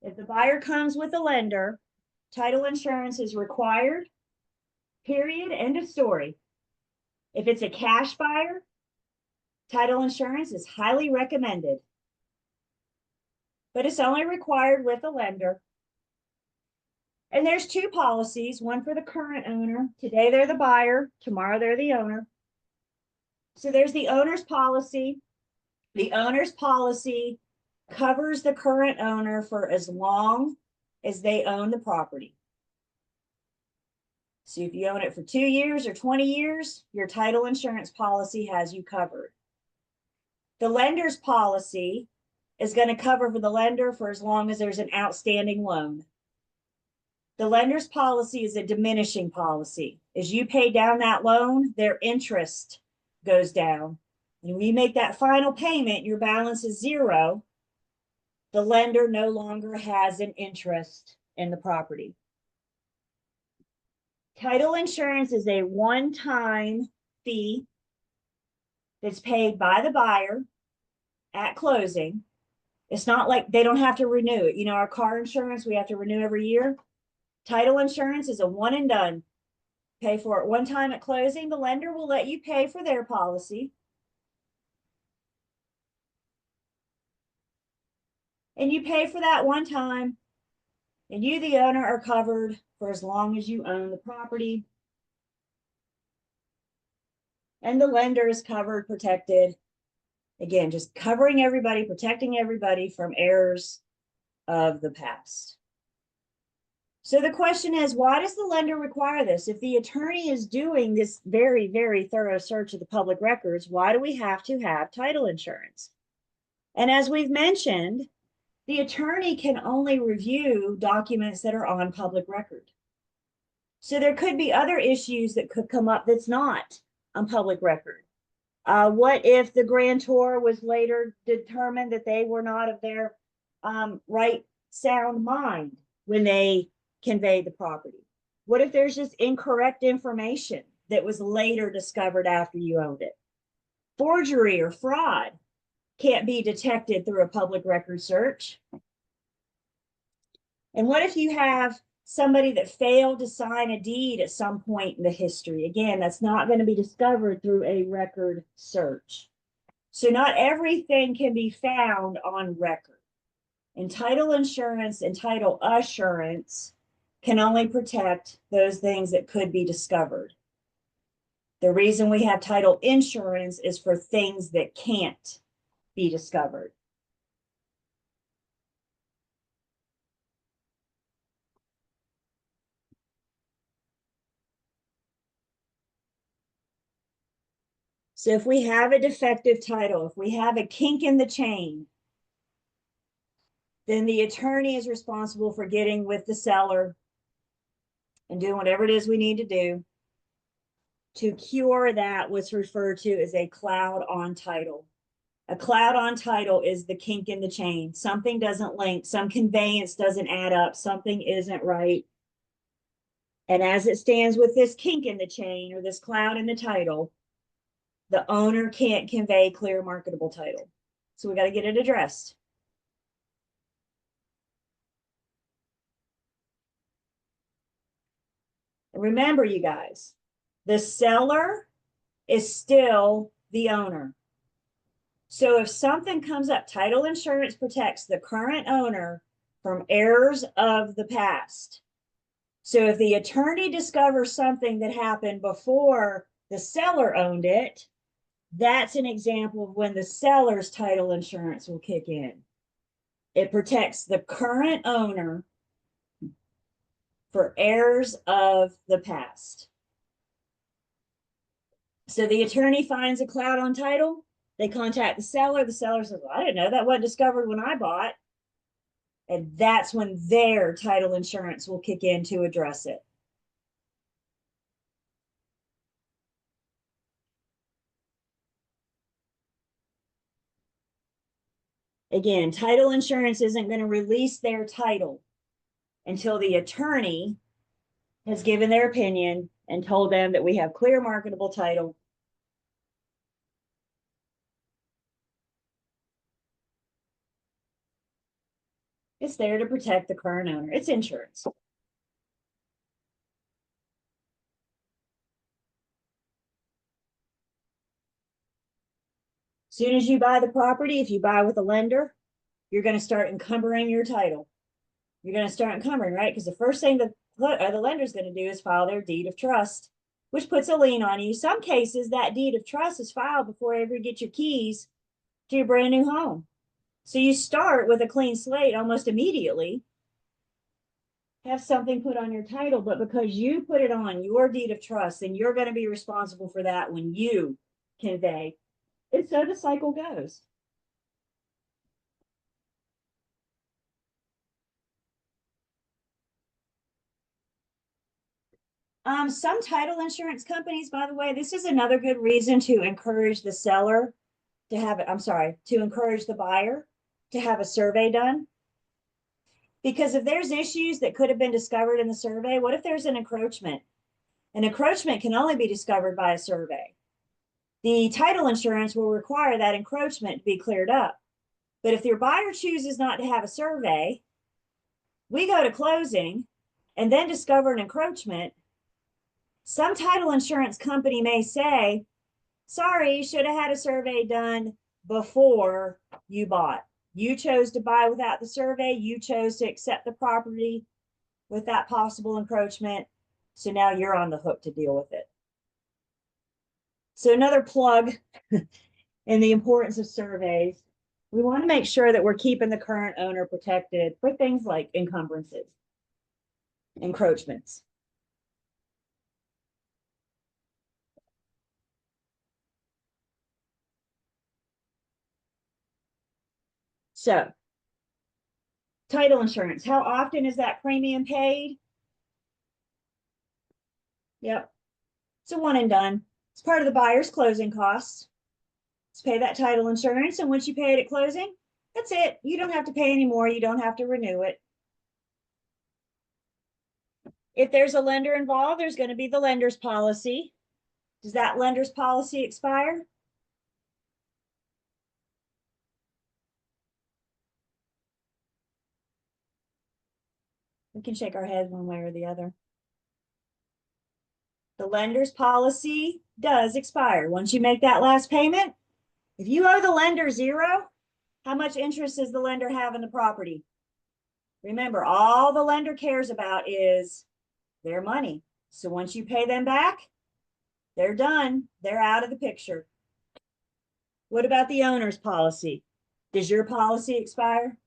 If the buyer comes with a lender, title insurance is required, period, end of story. If it's a cash buyer, title insurance is highly recommended. But it's only required with a lender. And there's two policies, one for the current owner. Today they're the buyer, tomorrow they're the owner. So there's the owner's policy. The owner's policy covers the current owner for as long as they own the property. So if you own it for 2 years or 20 years, your title insurance policy has you covered. The lender's policy is going to cover for the lender for as long as there's an outstanding loan. The lender's policy is a diminishing policy. As you pay down that loan, their interest goes down. And when you make that final payment, your balance is zero. The lender no longer has an interest in the property. Title insurance is a one-time fee that's paid by the buyer at closing. It's not like they don't have to renew it. You know, our car insurance, we have to renew every year. Title insurance is a one and done. Pay for it one time at closing. The lender will let you pay for their policy. And you pay for that one time. And you, the owner, are covered for as long as you own the property. And the lender is covered, protected. Again, just covering everybody, protecting everybody from errors of the past. So the question is, why does the lender require this? If the attorney is doing this very, very thorough search of the public records, why do we have to have title insurance? And as we've mentioned, the attorney can only review documents that are on public record. So there could be other issues that could come up that's not on public record. What if the grantor was later determined that they were not of their right sound mind when they conveyed the property? What if there's just incorrect information that was later discovered after you owned it? Forgery or fraud can't be detected through a public record search. And what if you have somebody that failed to sign a deed at some point in the history? Again, that's not going to be discovered through a record search. So not everything can be found on record. And title insurance and title assurance can only protect those things that could be discovered. The reason we have title insurance is for things that can't be discovered. So if we have a defective title, if we have a kink in the chain, then the attorney is responsible for getting with the seller and doing whatever it is we need to do to cure that, what's referred to as a cloud on title. A cloud on title is the kink in the chain. Something doesn't link, some conveyance doesn't add up, something isn't right. And as it stands with this kink in the chain or this cloud in the title, the owner can't convey clear marketable title. So we got to get it addressed. And remember, you guys, the seller is still the owner. So if something comes up, title insurance protects the current owner from errors of the past. So if the attorney discovers something that happened before the seller owned it, that's an example of when the seller's title insurance will kick in. It protects the current owner for errors of the past. So the attorney finds a cloud on title. They contact the seller. The seller says, well, I didn't know that wasn't discovered when I bought. And that's when their title insurance will kick in to address it. Again, title insurance isn't going to release their title until the attorney has given their opinion and told them that we have clear marketable title. It's there to protect the current owner. It's insurance. Soon as you buy the property, if you buy with a lender, you're going to start encumbering your title. You're going to start encumbering, right? Because the first thing that the lender's going to do is file their deed of trust, which puts a lien on you. Some cases, that deed of trust is filed before you ever get your keys to your brand new home. So you start with a clean slate almost immediately, have something put on your title, but because you put it on your deed of trust, then you're going to be responsible for that when you convey. And so the cycle goes. Some title insurance companies, by the way, this is another good reason to encourage the seller to have it. To encourage the buyer to have a survey done. Because if there's issues that could have been discovered in the survey, what if there's an encroachment? An encroachment can only be discovered by a survey. The title insurance will require that encroachment to be cleared up. But if your buyer chooses not to have a survey, we go to closing and then discover an encroachment. Some title insurance company may say, sorry, you should have had a survey done before you bought. You chose to buy without the survey. You chose to accept the property with that possible encroachment. So now you're on the hook to deal with it. So another plug in the importance of surveys. We want to make sure that we're keeping the current owner protected for things like encumbrances, encroachments. So, title insurance, how often is that premium paid? Yep, it's a one and done. It's part of the buyer's closing costs. Let's pay that title insurance, and once you pay it at closing, that's it. You don't have to pay anymore. You don't have to renew it. If there's a lender involved, there's going to be the lender's policy. Does that lender's policy expire? We can shake our heads one way or the other. The lender's policy does expire. Once you make that last payment, if you owe the lender zero, how much interest does the lender have in the property? Remember, all the lender cares about is their money. So once you pay them back, they're done. They're out of the picture. What about the owner's policy? Does your policy expire?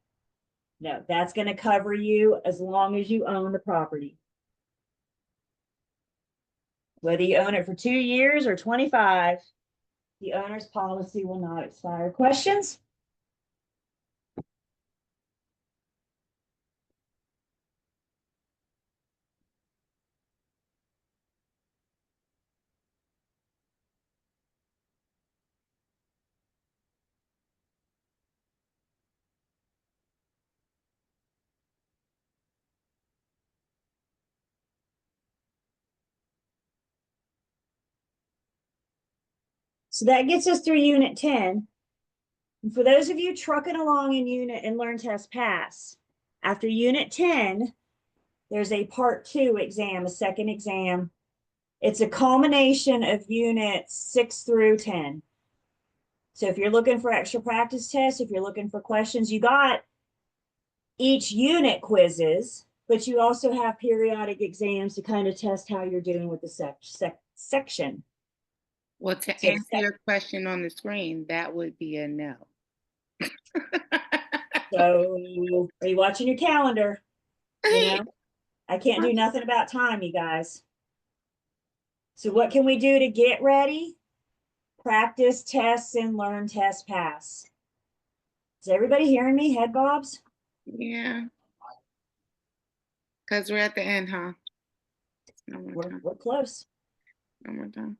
No, that's going to cover you as long as you own the property. Whether you own it for 2 years or 25, the owner's policy will not expire. Questions? So that gets us through Unit 10. And for those of you trucking along in Unit and Learn Test Pass, after Unit 10, there's a Part 2 exam, a second exam. It's a culmination of Units 6 through 10. So if you're looking for extra practice tests, if you're looking for questions, you got each unit quizzes, but you also have periodic exams to kind of test how you're doing with the section. Well, to So answer your question on the screen, that would be a no. So are you watching your calendar? You know, I can't do nothing about time, you guys. So what can we do to get ready? Practice, tests, and learn, test, pass. Is everybody hearing me? Head bobs? Yeah. Because we're at the end, huh? No more time. We're close. No more time.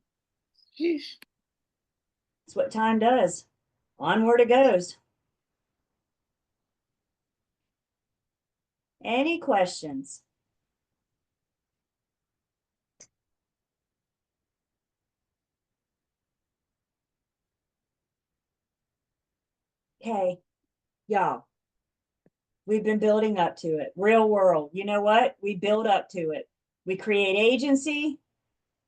Sheesh. That's what time does. Onward it goes. Any questions? Okay, y'all. We've been building up to it. Real world. You know what? We build up to it. We create agency.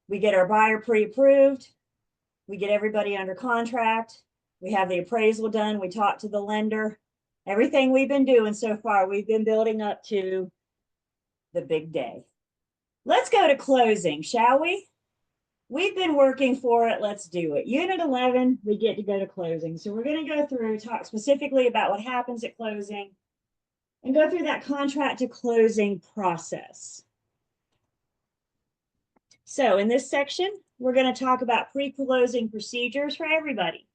We get our buyer pre-approved. We get everybody under contract. We have the appraisal done. We talk to the lender. Everything we've been doing so far, we've been building up to the big day. Let's go to closing, shall we? We've been working for it. Let's do it. Unit 11, we get to go to closing. So we're going to go through, talk specifically about what happens at closing and go through that contract to closing process. So in this section, we're going to talk about pre-closing procedures for everybody.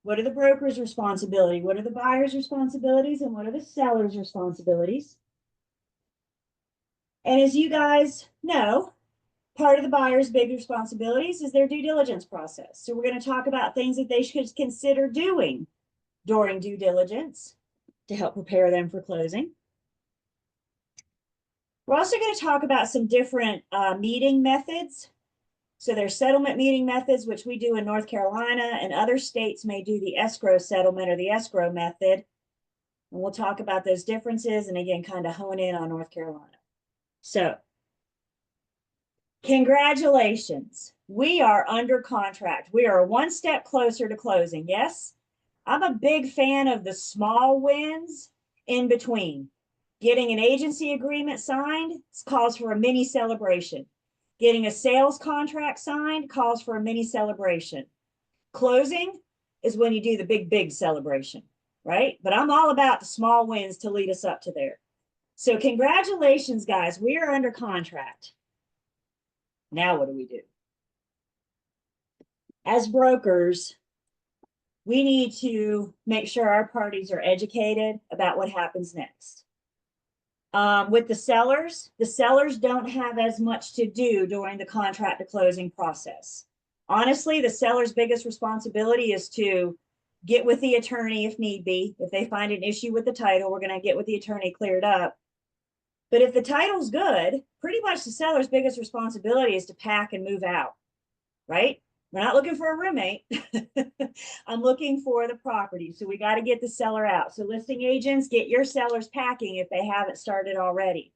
What are the broker's responsibilities? What are the buyer's responsibilities? And what are the seller's responsibilities? And as you guys know, part of the buyer's big responsibilities is their due diligence process. So we're going to talk about things that they should consider doing during due diligence to help prepare them for closing. We're also going to talk about some different meeting methods. So there's settlement meeting methods, which we do in North Carolina, and other states may do the escrow settlement or the escrow method. And we'll talk about those differences and again, kind of hone in on North Carolina. So congratulations. We are under contract. We are one step closer to closing. Yes, I'm a big fan of the small wins in between. Getting an agency agreement signed calls for a mini celebration. Getting a sales contract signed calls for a mini celebration. Closing is when you do the big celebration, right? But I'm all about the small wins to lead us up to there. So congratulations, guys. We are under contract. Now what do we do? As brokers, we need to make sure our parties are educated about what happens next. With the sellers don't have as much to do during the contract to closing process. Honestly, the seller's biggest responsibility is to get with the attorney if need be. If they find an issue with the title, we're going to get with the attorney cleared up. But if the title's good, pretty much the seller's biggest responsibility is to pack and move out, right? We're not looking for a roommate. I'm looking for the property. So we got to get the seller out. So listing agents, get your sellers packing if they haven't started already.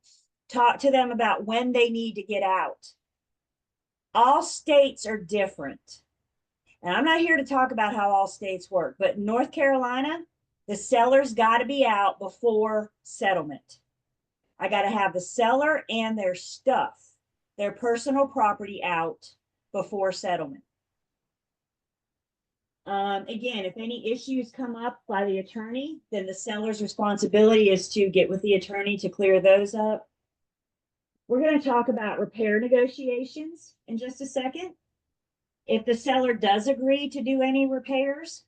Talk to them about when they need to get out. All states are different. And I'm not here to talk about how all states work, but in North Carolina, the seller's got to be out before settlement. I got to have the seller and their stuff, their personal property out before settlement. Again, if any issues come up by the attorney, then the seller's responsibility is to get with the attorney to clear those up. We're going to talk about repair negotiations in just a second. If the seller does agree to do any repairs,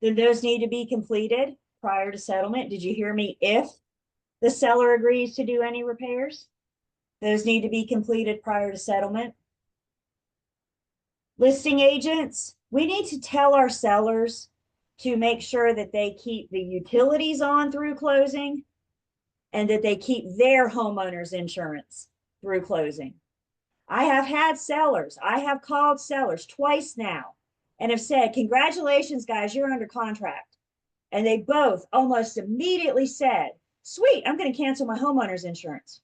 then those need to be completed prior to settlement. Did you hear me? If the seller agrees to do any repairs, those need to be completed prior to settlement. Listing agents, we need to tell our sellers to make sure that they keep the utilities on through closing and that they keep their homeowner's insurance through closing. I have had sellers, I have called sellers twice now and have said, congratulations, guys, you're under contract. And they both almost immediately said, sweet, I'm going to cancel my homeowner's insurance.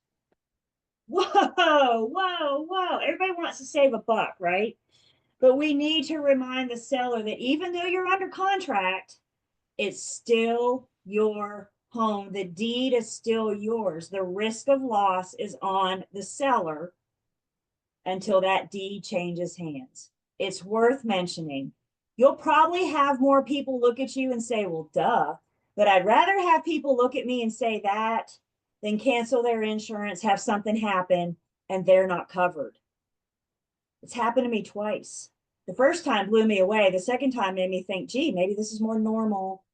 Whoa, whoa, whoa. Everybody wants to save a buck, right? But we need to remind the seller that even though you're under contract, it's still your home, the deed is still yours. The risk of loss is on the seller until that deed changes hands. It's worth mentioning. You'll probably have more people look at you and say, well, duh, but I'd rather have people look at me and say that than cancel their insurance, have something happen, and they're not covered. It's happened to me twice. The first time blew me away. The second time made me think, gee, maybe this is more normal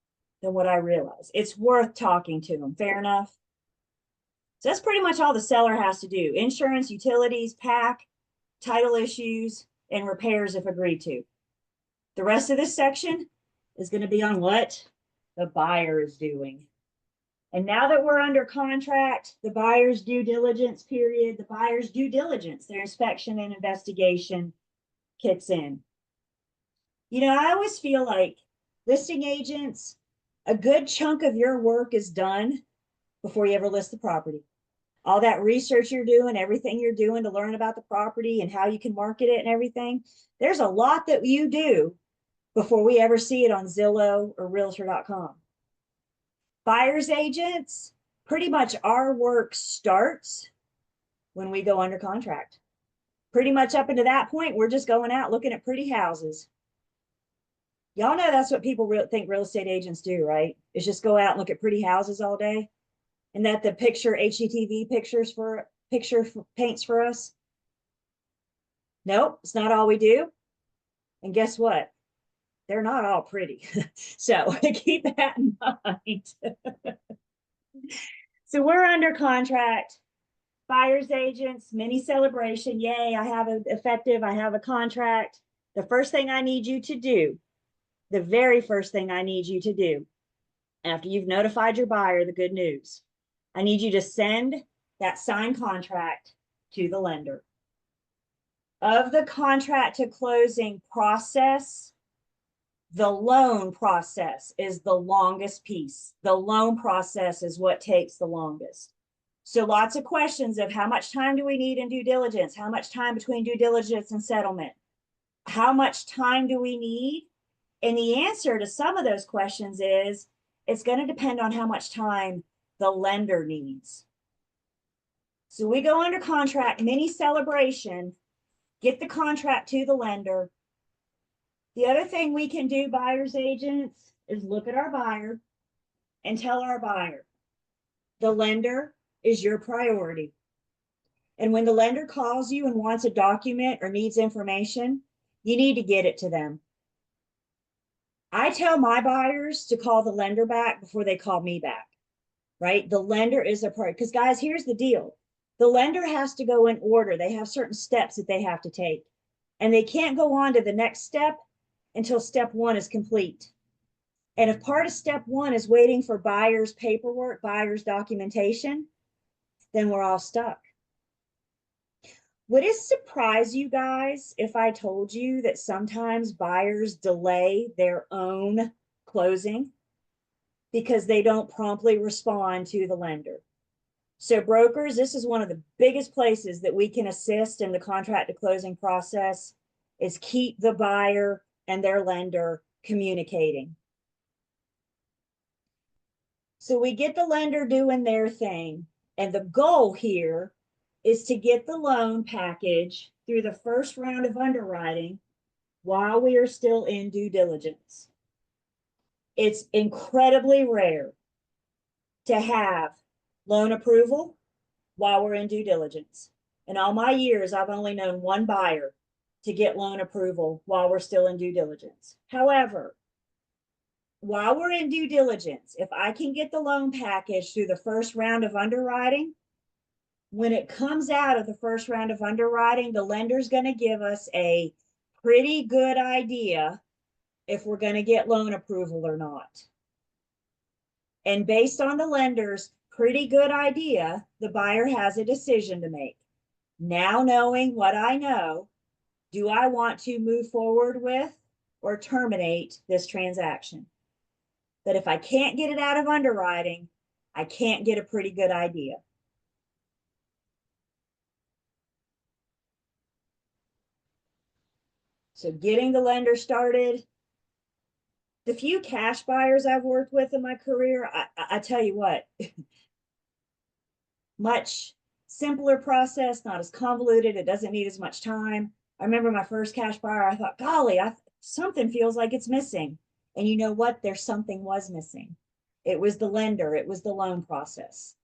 than what I realized. It's worth talking to them. Fair enough. So that's pretty much all the seller has to do. Insurance, utilities, PAC, title issues, and repairs if agreed to. The rest of this section is going to be on what the buyer is doing. And now that we're under contract, the buyer's due diligence period, the buyer's due diligence, their inspection and investigation kicks in. You know, I always feel like listing agents, a good chunk of your work is done before you ever list the property. All that research you're doing, everything you're doing to learn about the property and how you can market it and everything, there's a lot that you do before we ever see it on Zillow or Realtor.com. Buyer's agents, pretty much our work starts when we go under contract. Pretty much up into that point, we're just going out looking at pretty houses. Y'all know that's what people think real estate agents do, right? Is just go out and look at pretty houses all day. And that the HGTV paints for us. Nope, it's not all we do. And guess what? They're not all pretty. So keep that in mind. So we're under contract. Buyer's agents, mini celebration. Yay, I have an effective, I have a contract. The first thing I need you to do, the very first thing I need you to do, after you've notified your buyer the good news, I need you to send that signed contract to the lender. Of the contract to closing process, the loan process is the longest piece. The loan process is what takes the longest. So lots of questions of how much time do we need in due diligence? How much time between due diligence and settlement? How much time do we need? And the answer to some of those questions is it's going to depend on how much time the lender needs. So we go under contract, mini celebration, get the contract to the lender. The other thing we can do, buyer's agents, is look at our buyer and tell our buyer, the lender is your priority. And when the lender calls you and wants a document or needs information, you need to get it to them. I tell my buyers to call the lender back before they call me back, right? The lender is a priority. Because guys, here's the deal. The lender has to go in order. They have certain steps that they have to take. And they can't go on to the next step until step one is complete. And if part of step one is waiting for buyer's paperwork, buyer's documentation, then we're all stuck. Would it surprise you guys if I told you that sometimes buyers delay their own closing because they don't promptly respond to the lender? So brokers, this is one of the biggest places that we can assist in the contract to closing process is keep the buyer and their lender communicating. So we get the lender doing their thing. And the goal here is to get the loan package through the first round of underwriting while we are still in due diligence. It's incredibly rare to have loan approval while we're in due diligence. In all my years, I've only known one buyer to get loan approval while we're still in due diligence. However, while we're in due diligence, if I can get the loan package through the first round of underwriting, when it comes out of the first round of underwriting, the lender's going to give us a pretty good idea if we're going to get loan approval or not. And based on the lender's pretty good idea, the buyer has a decision to make. Now knowing what I know, do I want to move forward with or terminate this transaction? But if I can't get it out of underwriting, I can't get a pretty good idea. So getting the lender started, The few cash buyers I've worked with in my career, I tell you what, much simpler process, not as convoluted. It doesn't need as much time. I remember my first cash buyer, I thought, golly, something feels like it's missing. And you know what? There's something was missing. It was the lender, it was the loan process.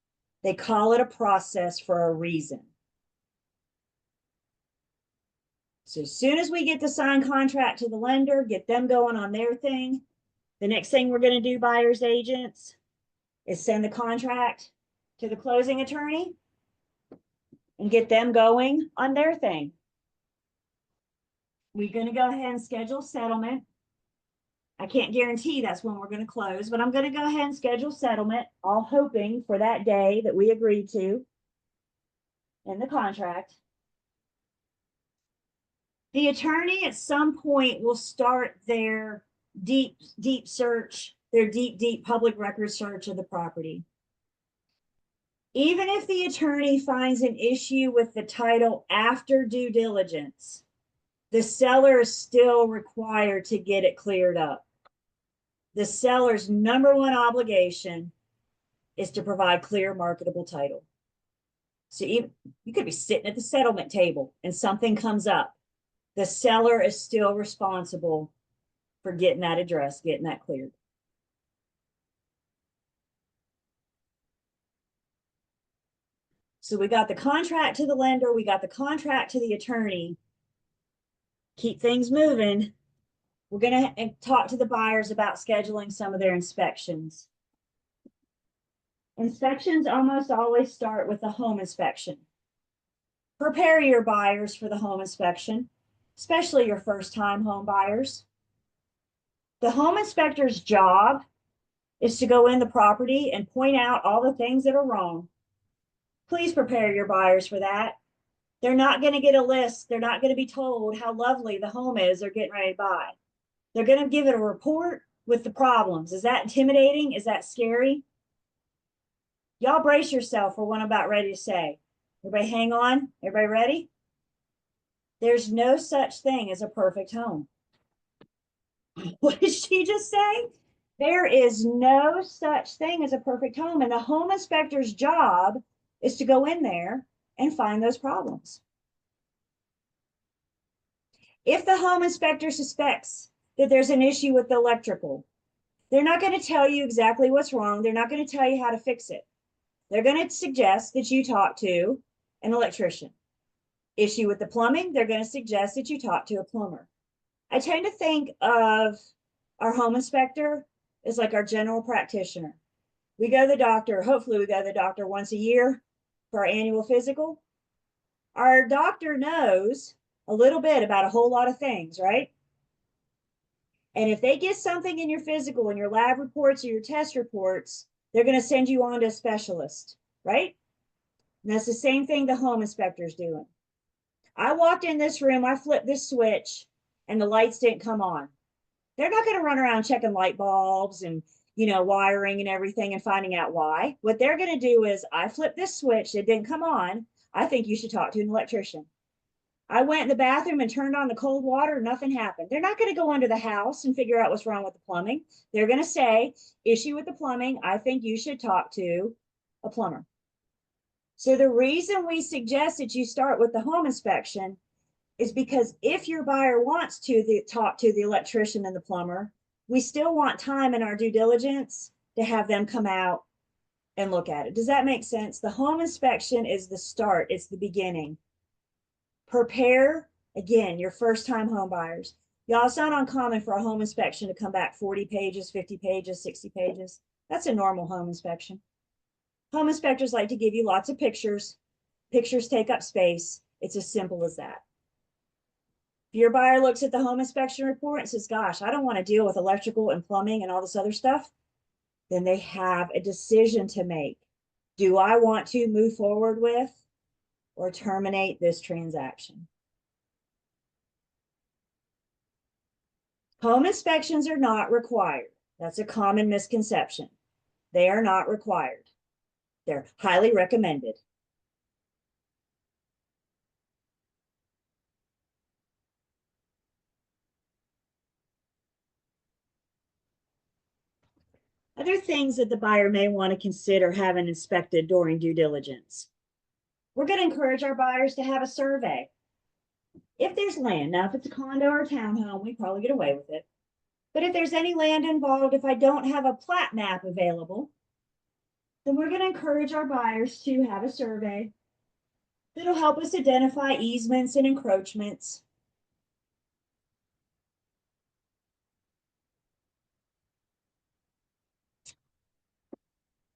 They call it a process for a reason. So as soon as we get the signed contract to the lender, get them going on their thing, the next thing we're going to do, buyer's agents, is send the contract to the closing attorney and get them going on their thing. We're going to go ahead and schedule settlement. I can't guarantee that's when we're going to close, but I'm going to go ahead and schedule settlement, all hoping for that day that we agreed to in the contract. The attorney at some point will start their deep search, their deep public record search of the property. Even if the attorney finds an issue with the title after due diligence, the seller is still required to get it cleared up. The seller's number one obligation is to provide clear marketable title. So you could be sitting at the settlement table and something comes up. The seller is still responsible for getting that address, getting that cleared. So we got the contract to the lender, we got the contract to the attorney. Keep things moving. We're going to talk to the buyers about scheduling some of their inspections. Inspections almost always start with a home inspection. Prepare your buyers for the home inspection, especially your first-time home buyers. The home inspector's job is to go in the property and point out all the things that are wrong. Please prepare your buyers for that. They're not going to get a list. They're not going to be told how lovely the home is they're getting ready to buy. They're going to give it a report with the problems. Is that intimidating? Is that scary? Y'all brace yourself for what I'm about ready to say. Everybody hang on. Everybody ready? There's no such thing as a perfect home. What did she just say? There is no such thing as a perfect home. And the home inspector's job is to go in there and find those problems. If the home inspector suspects that there's an issue with the electrical, they're not going to tell you exactly what's wrong. They're not going to tell you how to fix it. They're going to suggest that you talk to an electrician. Issue with the plumbing, they're going to suggest that you talk to a plumber. I tend to think of our home inspector as like our general practitioner. We go to the doctor, hopefully we go to the doctor once a year for our annual physical. Our doctor knows a little bit about a whole lot of things, right? And if they get something in your physical and your lab reports or your test reports, they're going to send you on to a specialist, right? And that's the same thing the home inspector's doing. I walked in this room, I flipped this switch, and the lights didn't come on. They're not going to run around checking light bulbs and, wiring and everything and finding out why. What they're going to do is, I flipped this switch, it didn't come on. I think you should talk to an electrician. I went in the bathroom and turned on the cold water, nothing happened. They're not going to go under the house and figure out what's wrong with the plumbing. They're going to say, issue with the plumbing, I think you should talk to a plumber. So the reason we suggest that you start with the home inspection is because if your buyer wants to talk to the electrician and the plumber, we still want time in our due diligence to have them come out and look at it. Does that make sense? The home inspection is the start. It's the beginning. Prepare, again, your first-time home buyers. Y'all, it's not uncommon for a home inspection to come back 40 pages, 50 pages, 60 pages. That's a normal home inspection. Home inspectors like to give you lots of pictures. Pictures take up space. It's as simple as that. If your buyer looks at the home inspection report and says, gosh, I don't want to deal with electrical and plumbing and all this other stuff, then they have a decision to make. Do I want to move forward with or terminate this transaction? Home inspections are not required. That's a common misconception. They are not required. They're highly recommended. Other things that the buyer may want to consider having inspected during due diligence. We're going to encourage our buyers to have a survey. If there's land, now if it's a condo or a townhome, we probably get away with it. But if there's any land involved, if I don't have a plat map available, then we're going to encourage our buyers to have a survey that'll help us identify easements and encroachments.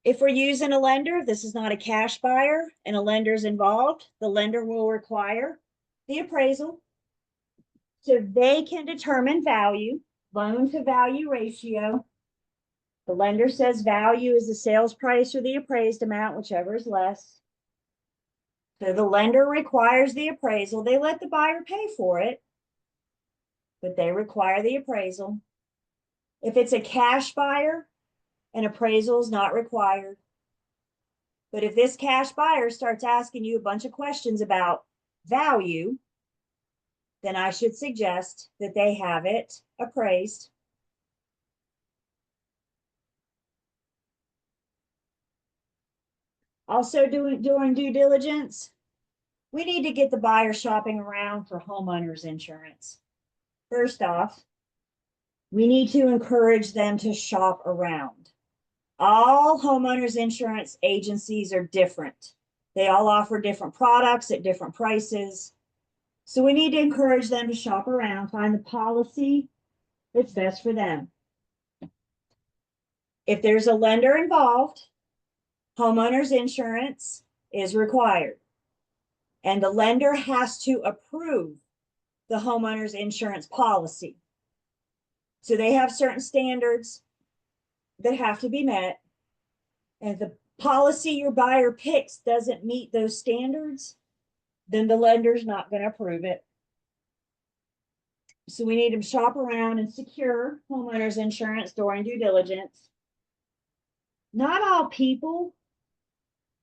If we're using a lender, this is not a cash buyer and a lender's involved, the lender will require the appraisal so they can determine value, loan to value ratio. The lender says value is the sales price or the appraised amount, whichever is less. So the lender requires the appraisal. They let the buyer pay for it, but they require the appraisal. If it's a cash buyer, an appraisal is not required. But if this cash buyer starts asking you a bunch of questions about value, then I should suggest that they have it appraised. Also, during due diligence, we need to get the buyer shopping around for homeowners insurance. First off, we need to encourage them to shop around. All homeowners insurance agencies are different. They all offer different products at different prices. So we need to encourage them to shop around, find the policy that's best for them. If there's a lender involved, homeowners insurance is required. And the lender has to approve the homeowner's insurance policy. So they have certain standards that have to be met. And if the policy your buyer picks doesn't meet those standards, then the lender's not going to approve it. So we need to shop around and secure homeowners insurance during due diligence. Not all people,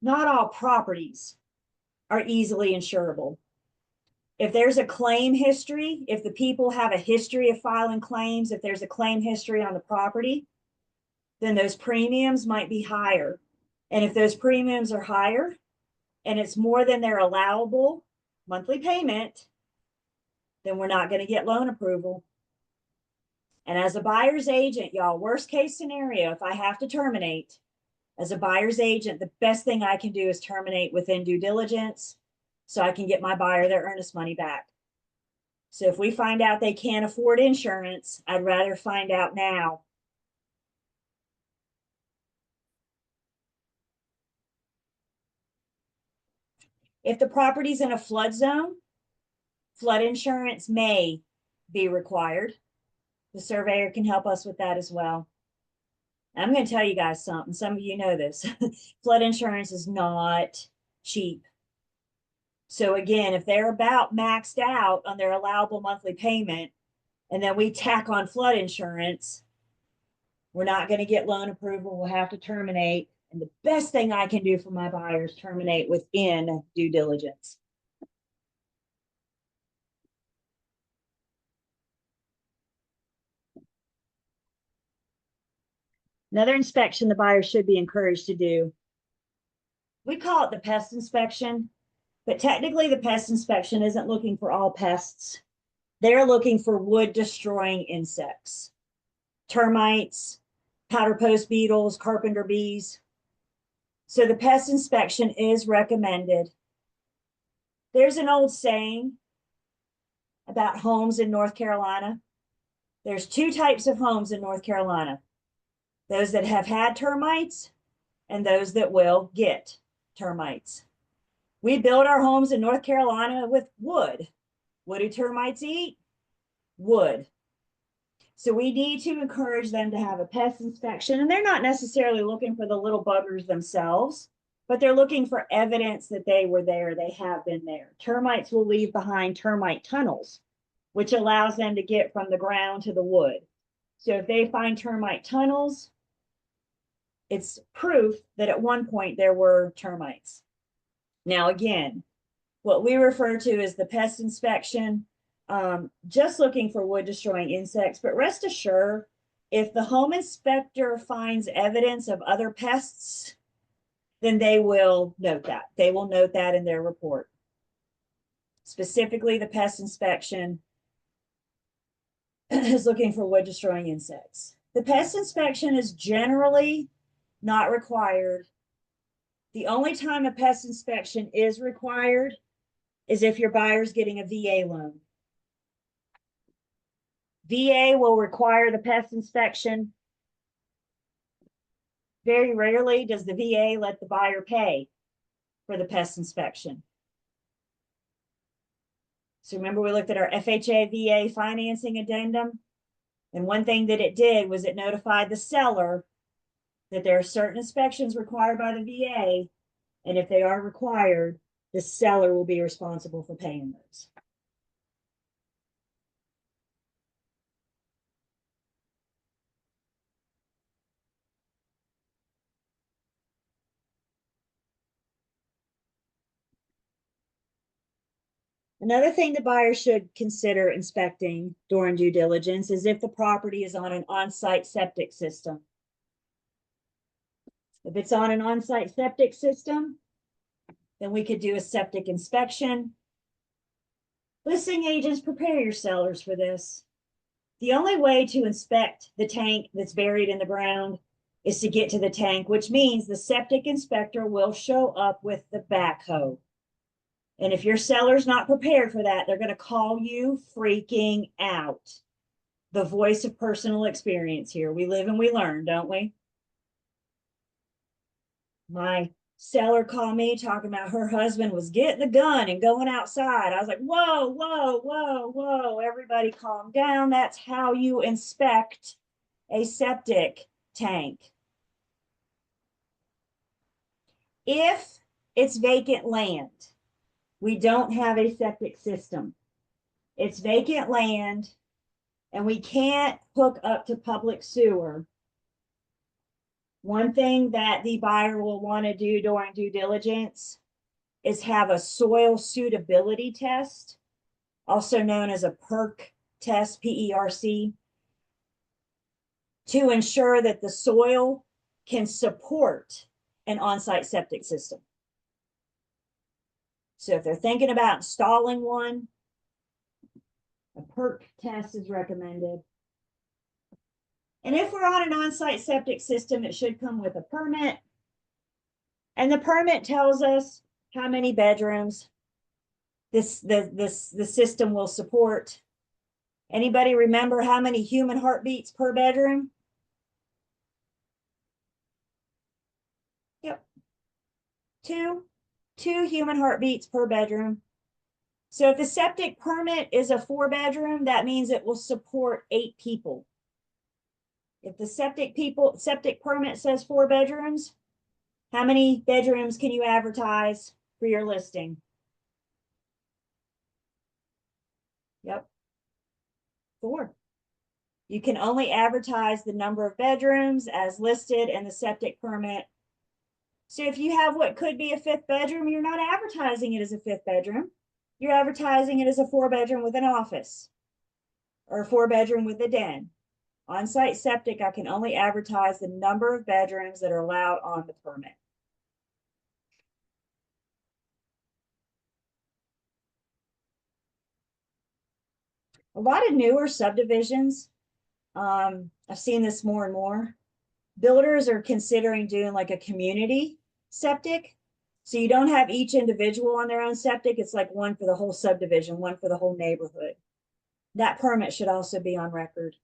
not all properties are easily insurable. If there's a claim history, if the people have a history of filing claims, if there's a claim history on the property, then those premiums might be higher. And if those premiums are higher and it's more than their allowable monthly payment, then we're not going to get loan approval. And as a buyer's agent, y'all, worst case scenario, if I have to terminate, as a buyer's agent, the best thing I can do is terminate within due diligence so I can get my buyer their earnest money back. So if we find out they can't afford insurance, I'd rather find out now. If the property's in a flood zone, flood insurance may be required. The surveyor can help us with that as well. I'm going to tell you guys something. Some of you know this. Flood insurance is not cheap. So again, if they're about maxed out on their allowable monthly payment, and then we tack on flood insurance, we're not going to get loan approval. We'll have to terminate. And the best thing I can do for my buyers, terminate within due diligence. Another inspection the buyer should be encouraged to do. We call it the pest inspection, but technically the pest inspection isn't looking for all pests. They're looking for wood destroying insects, termites, powder post beetles, carpenter bees. So the pest inspection is recommended. There's an old saying about homes in North Carolina. There's two types of homes in North Carolina. Those that have had termites and those that will get termites. We build our homes in North Carolina with wood. What do termites eat? Wood. So we need to encourage them to have a pest inspection, and they're not necessarily looking for the little buggers themselves, but they're looking for evidence that they were there, they have been there. Termites will leave behind termite tunnels, which allows them to get from the ground to the wood. So if they find termite tunnels, it's proof that at one point there were termites. Now, again, what we refer to as the pest inspection, just looking for wood destroying insects, but rest assured, If the home inspector finds evidence of other pests, then they will note that. They will note that in their report. Specifically, the pest inspection is looking for wood destroying insects. The pest inspection is generally not required. The only time a pest inspection is required is if your buyer's getting a VA loan. VA will require the pest inspection. Very rarely does the VA let the buyer pay for the pest inspection. So remember, we looked at our FHA VA financing addendum, and one thing that it did was it notified the seller that there are certain inspections required by the VA, and if they are required, the seller will be responsible for paying those. Another thing the buyer should consider inspecting during due diligence is if the property is on an on-site septic system. If it's on an on-site septic system, then we could do a septic inspection. Listing agents, prepare your sellers for this. The only way to inspect the tank that's buried in the ground is to get to the tank, which means the septic inspector will show up with the backhoe. And if your seller's not prepared for that, they're going to call you freaking out. The voice of personal experience here. We live and we learn, don't we? My seller called me talking about her husband was getting the gun and going outside. I was like, whoa, whoa, whoa, whoa. Everybody calm down. That's how you inspect a septic tank. If it's vacant land, we don't have a septic system. It's vacant land and we can't hook up to public sewer. One thing that the buyer will want to do during due diligence is have a soil suitability test, also known as a PERC test, PERC, to ensure that the soil can support an on-site septic system. So if they're thinking about installing one, a PERC test is recommended. And if we're on an on-site septic system, it should come with a permit. And the permit tells us how many bedrooms the system will support. Anybody remember how many human heartbeats per bedroom? Yep. Two human heartbeats per bedroom. So if the septic permit is a 4-bedroom, that means it will support 8 people. If the septic permit says 4 bedrooms, how many bedrooms can you advertise for your listing? Yep. 4. You can only advertise the number of bedrooms as listed in the septic permit. So if you have what could be a 5th bedroom, you're not advertising it as a 5th bedroom. You're advertising it as a 4-bedroom with an office or a 4-bedroom with a den. On-site septic, I can only advertise the number of bedrooms that are allowed on the permit. A lot of newer subdivisions, I've seen this more and more. Builders are considering doing like a community septic. So you don't have each individual on their own septic. It's like one for the whole subdivision, one for the whole neighborhood. That permit should also be on record.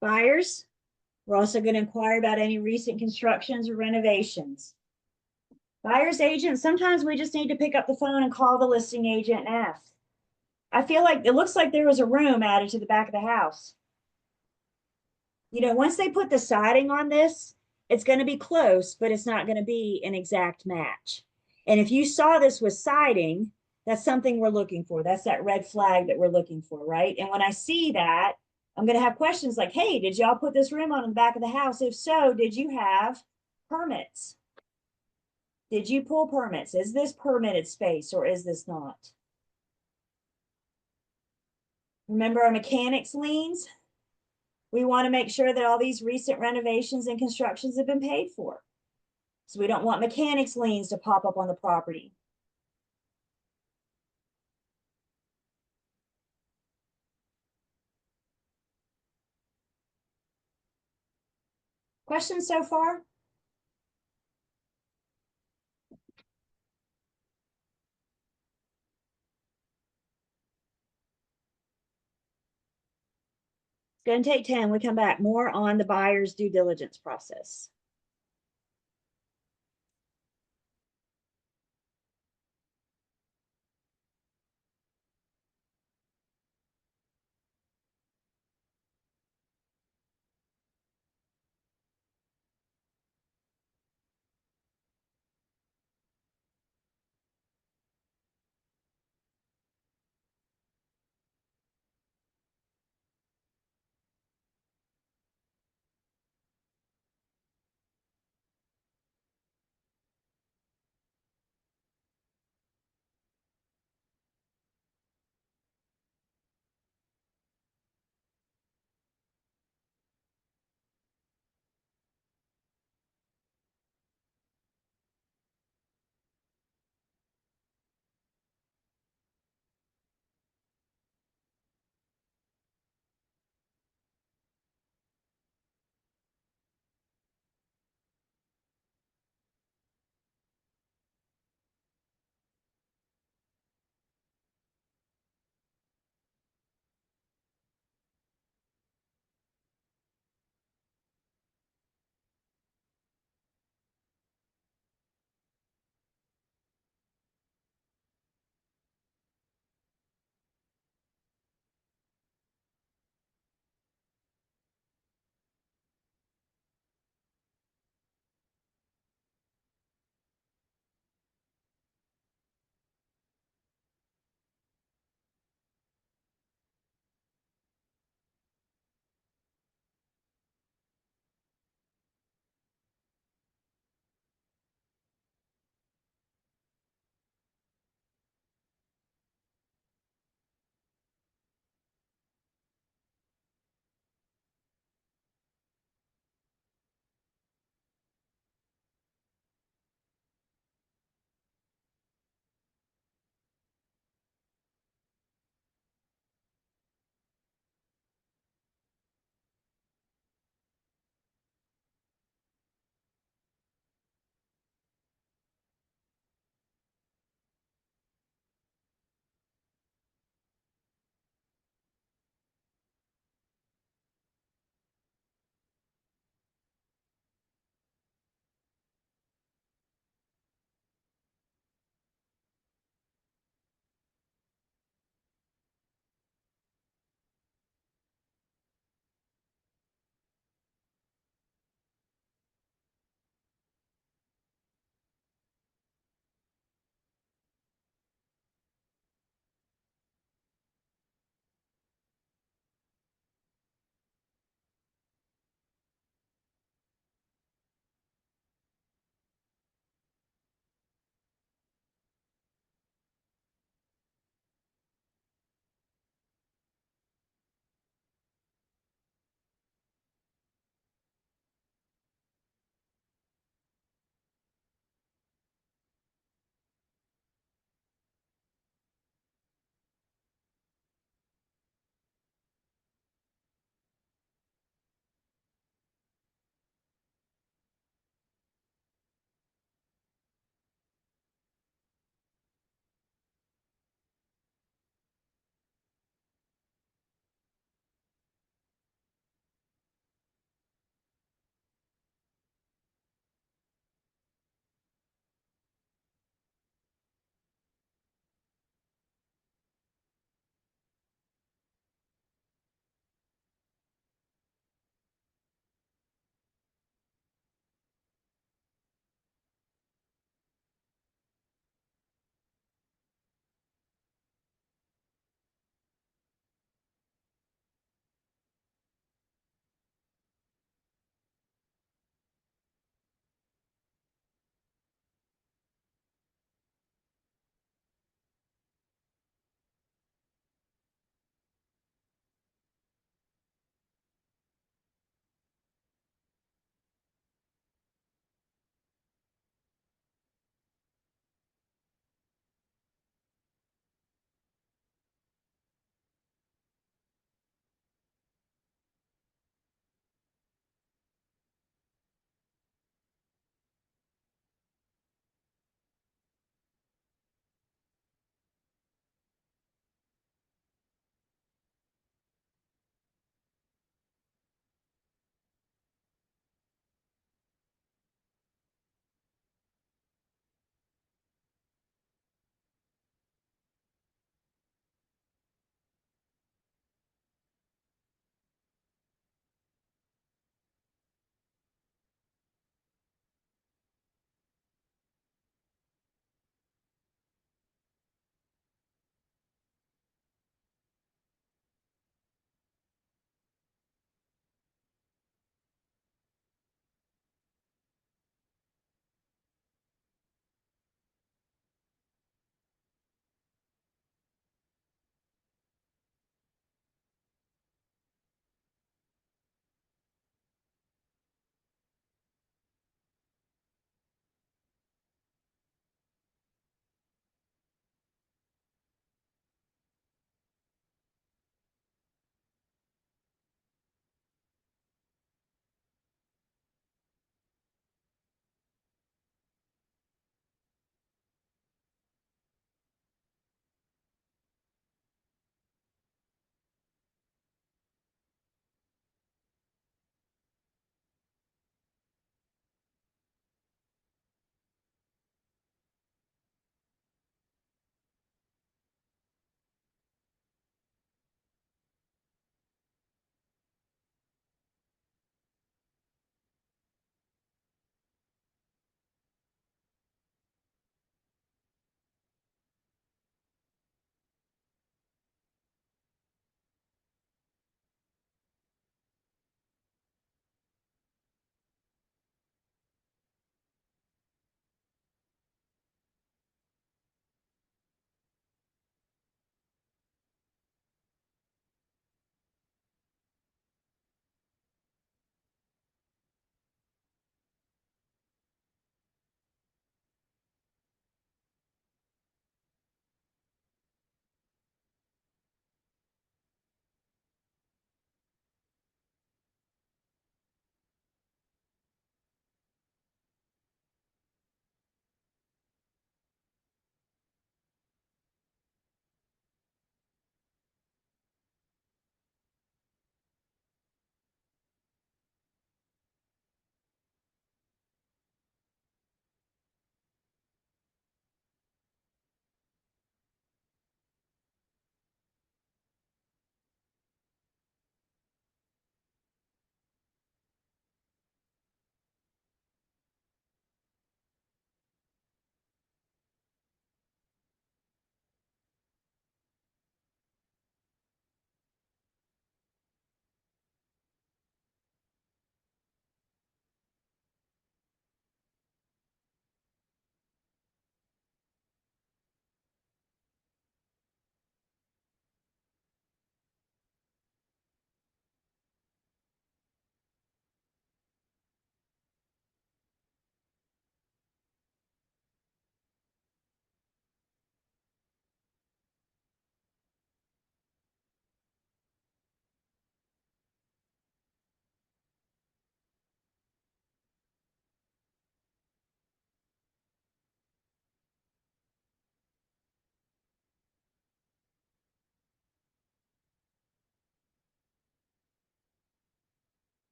Buyers, we're also going to inquire about any recent constructions or renovations. Buyer's agent, sometimes we just need to pick up the phone and call the listing agent and ask. I feel like it looks like there was a room added to the back of the house. You know, once they put the siding on this, it's going to be close, but it's not going to be an exact match. And if you saw this with siding, that's something we're looking for. That's that red flag that we're looking for, right? And when I see that, I'm going to have questions like, hey, did y'all put this room on the back of the house? If so, did you have permits? Did you pull permits? Is this permitted space or is this not? Remember our mechanics liens? We want to make sure that all these recent renovations and constructions have been paid for. So we don't want mechanics liens to pop up on the property. Questions so far? It's going to take 10. We come back more on the buyer's due diligence process.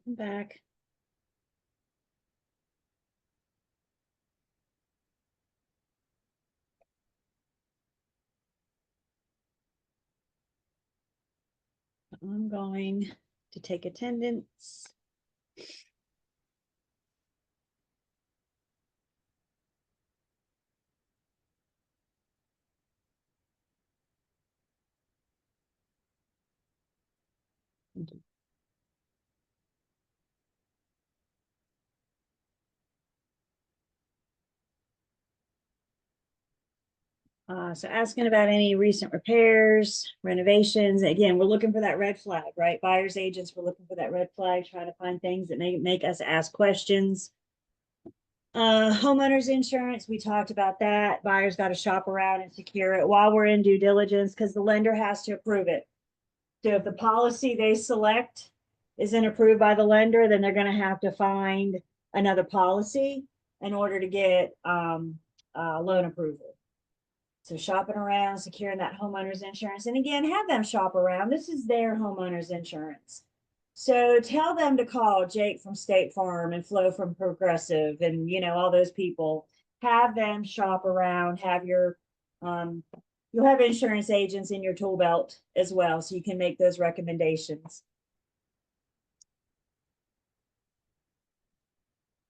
I'm back. I'm going to take attendance. So asking about any recent repairs, renovations. Again, we're looking for that red flag, right? Buyers agents, we're looking for that red flag, trying to find things that make us ask questions. Homeowners insurance, we talked about that. Buyers got to shop around and secure it while we're in due diligence because the lender has to approve it. So if the policy they select isn't approved by the lender, then they're going to have to find another policy in order to get loan approval. So shopping around, securing that homeowner's insurance. And again, have them shop around. This is their homeowner's insurance. So tell them to call Jake from State Farm and Flo from Progressive and, you know, all those people. Have them shop around, have your, you'll have insurance agents in your tool belt as well, so you can make those recommendations.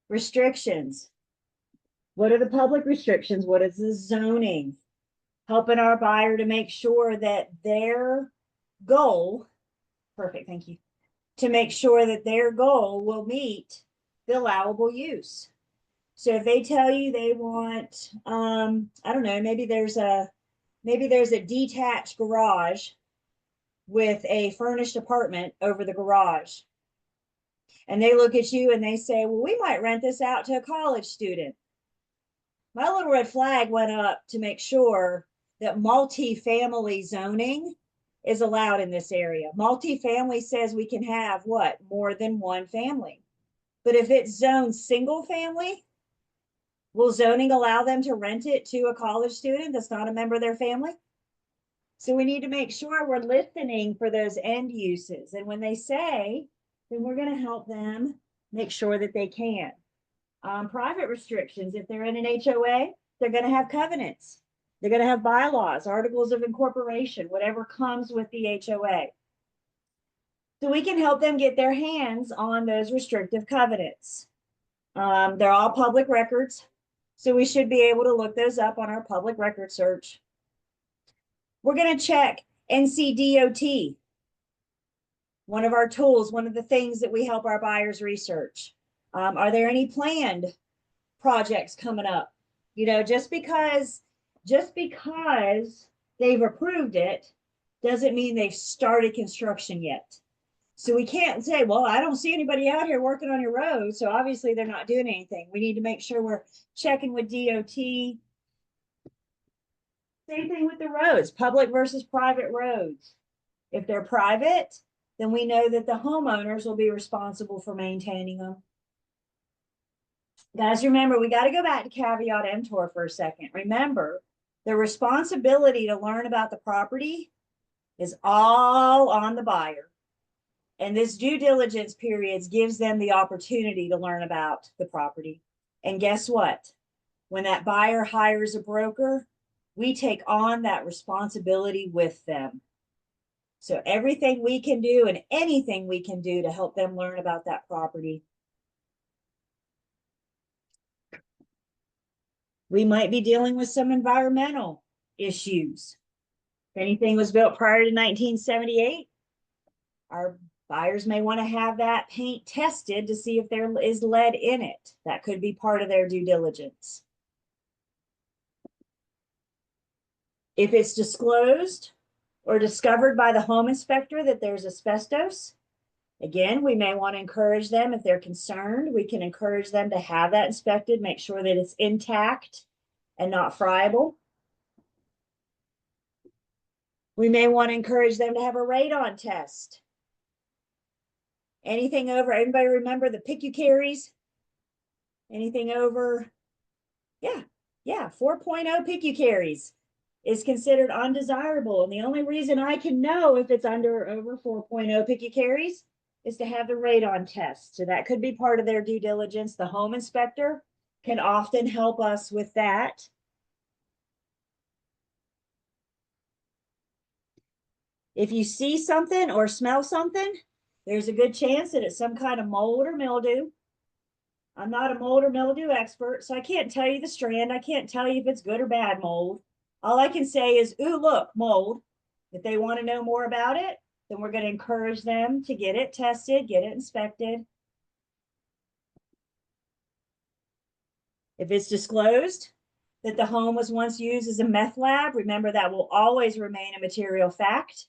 Restrictions. What are the public restrictions? What is the zoning? Helping our buyer to make sure that their goal, perfect, thank you, to make sure that their goal will meet the allowable use. So if they tell you they want, I don't know, maybe there's a detached garage with a furnished apartment over the garage. And they look at you and they say, well, we might rent this out to a college student. My little red flag went up to make sure that multi-family zoning is allowed in this area. Multi-family says we can have what? More than one family. But if it's zoned single family, will zoning allow them to rent it to a college student that's not a member of their family? So we need to make sure we're listening for those end uses. And when they say, then we're going to help them make sure that they can. Private restrictions, if they're in an HOA, they're going to have covenants. They're going to have bylaws, articles of incorporation, whatever comes with the HOA. So we can help them get their hands on those restrictive covenants. They're all public records, so we should be able to look those up on our public record search. We're going to check NCDOT, one of our tools, one of the things that we help our buyers research. Are there any planned projects coming up? You know, just because they've approved it doesn't mean they've started construction yet. So we can't say, well, I don't see anybody out here working on your road, so obviously they're not doing anything. We need to make sure we're checking with DOT. Same thing with the roads, public versus private roads. If they're private, then we know that the homeowners will be responsible for maintaining them. Guys, remember, we got to go back to caveat emptor for a second. Remember, the responsibility to learn about the property is all on the buyer. And this due diligence period gives them the opportunity to learn about the property. And guess what? When that buyer hires a broker, we take on that responsibility with them. So everything we can do and anything we can do to help them learn about that property. We might be dealing with some environmental issues. If anything was built prior to 1978, our buyers may want to have that paint tested to see if there is lead in it. That could be part of their due diligence. If it's disclosed or discovered by the home inspector that there's asbestos, again, we may want to encourage them, if they're concerned, we can encourage them to have that inspected, make sure that it's intact and not friable. We may want to encourage them to have a radon test. Anything over, anybody remember the picucaries? Anything over, yeah, 4.0 picucaries is considered undesirable. And the only reason I can know if it's under or over 4.0 picucaries is to have the radon test. So that could be part of their due diligence. The home inspector can often help us with that. If you see something or smell something, there's a good chance that it's some kind of mold or mildew. I'm not a mold or mildew expert, so I can't tell you the strand. I can't tell you if it's good or bad mold. All I can say is, ooh, look, mold. If they want to know more about it, then we're going to encourage them to get it tested, get it inspected. If it's disclosed that the home was once used as a meth lab, remember that will always remain a material fact.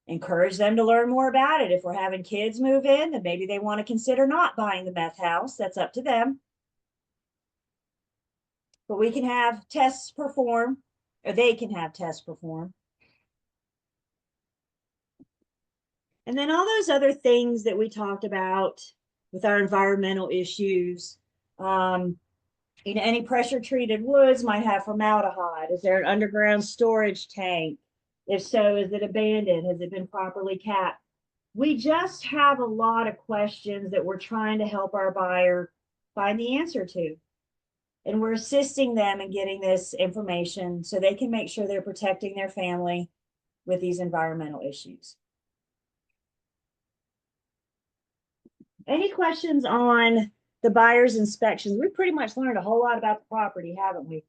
Encourage them to learn more about it. If we're having kids move in, then maybe they want to consider not buying the meth house. That's up to them. But we can have tests performed, or they can have tests performed. And then all those other things that we talked about with our environmental issues. Any pressure treated woods might have formaldehyde. Is there an underground storage tank? If so, is it abandoned? Has it been properly capped? We just have a lot of questions that we're trying to help our buyer find the answer to. And we're assisting them in getting this information so they can make sure they're protecting their family with these environmental issues. Any questions on the buyer's inspections? We pretty much learned a whole lot about the property, haven't we?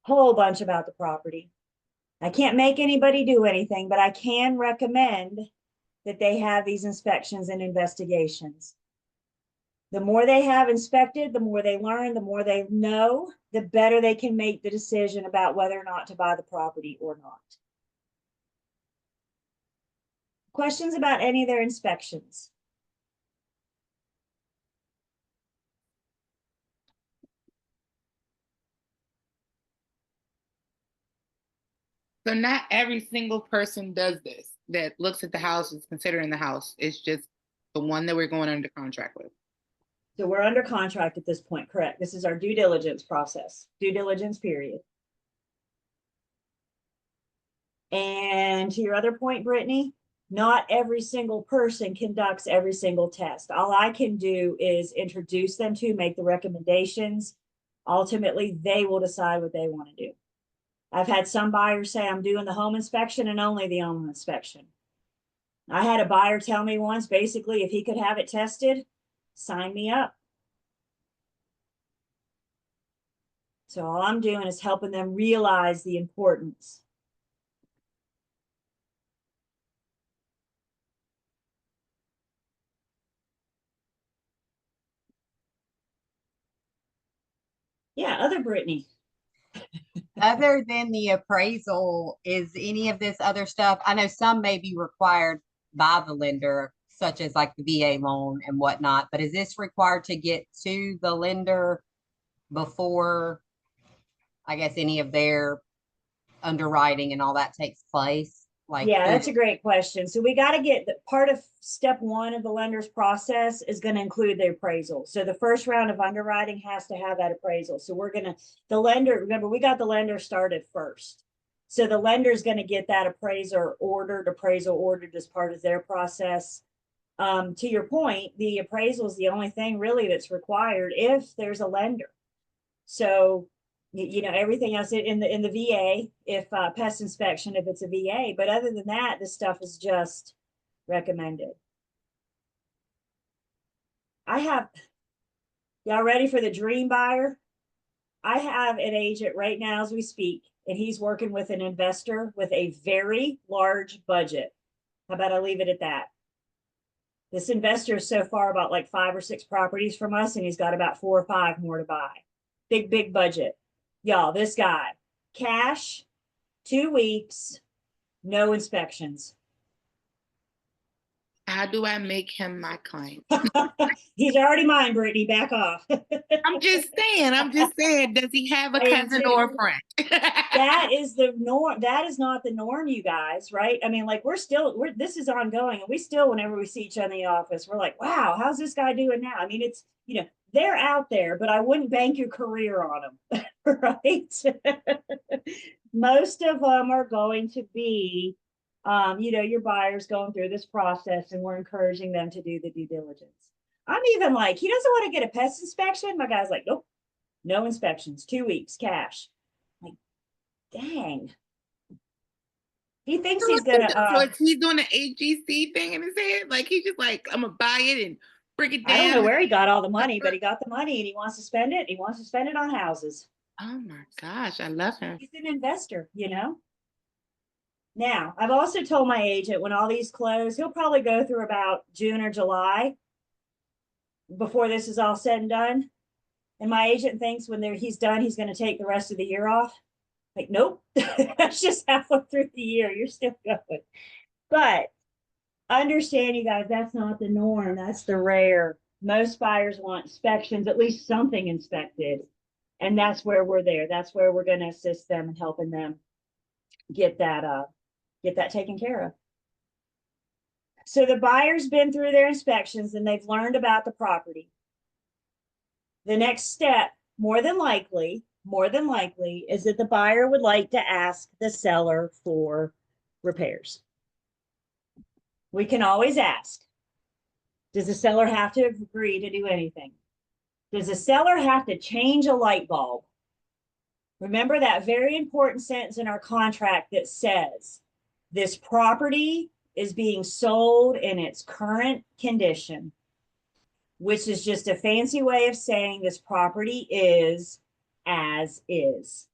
Whole bunch about the property. I can't make anybody do anything, but I can recommend that they have these inspections and investigations. The more they have inspected, the more they learn, the more they know, the better they can make the decision about whether or not to buy the property or not. Questions about any of their inspections? So not every single person does this that looks at the house, is considering the house. It's just the one that we're going under contract with. So we're under contract at this point, correct? This is our due diligence process, due diligence period. And to your other point, Brittany, not every single person conducts every single test. All I can do is introduce them to, make the recommendations. Ultimately, they will decide what they want to do. I've had some buyers say, I'm doing the home inspection and only the home inspection. I had a buyer tell me once, basically, if he could have it tested, sign me up. So all I'm doing is helping them realize the importance. Yeah, other Brittany. Other than the appraisal, is any of this other stuff? I know some may be required by the lender, such as like the VA loan and whatnot, but is this required to get to the lender before, I guess, any of their underwriting and all that takes place? Like, Yeah, that's a great question. So we got to get the part of step one of the lender's process is going to include the appraisal. So the first round of underwriting has to have that appraisal. So we're going to, the lender, remember, we got the lender started first. So the lender is going to get that appraisal ordered as part of their process. To your point, the appraisal is the only thing really that's required if there's a lender. So everything else in the VA, if pest inspection, if it's a VA, but other than that, this stuff is just recommended. Y'all ready for the dream buyer? I have an agent right now as we speak, and he's working with an investor with a very large budget. How about I leave it at that? This investor is so far about like 5 or 6 properties from us, and he's got about 4 or 5 more to buy. Big budget. Y'all, this guy, cash, 2 weeks, no inspections. How do I make him my client? He's already mine, Brittany, back off. I'm just saying, does he have a cousin or a friend? That is the norm. That is not the norm, you guys, right? I mean, like this is ongoing, and we still, whenever we see each other in the office, we're like, wow, how's this guy doing now? I mean, it's, they're out there, but I wouldn't bank your career on them, right? Most of them are going to be Your buyer's going through this process and we're encouraging them to do the due diligence. I'm even like, he doesn't want to get a pest inspection. My guy's like, nope, no inspections, 2 weeks, cash. Like, dang. He thinks he's gonna, So he's doing the AGC thing in his head. Like he's just like, I'm gonna buy it and break it down. I don't know where he got all the money, but he got the money and he wants to spend it. He wants to spend it on houses. Oh my gosh, I love him. He's an investor, you know? Now, I've also told my agent when all these close, he'll probably go through about June or July before this is all said and done. And my agent thinks when he's done, he's going to take the rest of the year off. Like, nope, that's just halfway through the year. You're still going. But understand, you guys, that's not the norm. That's the rare. Most buyers want inspections, at least something inspected. And that's where we're there. That's where we're going to assist them and helping them get that taken care of. So the buyer's been through their inspections and they've learned about the property. The next step, more than likely, is that the buyer would like to ask the seller for repairs. We can always ask, does the seller have to agree to do anything? Does the seller have to change a light bulb? Remember that very important sentence in our contract that says, this property is being sold in its current condition, which is just a fancy way of saying this property is as is.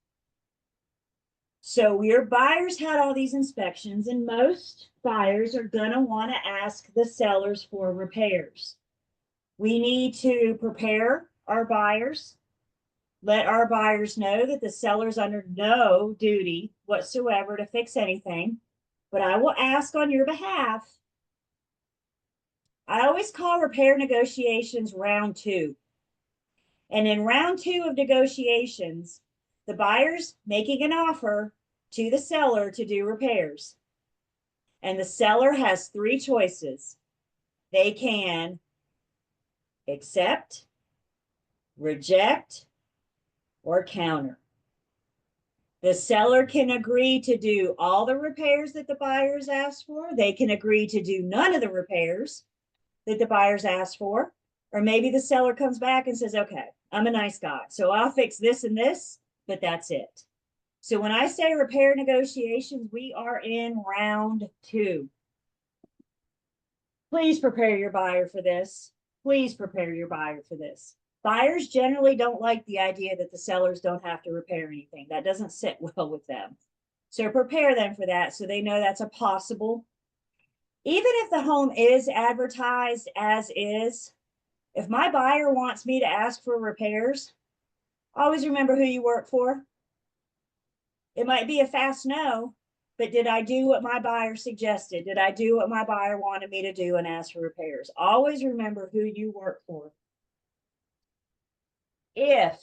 So your buyers had all these inspections, and most buyers are going to want to ask the sellers for repairs. We need to prepare our buyers, let our buyers know that the seller's under no duty whatsoever to fix anything, but I will ask on your behalf. I always call repair negotiations round 2. And in round 2 of negotiations, the buyer's making an offer to the seller to do repairs. And the seller has 3 choices. They can accept, reject, or counter. The seller can agree to do all the repairs that the buyers asked for. They can agree to do none of the repairs that the buyers asked for. Or maybe the seller comes back and says, okay, I'm a nice guy, so I'll fix this and this, but that's it. So when I say repair negotiations, we are in round 2. Please prepare your buyer for this. Please prepare your buyer for this. Buyers generally don't like the idea that the sellers don't have to repair anything. That doesn't sit well with them. So prepare them for that so they know that's a possible. Even if the home is advertised as is, if my buyer wants me to ask for repairs, always remember who you work for. It might be a fast no, but did I do what my buyer suggested? Did I do what my buyer wanted me to do and ask for repairs? Always remember who you work for. If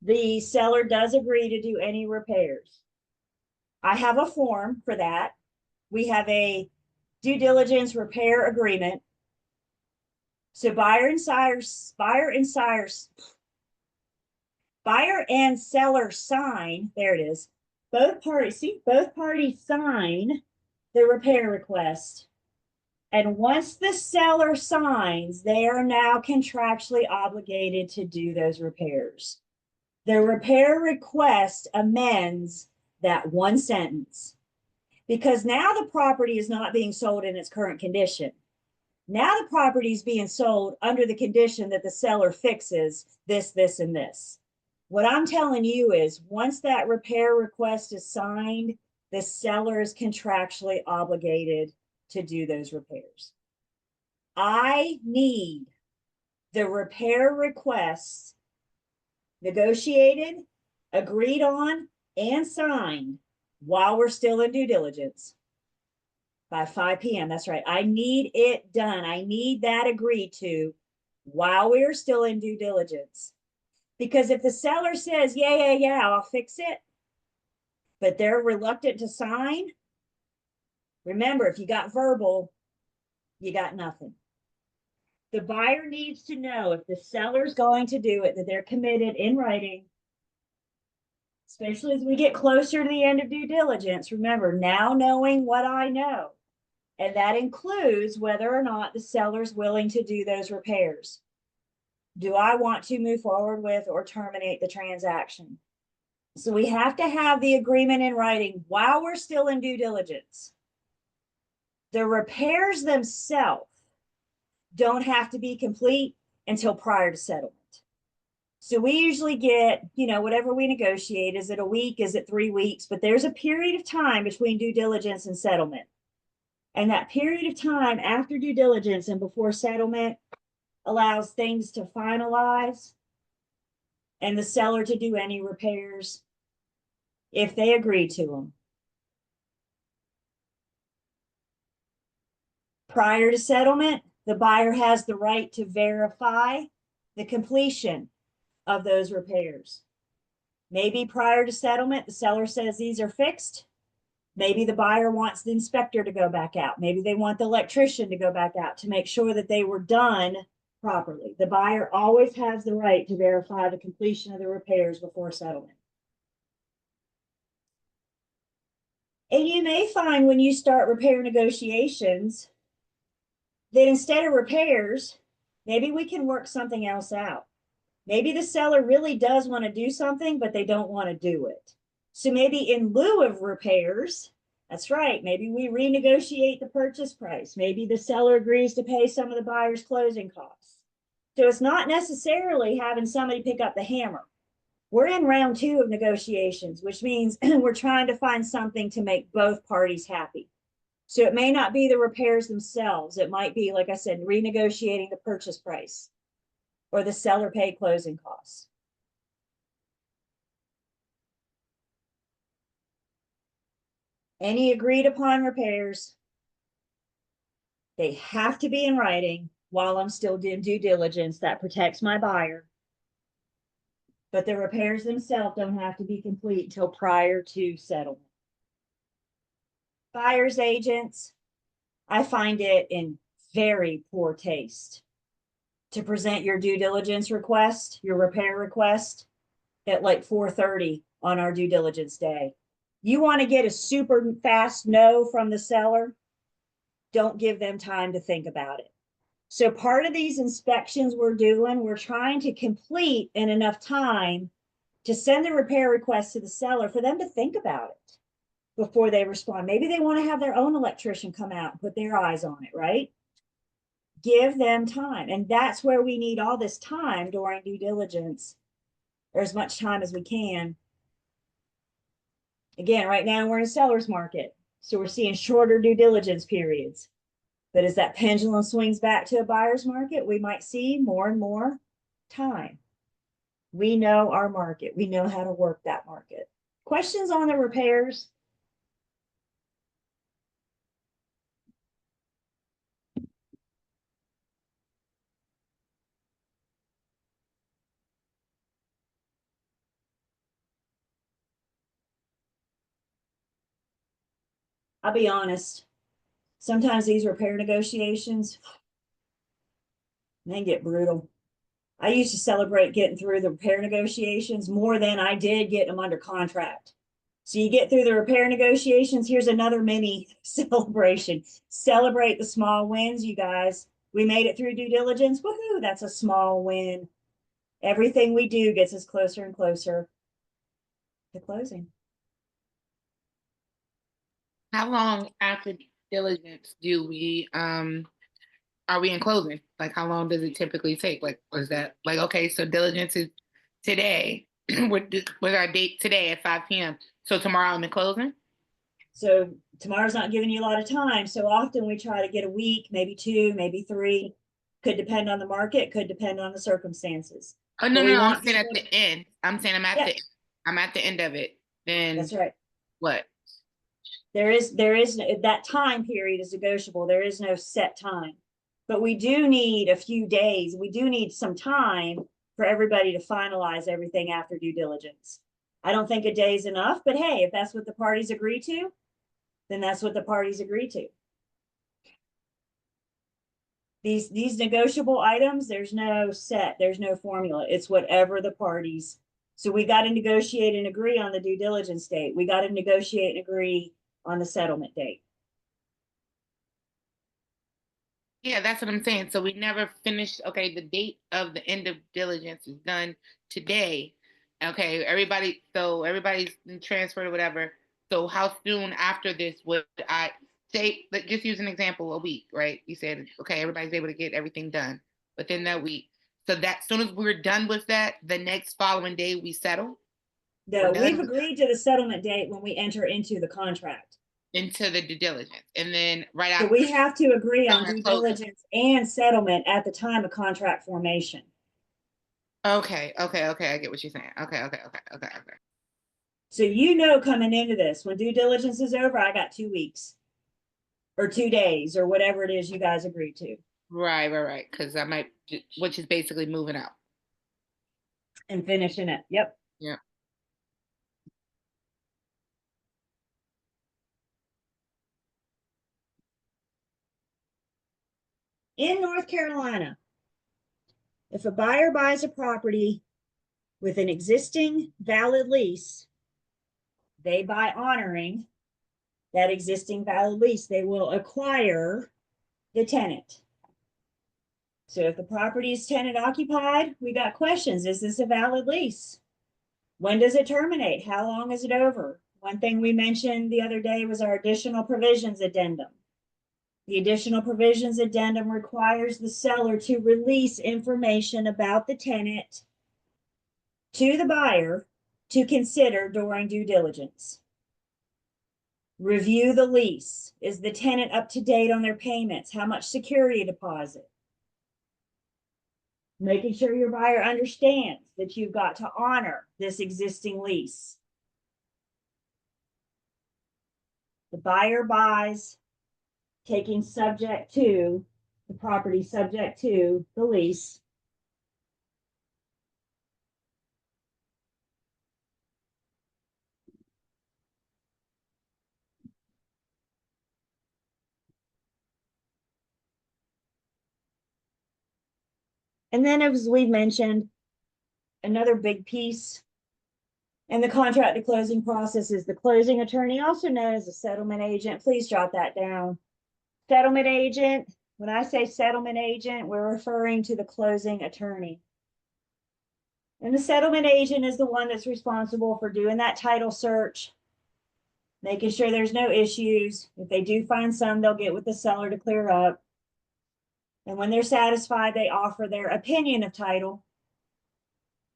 the seller does agree to do any repairs, I have a form for that. We have a due diligence repair agreement. So buyer and seller sign, there it is. Both parties sign the repair request. And once the seller signs, they are now contractually obligated to do those repairs. The repair request amends that one sentence because now the property is not being sold in its current condition. Now the property is being sold under the condition that the seller fixes this, this, and this. What I'm telling you is once that repair request is signed, the seller is contractually obligated to do those repairs. I need the repair requests negotiated, agreed on, and signed while we're still in due diligence by 5 p.m. That's right. I need it done. I need that agreed to while we're still in due diligence. Because if the seller says, yeah, I'll fix it, but they're reluctant to sign, remember, if you got verbal, you got nothing. The buyer needs to know if the seller's going to do it, that they're committed in writing especially as we get closer to the end of due diligence. Remember, now knowing what I know, and that includes whether or not the seller's willing to do those repairs. Do I want to move forward with or terminate the transaction? So we have to have the agreement in writing while we're still in due diligence. The repairs themselves don't have to be complete until prior to settlement. So we usually get, whatever we negotiate. Is it a week? Is it 3 weeks? But there's a period of time between due diligence and settlement. And that period of time after due diligence and before settlement allows things to finalize and the seller to do any repairs if they agree to them. Prior to settlement, the buyer has the right to verify the completion of those repairs. Maybe prior to settlement, the seller says these are fixed. Maybe the buyer wants the inspector to go back out. Maybe they want the electrician to go back out to make sure that they were done properly. The buyer always has the right to verify the completion of the repairs before settlement. And you may find when you start repair negotiations that instead of repairs, maybe we can work something else out. Maybe the seller really does want to do something, but they don't want to do it. So maybe in lieu of repairs, that's right, maybe we renegotiate the purchase price. Maybe the seller agrees to pay some of the buyer's closing costs. So it's not necessarily having somebody pick up the hammer. We're in round 2 of negotiations, which means we're trying to find something to make both parties happy. So it may not be the repairs themselves. It might be, like I said, renegotiating the purchase price or the seller pay closing costs. Any agreed upon repairs, they have to be in writing while I'm still doing due diligence. That protects my buyer. But the repairs themselves don't have to be complete until prior to settlement. Buyer's agents, I find it in very poor taste to present your due diligence request, your repair request, at like 4:30 on our due diligence day. You want to get a super fast no from the seller? Don't give them time to think about it. So part of these inspections we're doing, we're trying to complete in enough time to send the repair request to the seller for them to think about it before they respond. Maybe they want to have their own electrician come out and put their eyes on it, right? Give them time. And that's where we need all this time during due diligence, or as much time as we can. Again, right now we're in a seller's market, so we're seeing shorter due diligence periods. But as that pendulum swings back to a buyer's market, we might see more and more time. We know our market. We know how to work that market. Questions on the repairs? I'll be honest. Sometimes these repair negotiations, they get brutal. I used to celebrate getting through the repair negotiations more than I did getting them under contract. So you get through the repair negotiations, here's another mini celebration. Celebrate the small wins, you guys. We made it through due diligence. Woohoo, that's a small win. Everything we do gets us closer and closer to closing. How long after diligence do we are we in closing? Like how long does it typically take? Like was that like okay, so diligence is today with our date today at 5 p.m. So tomorrow I'm in closing? So tomorrow's not giving you a lot of time. So often we try to get a week, maybe 2, maybe 3. Could depend on the market, could depend on the circumstances. Oh no, But we no, I'm want saying at people the end. I'm saying I'm at the end of it. Then That's right. what? There is that time period is negotiable. There is no set time, but we do need a few days. We do need some time for everybody to finalize everything after due diligence. I don't think a day is enough, but hey, if that's what the parties agree to, then that's what the parties agree to. These negotiable items, there's no formula. It's whatever the parties So we got to negotiate and agree on the due diligence date. We got to negotiate and agree on the settlement date. Yeah, that's what I'm saying. So we never finished. Okay, the date of the end of diligence is done today. Okay, so everybody's been transferred or whatever. So how soon after this would I say, just use an example, a week, right? You said, okay, everybody's able to get everything done within that week. So that soon as we're done with that, the next following day we settle. No, We're we've done agreed to the settlement date when we enter into the contract. into the due diligence. And then right So after we have to agree on Settlement due closing. diligence and settlement at the time of contract formation. Okay, I get what you're saying. Okay. So you know coming into this, when due diligence is over, I got 2 weeks or 2 days or whatever it is you guys agreed to. Right. Because I might, which is basically moving out. And finishing it. Yep. Yeah. In North Carolina, if a buyer buys a property with an existing valid lease, they by honoring that existing valid lease, they will acquire the tenant. So if the property is tenant occupied, we got questions. Is this a valid lease? When does it terminate? How long is it over? One thing we mentioned the other day was our additional provisions addendum. The additional provisions addendum requires the seller to release information about the tenant to the buyer to consider during due diligence. Review the lease. Is the tenant up to date on their payments? How much security deposit? Making sure your buyer understands that you've got to honor this existing lease. The buyer buys, taking subject to the property subject to the lease. And then, as we mentioned, another big piece in the contract to closing process is the closing attorney, also known as a settlement agent. Please jot that down. Settlement agent, when I say settlement agent, we're referring to the closing attorney. And the settlement agent is the one that's responsible for doing that title search, making sure there's no issues. If they do find some, they'll get with the seller to clear up. And when they're satisfied, they offer their opinion of title.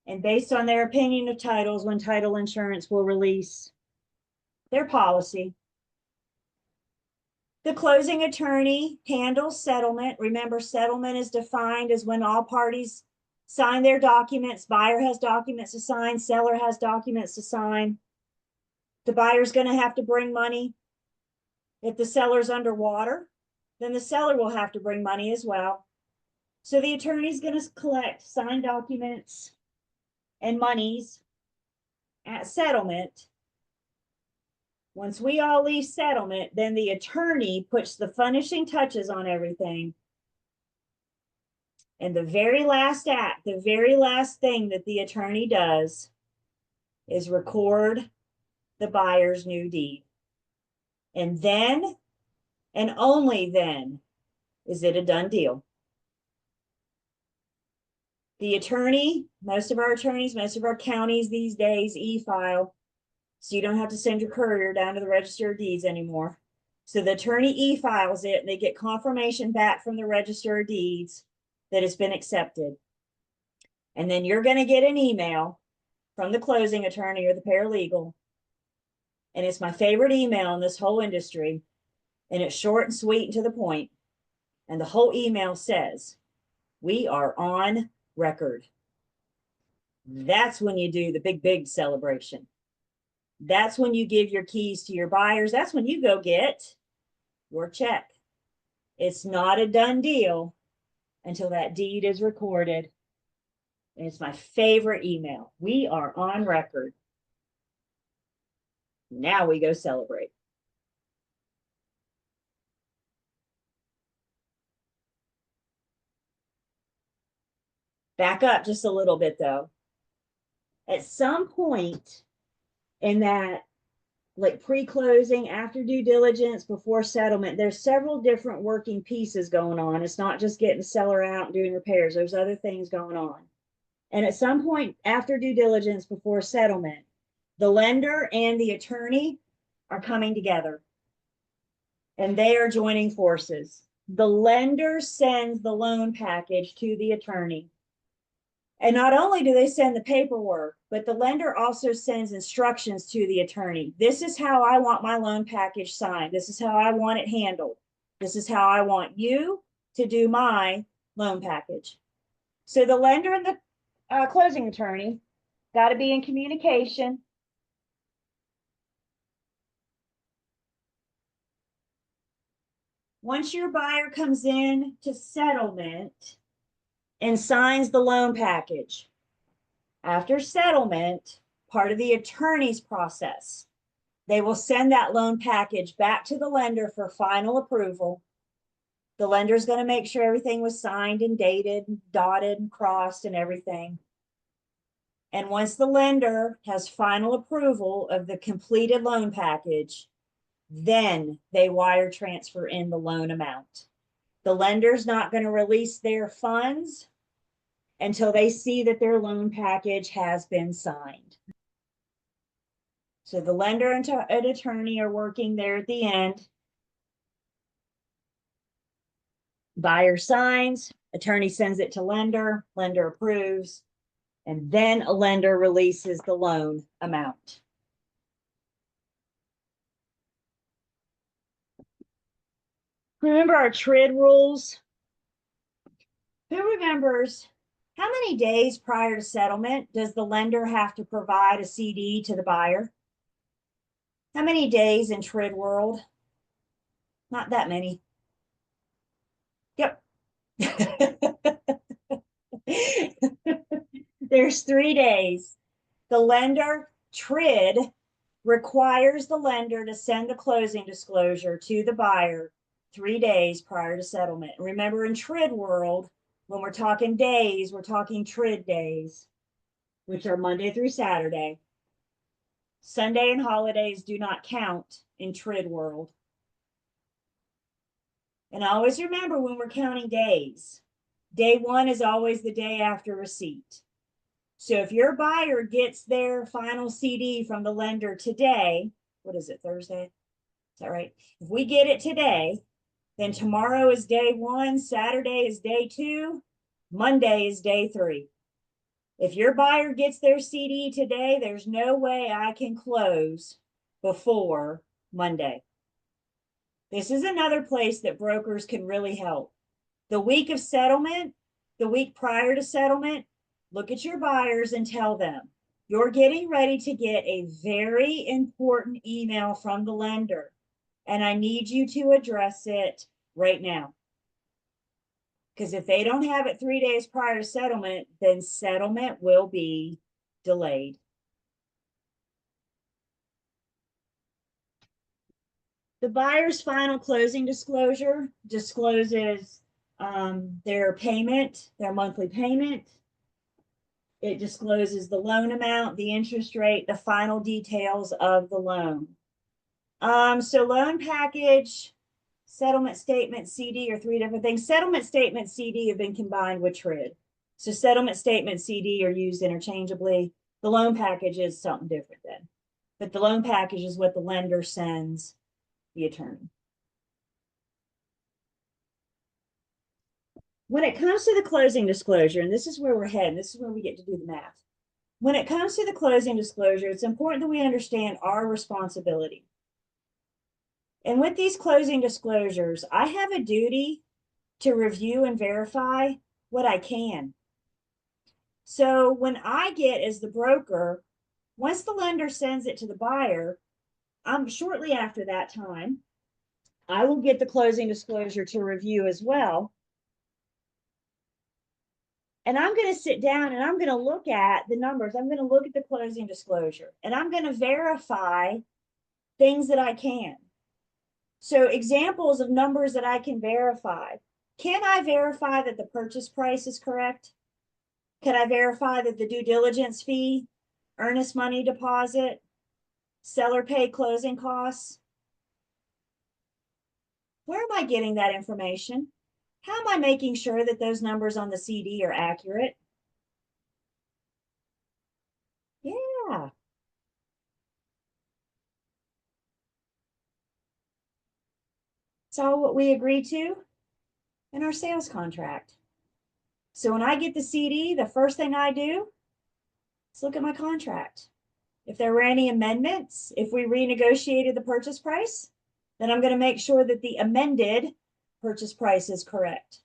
And based on their opinion of titles, when title insurance will release their policy. The closing attorney handles settlement. Remember, settlement is defined as when all parties sign their documents. Buyer has documents to sign, seller has documents to sign. The buyer's going to have to bring money. If the seller's underwater, then the seller will have to bring money as well. So the attorney's going to collect signed documents and monies at settlement. Once we all leave settlement, then the attorney puts the finishing touches on everything. And the very last act, the very last thing that the attorney does is record the buyer's new deed. And then, and only then, is it a done deal. The attorney, most of our attorneys, most of our counties these days e-file, so you don't have to send your courier down to the Register of Deeds anymore. So the attorney e-files it and they get confirmation back from the Register of Deeds that it's been accepted. And then you're going to get an email from the closing attorney or the paralegal. And it's my favorite email in this whole industry. And it's short and sweet and to the point. And the whole email says, "We are on record." That's when you do the big celebration. That's when you give your keys to your buyers. That's when you go get your check. It's not a done deal until that deed is recorded. And it's my favorite email. We are on record. Now we go celebrate. Back up just a little bit though. At some point in that, like pre-closing, after due diligence, before settlement, there's several different working pieces going on. It's not just getting the seller out and doing repairs. There's other things going on. And at some point after due diligence, before settlement, the lender and the attorney are coming together and they are joining forces. The lender sends the loan package to the attorney. And not only do they send the paperwork, but the lender also sends instructions to the attorney. This is how I want my loan package signed. This is how I want it handled. This is how I want you to do my loan package. So the lender and the closing attorney got to be in communication. Once your buyer comes in to settlement and signs the loan package, after settlement, part of the attorney's process, they will send that loan package back to the lender for final approval. The lender is going to make sure everything was signed and dated, dotted and crossed and everything. And once the lender has final approval of the completed loan package, then they wire transfer in the loan amount. The lender's not going to release their funds until they see that their loan package has been signed. So the lender and an attorney are working there at the end. Buyer signs, attorney sends it to lender, lender approves, and then a lender releases the loan amount. Remember our TRID rules? Who remembers how many days prior to settlement does the lender have to provide a CD to the buyer? How many days in TRID world? Not that many. Yep. There's 3 days. The lender, TRID, requires the lender to send a closing disclosure to the buyer 3 days prior to settlement. Remember, in TRID world, when we're talking days, we're talking TRID days, which are Monday through Saturday. Sunday and holidays do not count in TRID world. And always remember, when we're counting days, day 1 is always the day after receipt. So if your buyer gets their final CD from the lender today, what is it, Thursday? Is that right? If we get it today, then tomorrow is day 1, Saturday is day 2, Monday is day 3. If your buyer gets their CD today, there's no way I can close before Monday. This is another place that brokers can really help. The week of settlement, the week prior to settlement, look at your buyers and tell them, you're getting ready to get a very important email from the lender, and I need you to address it right now. Because if they don't have it 3 days prior to settlement, then settlement will be delayed. The buyer's final closing disclosure discloses their payment, their monthly payment. It discloses the loan amount, the interest rate, the final details of the loan. So loan package, settlement statement, CD are 3 different things. Settlement statement, CD have been combined with TRID. So settlement statement, CD are used interchangeably. The loan package is something different then. But the loan package is what the lender sends the attorney. When it comes to the closing disclosure, and this is where we're heading, this is where we get to do the math. When it comes to the closing disclosure, it's important that we understand our responsibility. And with these closing disclosures, I have a duty to review and verify what I can. So when I get, as the broker, once the lender sends it to the buyer, shortly after that time, I will get the closing disclosure to review as well. And I'm going to sit down and I'm going to look at the numbers. I'm going to look at the closing disclosure and I'm going to verify things that I can. So examples of numbers that I can verify. Can I verify that the purchase price is correct? Can I verify that the due diligence fee earnest money deposit, seller pay closing costs. Where am I getting that information? How am I making sure that those numbers on the CD are accurate? Yeah. It's all what we agreed to in our sales contract. So when I get the CD, the first thing I do is look at my contract. If there were any amendments, if we renegotiated the purchase price, then I'm going to make sure that the amended purchase price is correct.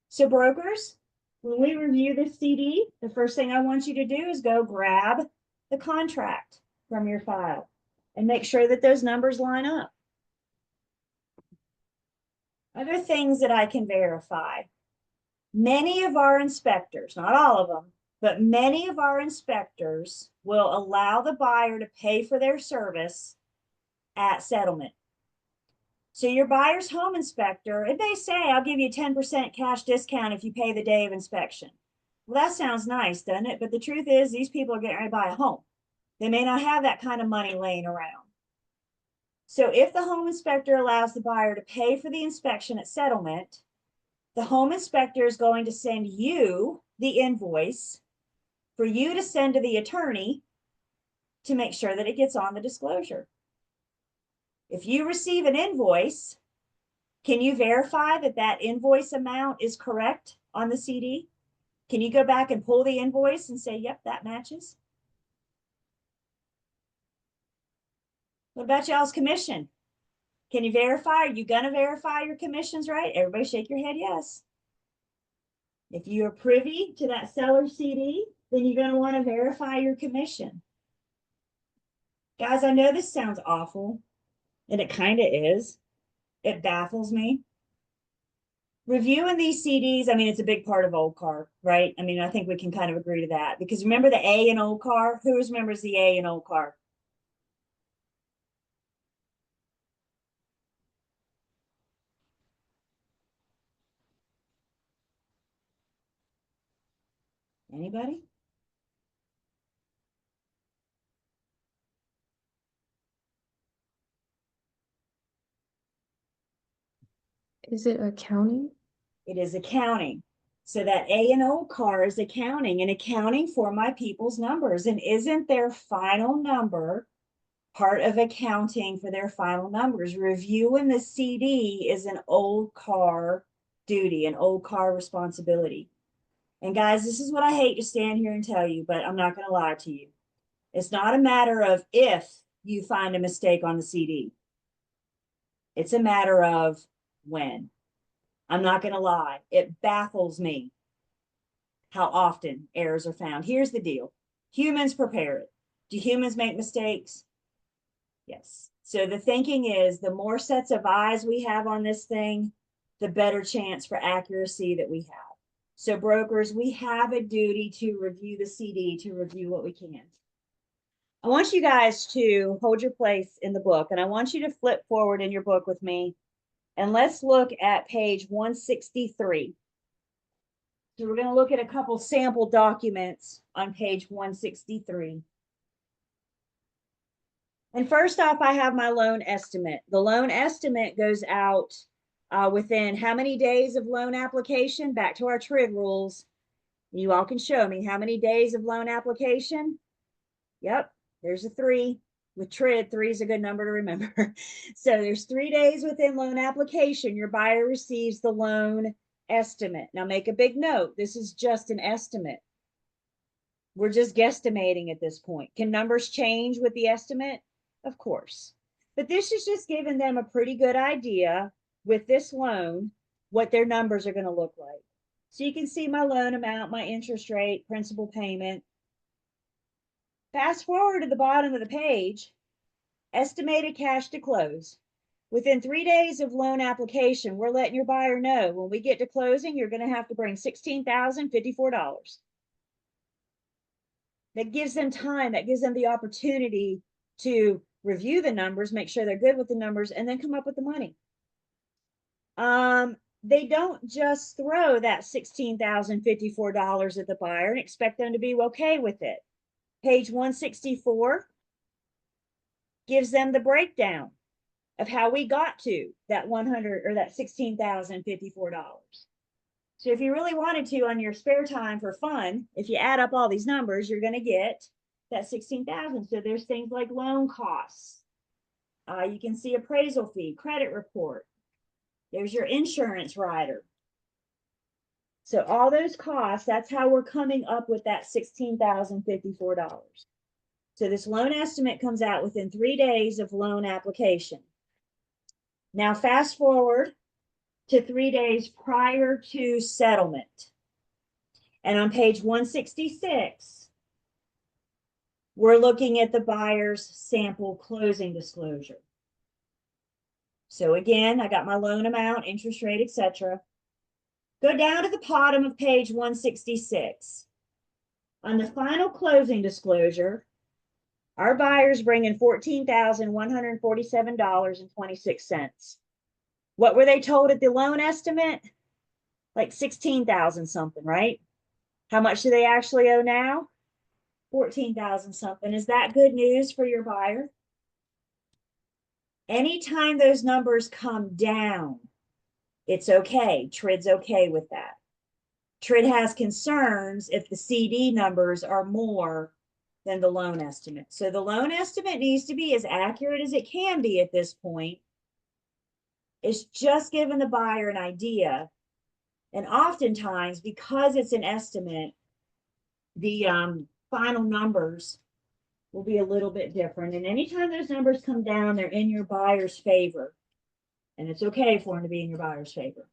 So brokers, when we review this CD, the first thing I want you to do is go grab the contract from your file and make sure that those numbers line up. Other things that I can verify. Many of our inspectors, not all of them, but many of our inspectors will allow the buyer to pay for their service at settlement. So your buyer's home inspector, it may say, I'll give you 10% cash discount if you pay the day of inspection. Well, that sounds nice, doesn't it? But the truth is, these people are getting ready to buy a home. They may not have that kind of money laying around. So if the home inspector allows the buyer to pay for the inspection at settlement, the home inspector is going to send you the invoice for you to send to the attorney to make sure that it gets on the disclosure. If you receive an invoice, can you verify that that invoice amount is correct on the CD? Can you go back and pull the invoice and say, yep, that matches? What about y'all's commission? Can you verify? Are you going to verify your commissions right? Everybody shake your head yes. If you are privy to that seller CD, then you're going to want to verify your commission. Guys, I know this sounds awful, and it kind of is. It baffles me. Reviewing these CDs, I mean, it's a big part of old car, right? I mean, I think we can kind of agree to that. Because remember the A in old car? Who remembers the A in old car? Anybody? Is it accounting? It is accounting. So that A in old car is accounting and accounting for my people's numbers. And isn't their final number part of accounting for their final numbers? Reviewing the CD is an old car duty, an old car responsibility. And guys, this is what I hate to stand here and tell you, but I'm not going to lie to you. It's not a matter of if you find a mistake on the CD. It's a matter of when. I'm not going to lie. It baffles me how often errors are found. Here's the deal. Humans prepare it. Do humans make mistakes? Yes. So the thinking is the more sets of eyes we have on this thing, the better chance for accuracy that we have. So brokers, we have a duty to review the CD, to review what we can. I want you guys to hold your place in the book, and I want you to flip forward in your book with me, and let's look at page 163. So we're going to look at a couple sample documents on page 163. And first off, I have my loan estimate. The loan estimate goes out within how many days of loan application? Back to our TRID rules. You all can show me how many days of loan application. Yep, there's a 3. With TRID, 3 is a good number to remember. So there's 3 days within loan application. Your buyer receives the loan estimate. Now make a big note. This is just an estimate. We're just guesstimating at this point. Can numbers change with the estimate? Of course. But this is just giving them a pretty good idea with this loan, what their numbers are going to look like. So you can see my loan amount, my interest rate, principal payment. Fast forward to the bottom of the page, estimated cash to close. Within 3 days of loan application, we're letting your buyer know when we get to closing, you're going to have to bring $16,054. That gives them time, that gives them the opportunity to review the numbers, make sure they're good with the numbers, and then come up with the money. They don't just throw that $16,054 at the buyer and expect them to be okay with it. Page 164 gives them the breakdown of how we got to that 100 or that $16,054. So if you really wanted to on your spare time for fun, if you add up all these numbers, you're going to get that 16,000. So there's things like loan costs. You can see appraisal fee, credit report. There's your insurance rider. So all those costs, that's how we're coming up with that $16,054. So this loan estimate comes out within 3 days of loan application. Now fast forward to 3 days prior to settlement. And on page 166, we're looking at the buyer's sample closing disclosure. So again, I got my loan amount, interest rate, etc. Go down to the bottom of page 166. On the final closing disclosure, our buyer's bringing $14,147.26. What were they told at the loan estimate? Like 16,000 something, right? How much do they actually owe now? 14,000 something. Is that good news for your buyer? Anytime those numbers come down, it's okay. TRID's okay with that. TRID has concerns if the CD numbers are more than the loan estimate. So the loan estimate needs to be as accurate as it can be at this point. It's just giving the buyer an idea. And oftentimes, because it's an estimate, the final numbers will be a little bit different. And anytime those numbers come down, they're in your buyer's favor. And it's okay for them to be in your buyer's favor.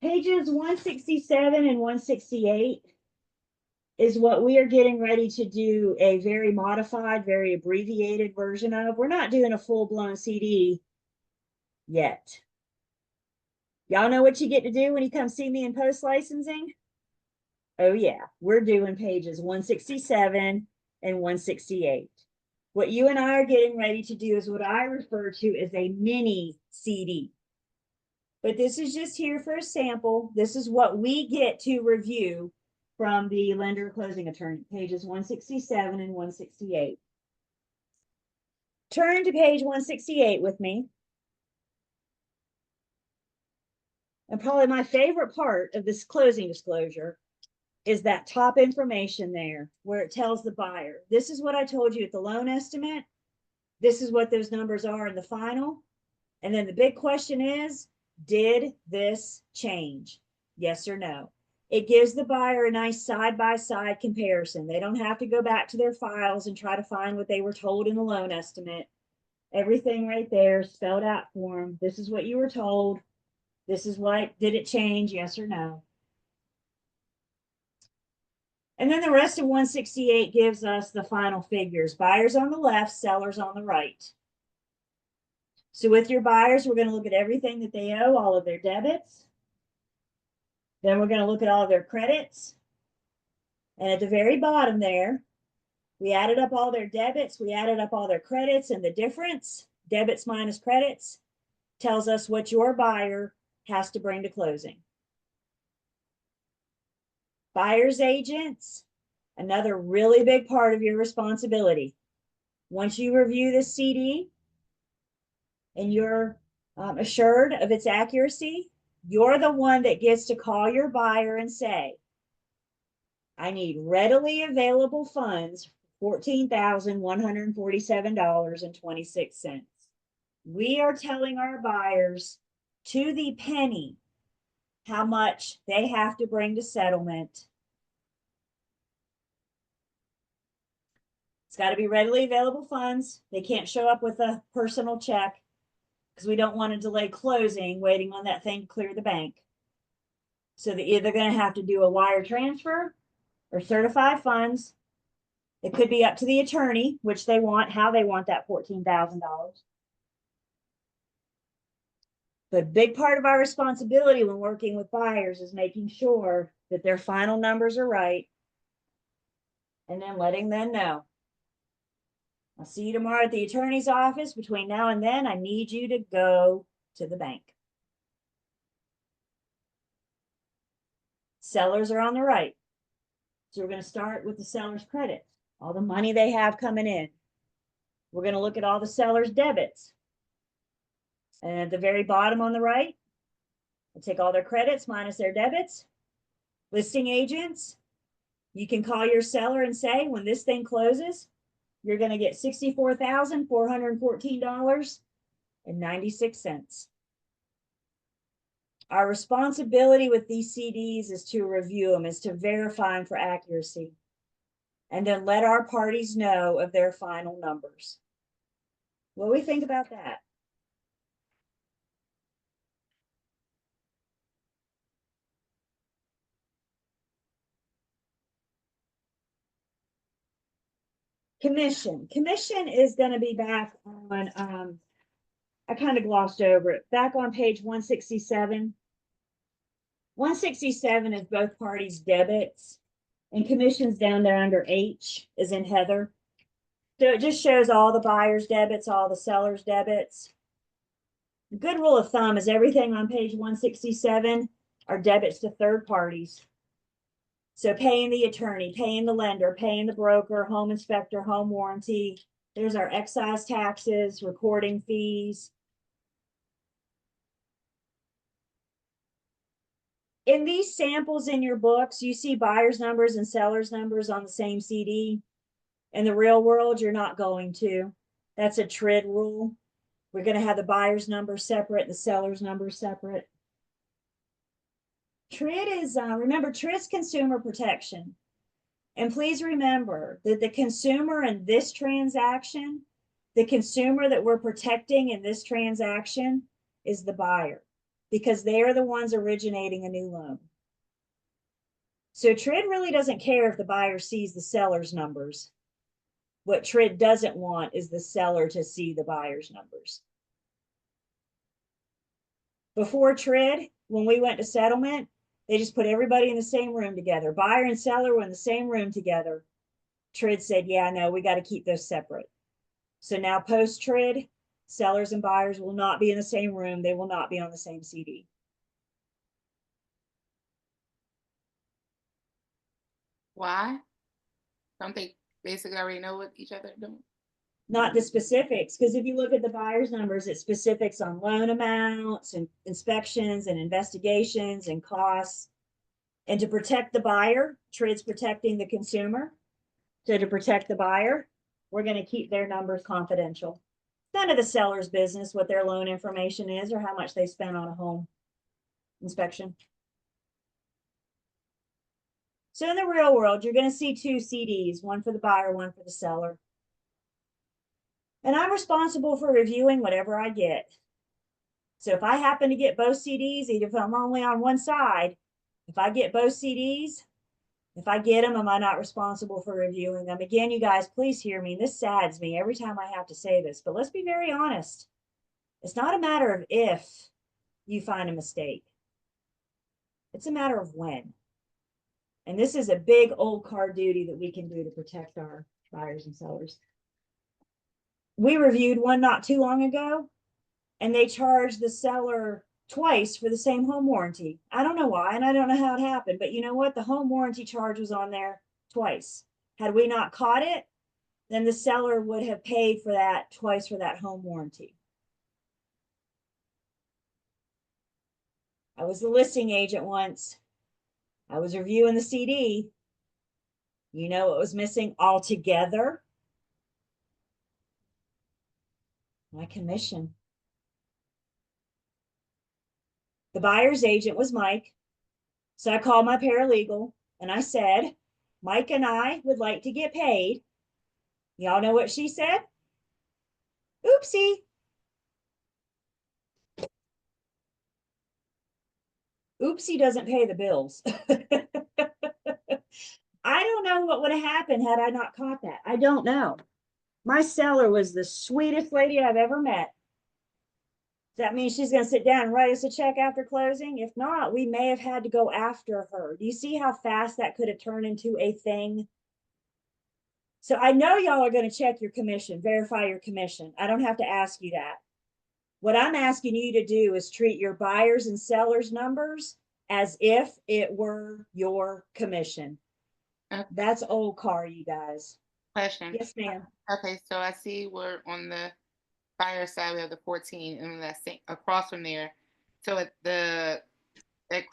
Pages 167 and 168 is what we are getting ready to do a very modified, very abbreviated version of. We're not doing a full-blown CD yet. Y'all know what you get to do when you come see me in post licensing? Oh yeah, we're doing pages 167 and 168. What you and I are getting ready to do is what I refer to as a mini CD. But this is just here for a sample. This is what we get to review from the lender closing attorney, pages 167 and 168. Turn to page 168 with me. And probably my favorite part of this closing disclosure is that top information there where it tells the buyer, this is what I told you at the loan estimate. This is what those numbers are in the final. And then the big question is, did this change? Yes or no? It gives the buyer a nice side-by-side comparison. They don't have to go back to their files and try to find what they were told in the loan estimate. Everything right there spelled out for them. This is what you were told. This is what, did it change? Yes or no? And then the rest of 168 gives us the final figures. Buyers on the left, sellers on the right. So with your buyers, we're going to look at everything that they owe, all of their debits. Then we're going to look at all of their credits. And at the very bottom there, we added up all their debits, we added up all their credits, and the difference, debits minus credits, tells us what your buyer has to bring to closing. Buyer's agents, another really big part of your responsibility. Once you review this CD and you're assured of its accuracy, you're the one that gets to call your buyer and say, I need readily available funds, $14,147.26. We are telling our buyers to the penny how much they have to bring to settlement. It's got to be readily available funds. They can't show up with a personal check because we don't want to delay closing waiting on that thing to clear the bank. So they're either going to have to do a wire transfer or certified funds. It could be up to the attorney, which they want, how they want that $14,000. But a big part of our responsibility when working with buyers is making sure that their final numbers are right and then letting them know. I'll see you tomorrow at the attorney's office. Between now and then, I need you to go to the bank. Sellers are on the right. So we're going to start with the seller's credit, all the money they have coming in. We're going to look at all the seller's debits. And at the very bottom on the right, we'll take all their credits minus their debits. Listing agents, you can call your seller and say, when this thing closes, you're going to get $64,414.96. Our responsibility with these CDs is to review them, is to verify them for accuracy, and then let our parties know of their final numbers. What do we think about that? Commission. Commission is going to be back on, I kind of glossed over it, back on page 167. 167 is both parties' debits, and commissions down there under H is in Heather. So it just shows all the buyer's debits, all the seller's debits. A good rule of thumb is everything on page 167 are debits to third parties. So paying the attorney, paying the lender, paying the broker, home inspector, home warranty. There's our excise taxes, recording fees. In these samples in your books, you see buyer's numbers and seller's numbers on the same CD. In the real world, you're not going to. That's a TRID rule. We're going to have the buyer's number separate and the seller's number separate. TRID is, remember, TRID's consumer protection. And please remember that the consumer in this transaction, the consumer that we're protecting in this transaction is the buyer, because they are the ones originating a new loan. So TRID really doesn't care if the buyer sees the seller's numbers. What TRID doesn't want is the seller to see the buyer's numbers. Before TRID, when we went to settlement, they just put everybody in the same room together. Buyer and seller were in the same room together. TRID said, yeah, no, we got to keep those separate. So now post TRID, sellers and buyers will not be in the same room. They will not be on the same CD. Why? Don't they basically already know what each other are doing? Not the specifics, because if you look at the buyer's numbers, it's specifics on loan amounts and inspections and investigations and costs. And to protect the buyer, TRID's protecting the consumer. So to protect the buyer, we're going to keep their numbers confidential. None of the seller's business what their loan information is or how much they spent on a home inspection. So in the real world, you're going to see two CDs, one for the buyer, one for the seller. And I'm responsible for reviewing whatever I get. So if I happen to get both CDs, even if I'm only on one side, if I get both CDs, if I get them, am I not responsible for reviewing them? Again, you guys, please hear me. This saddens me every time I have to say this, but let's be very honest. It's not a matter of if you find a mistake. It's a matter of when. And this is a big old card duty that we can do to protect our buyers and sellers. We reviewed one not too long ago, and they charged the seller twice for the same home warranty. I don't know why, and I don't know how it happened, but you know what? The home warranty charge was on there twice. Had we not caught it, then the seller would have paid for that twice for that home warranty. I was the listing agent once. I was reviewing the CD. You know what was missing altogether? My commission. The buyer's agent was Mike. So I called my paralegal and I said, Mike and I would like to get paid. Y'all know what she said? Oopsie. Oopsie doesn't pay the bills. I don't know what would have happened had I not caught that. I don't know. My seller was the sweetest lady I've ever met. Does that mean she's going to sit down and write us a check after closing? If not, we may have had to go after her. Do you see how fast that could have turned into a thing? So I know y'all are going to check your commission, verify your commission. I don't have to ask you that. What I'm asking you to do is treat your buyers and sellers numbers as if it were your commission. That's old car, you guys. Question. Yes, ma'am. Okay, so I see we're on the fire side, we have the 14, and then across from there. So at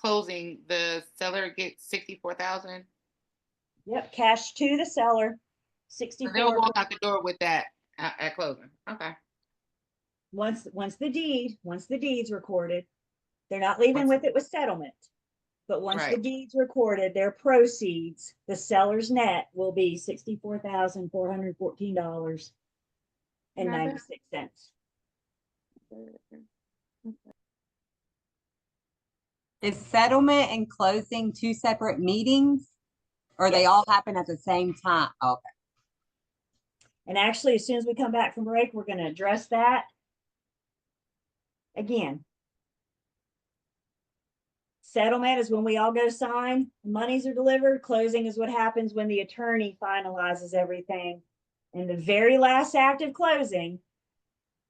closing, the seller gets 64,000. Yep, cash to the seller, So 64. they'll walk out the door with that at closing. Okay. Once the deed's recorded, they're not leaving with it with settlement. But once the Right. deed's recorded, their proceeds, the seller's net will be $64,414.96. Is settlement and closing two separate meetings? Or they all happen at the same time? Okay. And actually, as soon as we come back from break, we're gonna address that again. Settlement is when we all go sign, monies are delivered. Closing is what happens when the attorney finalizes everything. And the very last act of closing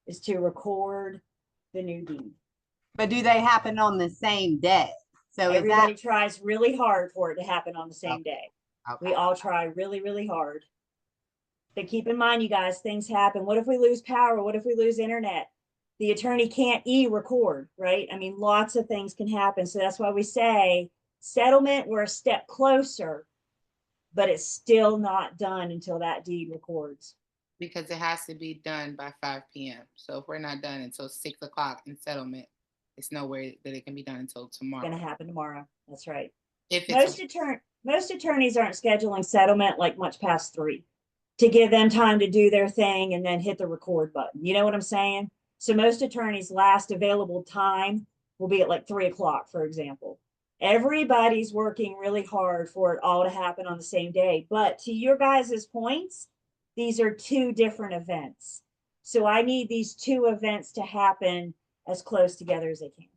is to record the new deed. But do they happen on the same day? So is Everybody that tries really hard for it to happen on the same day. okay? We all try really, really hard. But keep in mind, you guys, things happen. What if we lose power? What if we lose internet? The attorney can't e-record, right? I mean, lots of things can happen. So that's why we say settlement, we're a step closer, but it's still not done until that deed records. Because it has to be done by 5 p.m. So if we're not done until 6 o'clock in settlement, it's nowhere that it can be done until It's tomorrow. gonna happen tomorrow. That's right. If it's Most attorneys aren't scheduling settlement like much past 3 to give them time to do their thing and then hit the record button. You know what I'm saying? So most attorneys' last available time will be at like 3 o'clock, for example. Everybody's working really hard for it all to happen on the same day. But to your guys' points, these are 2 different events. So I need these 2 events to happen as close together as they can.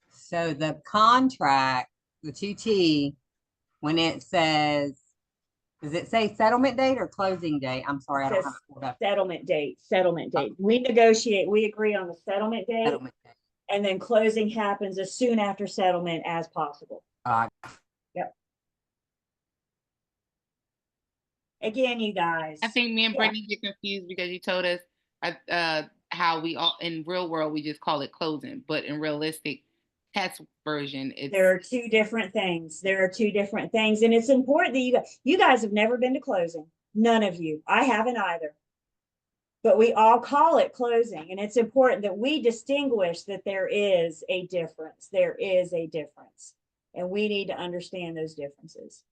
So the contract, the 2T, when it says, does it say settlement date or closing date? I'm sorry, I don't have it pulled up. Settlement date. We negotiate, we agree on the settlement date, Settlement date. and then closing happens as soon after settlement as possible. Yep. Again, you guys. I think me and Yeah. Brittany get confused because you told us how we all in real world we just call it closing, but in realistic test version, There are 2 different things. There are 2 different things, and it's important that you guys have never been to closing. None of you. I haven't either. But we all call it closing, and it's important that we distinguish that there is a difference. There is a difference, and we need to understand those differences.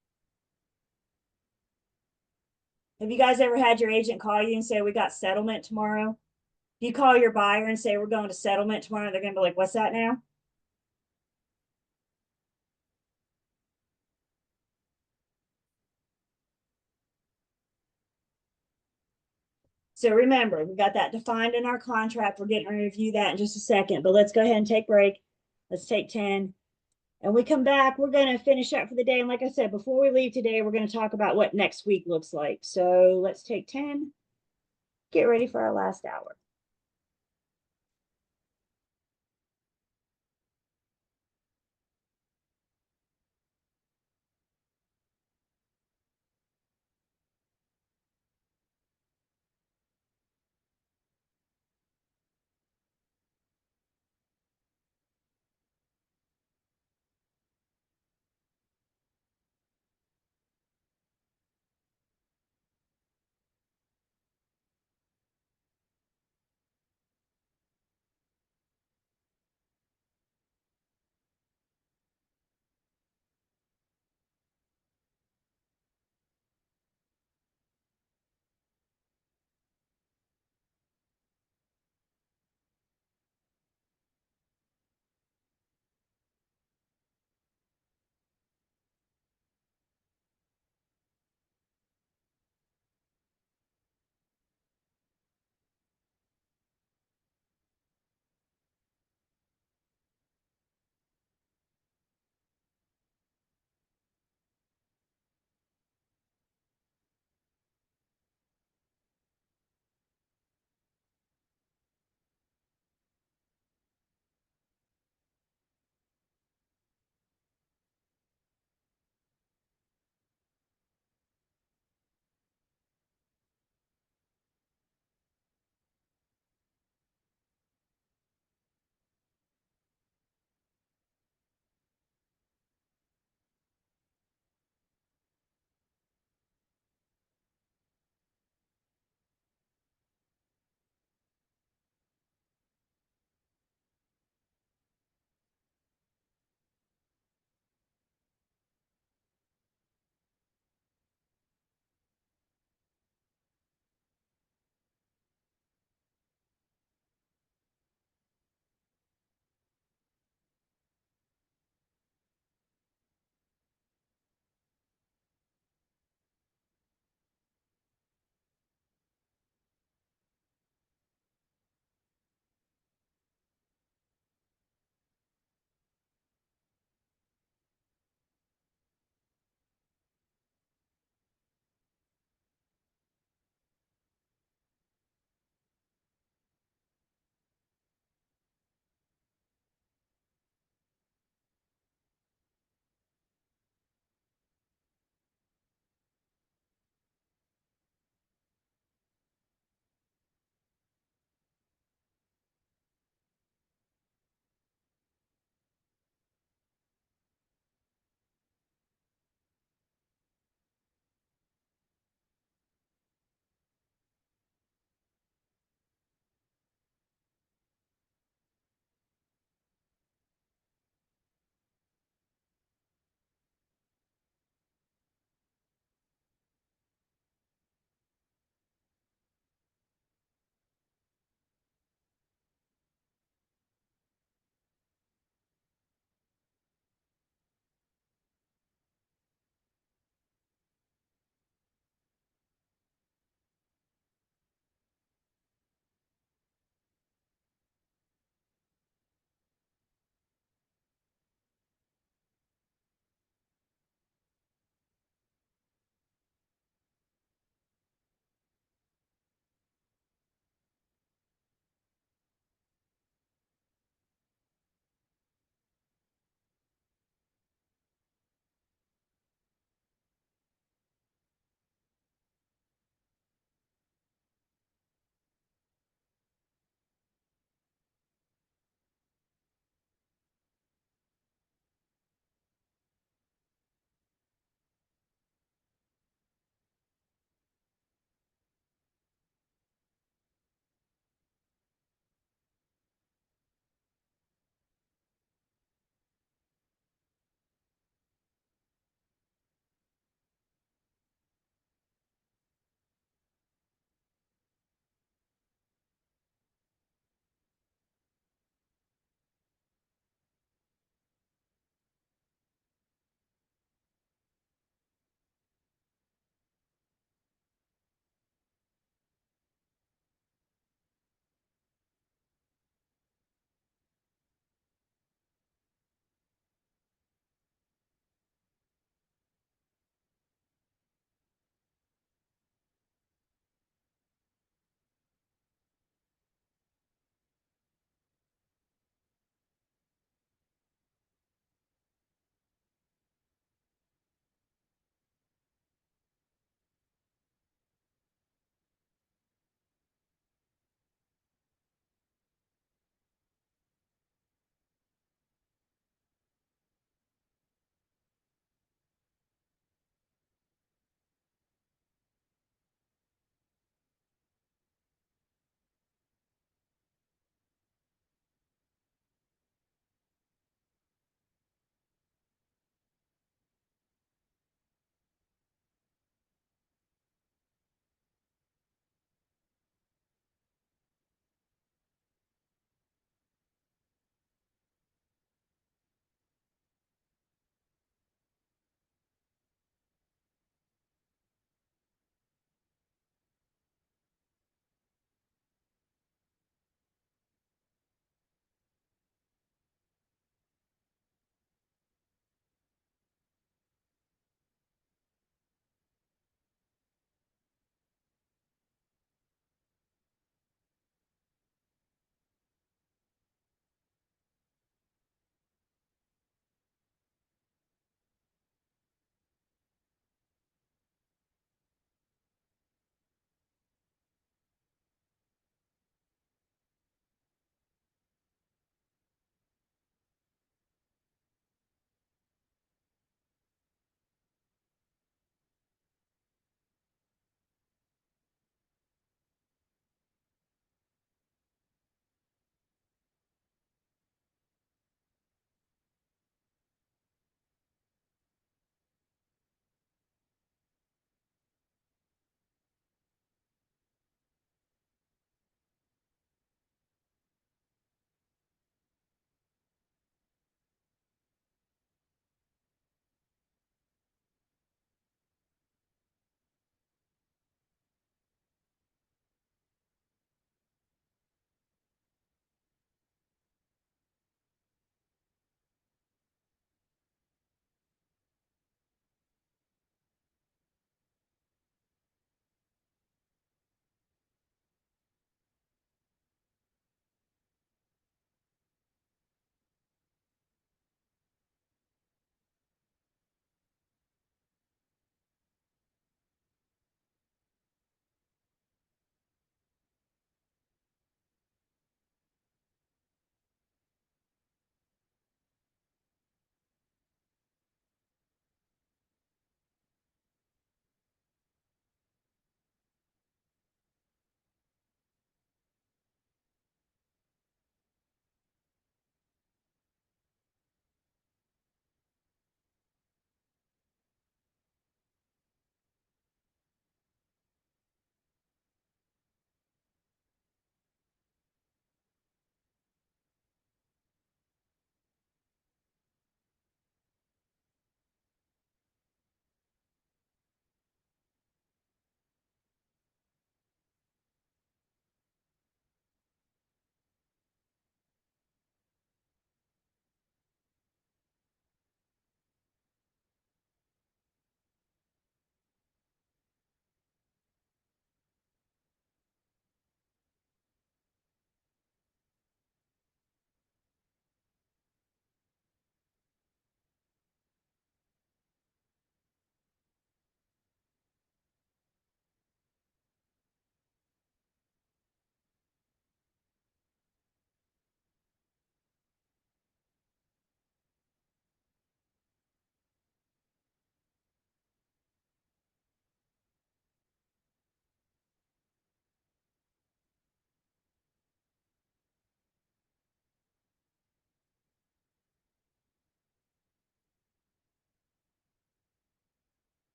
Have you guys ever had your agent call you and say, we got settlement tomorrow? If you call your buyer and say, we're going to settlement tomorrow, they're going to be like, what's that now? So remember, we got that defined in our contract. We're getting ready to review that in just a second, but let's go ahead and take break. Let's take 10. And we come back, we're going to finish up for the day. And like I said, before we leave today, we're going to talk about what next week looks like. So let's take 10, get ready for our last hour.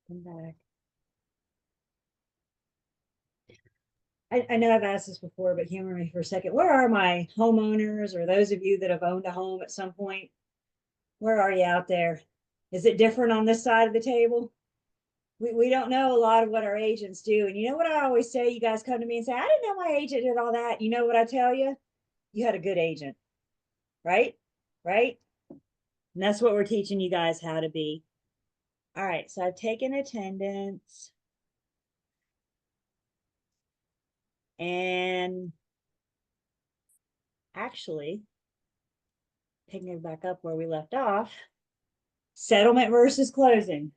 Come back. I know I've asked this before, but humor me for a second. Where are my homeowners or those of you that have owned a home at some point? Where are you out there? Is it different on this side of the table? We don't know a lot of what our agents do. And you know what I always say? You guys come to me and say, I didn't know my agent did all that. You know what I tell you? You had a good agent, right? Right? And that's what we're teaching you guys how to be. All right, so I've taken attendance. And actually, picking it back up where we left off, settlement versus closing.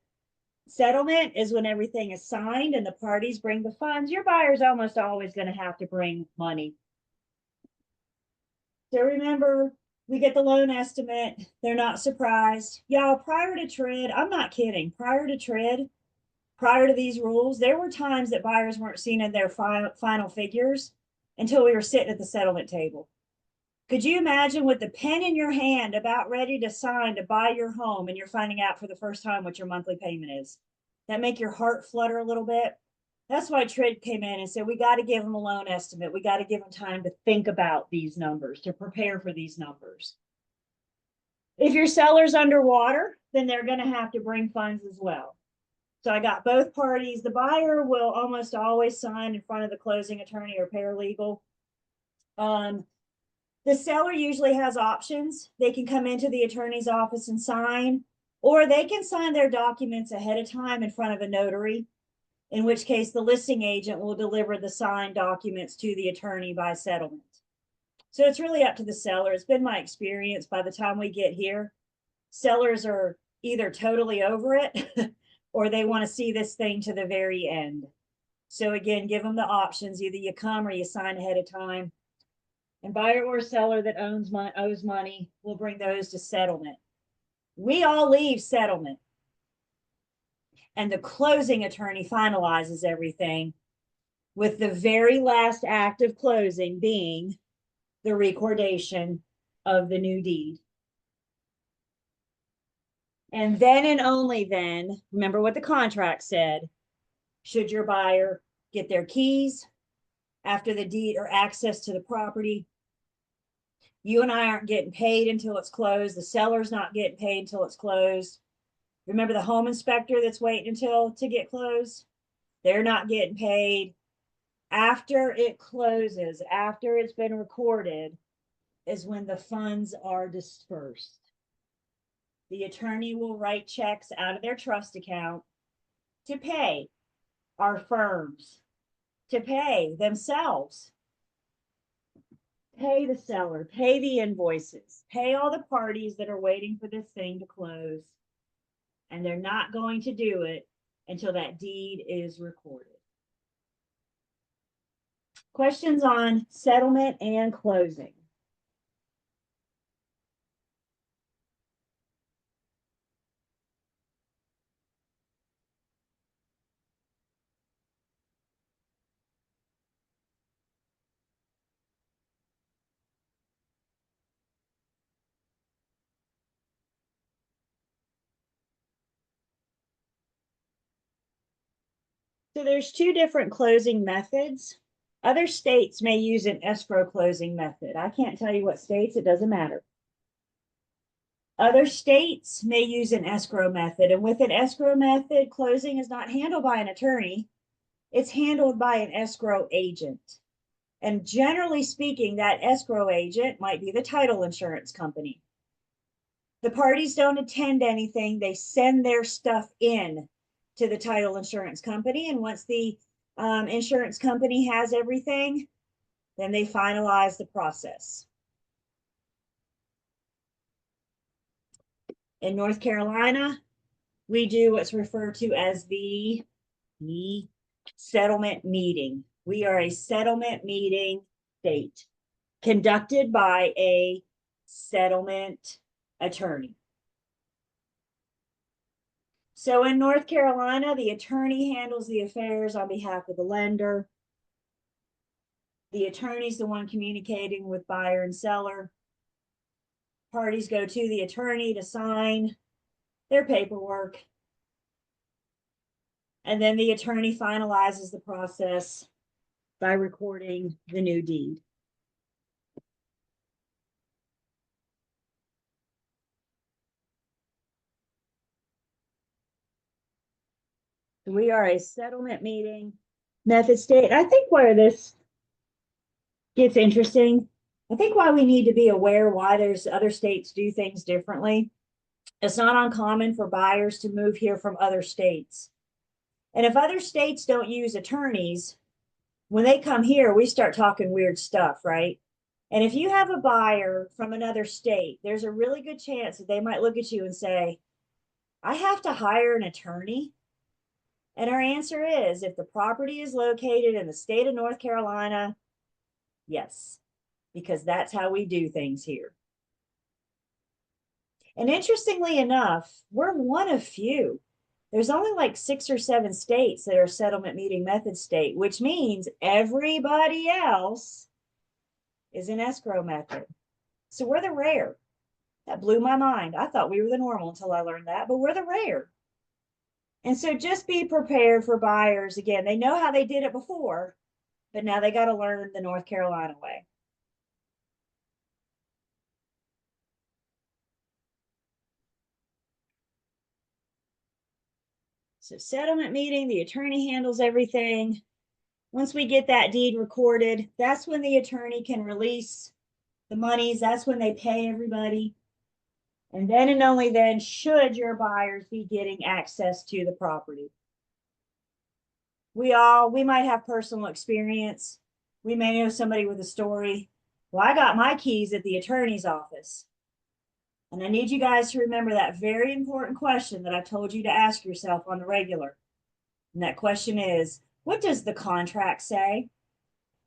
Settlement is when everything is signed and the parties bring the funds. Your buyer's almost always going to have to bring money. So remember, we get the loan estimate. They're not surprised. Y'all, prior to TRID, I'm not kidding. Prior to TRID, prior to these rules, there were times that buyers weren't seeing in their final figures until we were sitting at the settlement table. Could you imagine with the pen in your hand about ready to sign to buy your home and you're finding out for the first time what your monthly payment is? That make your heart flutter a little bit? That's why TRID came in and said, we got to give them a loan estimate. We got to give them time to think about these numbers, to prepare for these numbers. If your seller's underwater, then they're going to have to bring funds as well. So I got both parties. The buyer will almost always sign in front of the closing attorney or paralegal. The seller usually has options. They can come into the attorney's office and sign, or they can sign their documents ahead of time in front of a notary, in which case the listing agent will deliver the signed documents to the attorney by settlement. So it's really up to the seller. It's been my experience by the time we get here, sellers are either totally over it or they want to see this thing to the very end. So again, give them the options. Either you come or you sign ahead of time. And buyer or seller that owes money will bring those to settlement. We all leave settlement. And the closing attorney finalizes everything, with the very last act of closing being the recordation of the new deed. And then and only then, remember what the contract said, should your buyer get their keys after the deed or access to the property. You and I aren't getting paid until it's closed. The seller's not getting paid until it's closed. Remember the home inspector that's waiting until to get closed? They're not getting paid. After it closes, after it's been recorded, is when the funds are dispersed. The attorney will write checks out of their trust account to pay our firms, to pay themselves, pay the seller, pay the invoices, pay all the parties that are waiting for this thing to close. And they're not going to do it until that deed is recorded. Questions on settlement and closing? So there's two different closing methods. Other states may use an escrow closing method. I can't tell you what states, it doesn't matter. Other states may use an escrow method, and with an escrow method, closing is not handled by an attorney. It's handled by an escrow agent. And generally speaking, that escrow agent might be the title insurance company. The parties don't attend anything. They send their stuff in to the title insurance company. And once the insurance company has everything, then they finalize the process. In North Carolina, we do what's referred to as the settlement meeting. We are a settlement meeting state conducted by a settlement attorney. So in North Carolina, the attorney handles the affairs on behalf of the lender. The attorney's the one communicating with buyer and seller. Parties go to the attorney to sign their paperwork. And then the attorney finalizes the process by recording the new deed. We are a settlement meeting method state. I think where this gets interesting, I think why we need to be aware why there's other states do things differently. It's not uncommon for buyers to move here from other states. And if other states don't use attorneys, when they come here, we start talking weird stuff, right? And if you have a buyer from another state, there's a really good chance that they might look at you and say, I have to hire an attorney. And our answer is, if the property is located in the state of North Carolina, yes, because that's how we do things here. And interestingly enough, we're one of few. There's only like 6 or 7 states that are settlement meeting method state, which means everybody else is an escrow method. So we're the rare. That blew my mind. I thought we were the normal until I learned that, but we're the rare. And so just be prepared for buyers. Again, they know how they did it before, but now they got to learn the North Carolina way. So settlement meeting, the attorney handles everything. Once we get that deed recorded, that's when the attorney can release the monies. That's when they pay everybody. And then and only then should your buyers be getting access to the property. We might have personal experience. We may know somebody with a story. Well, I got my keys at the attorney's office. And I need you guys to remember that very important question that I've told you to ask yourself on the regular. And that question is, what does the contract say?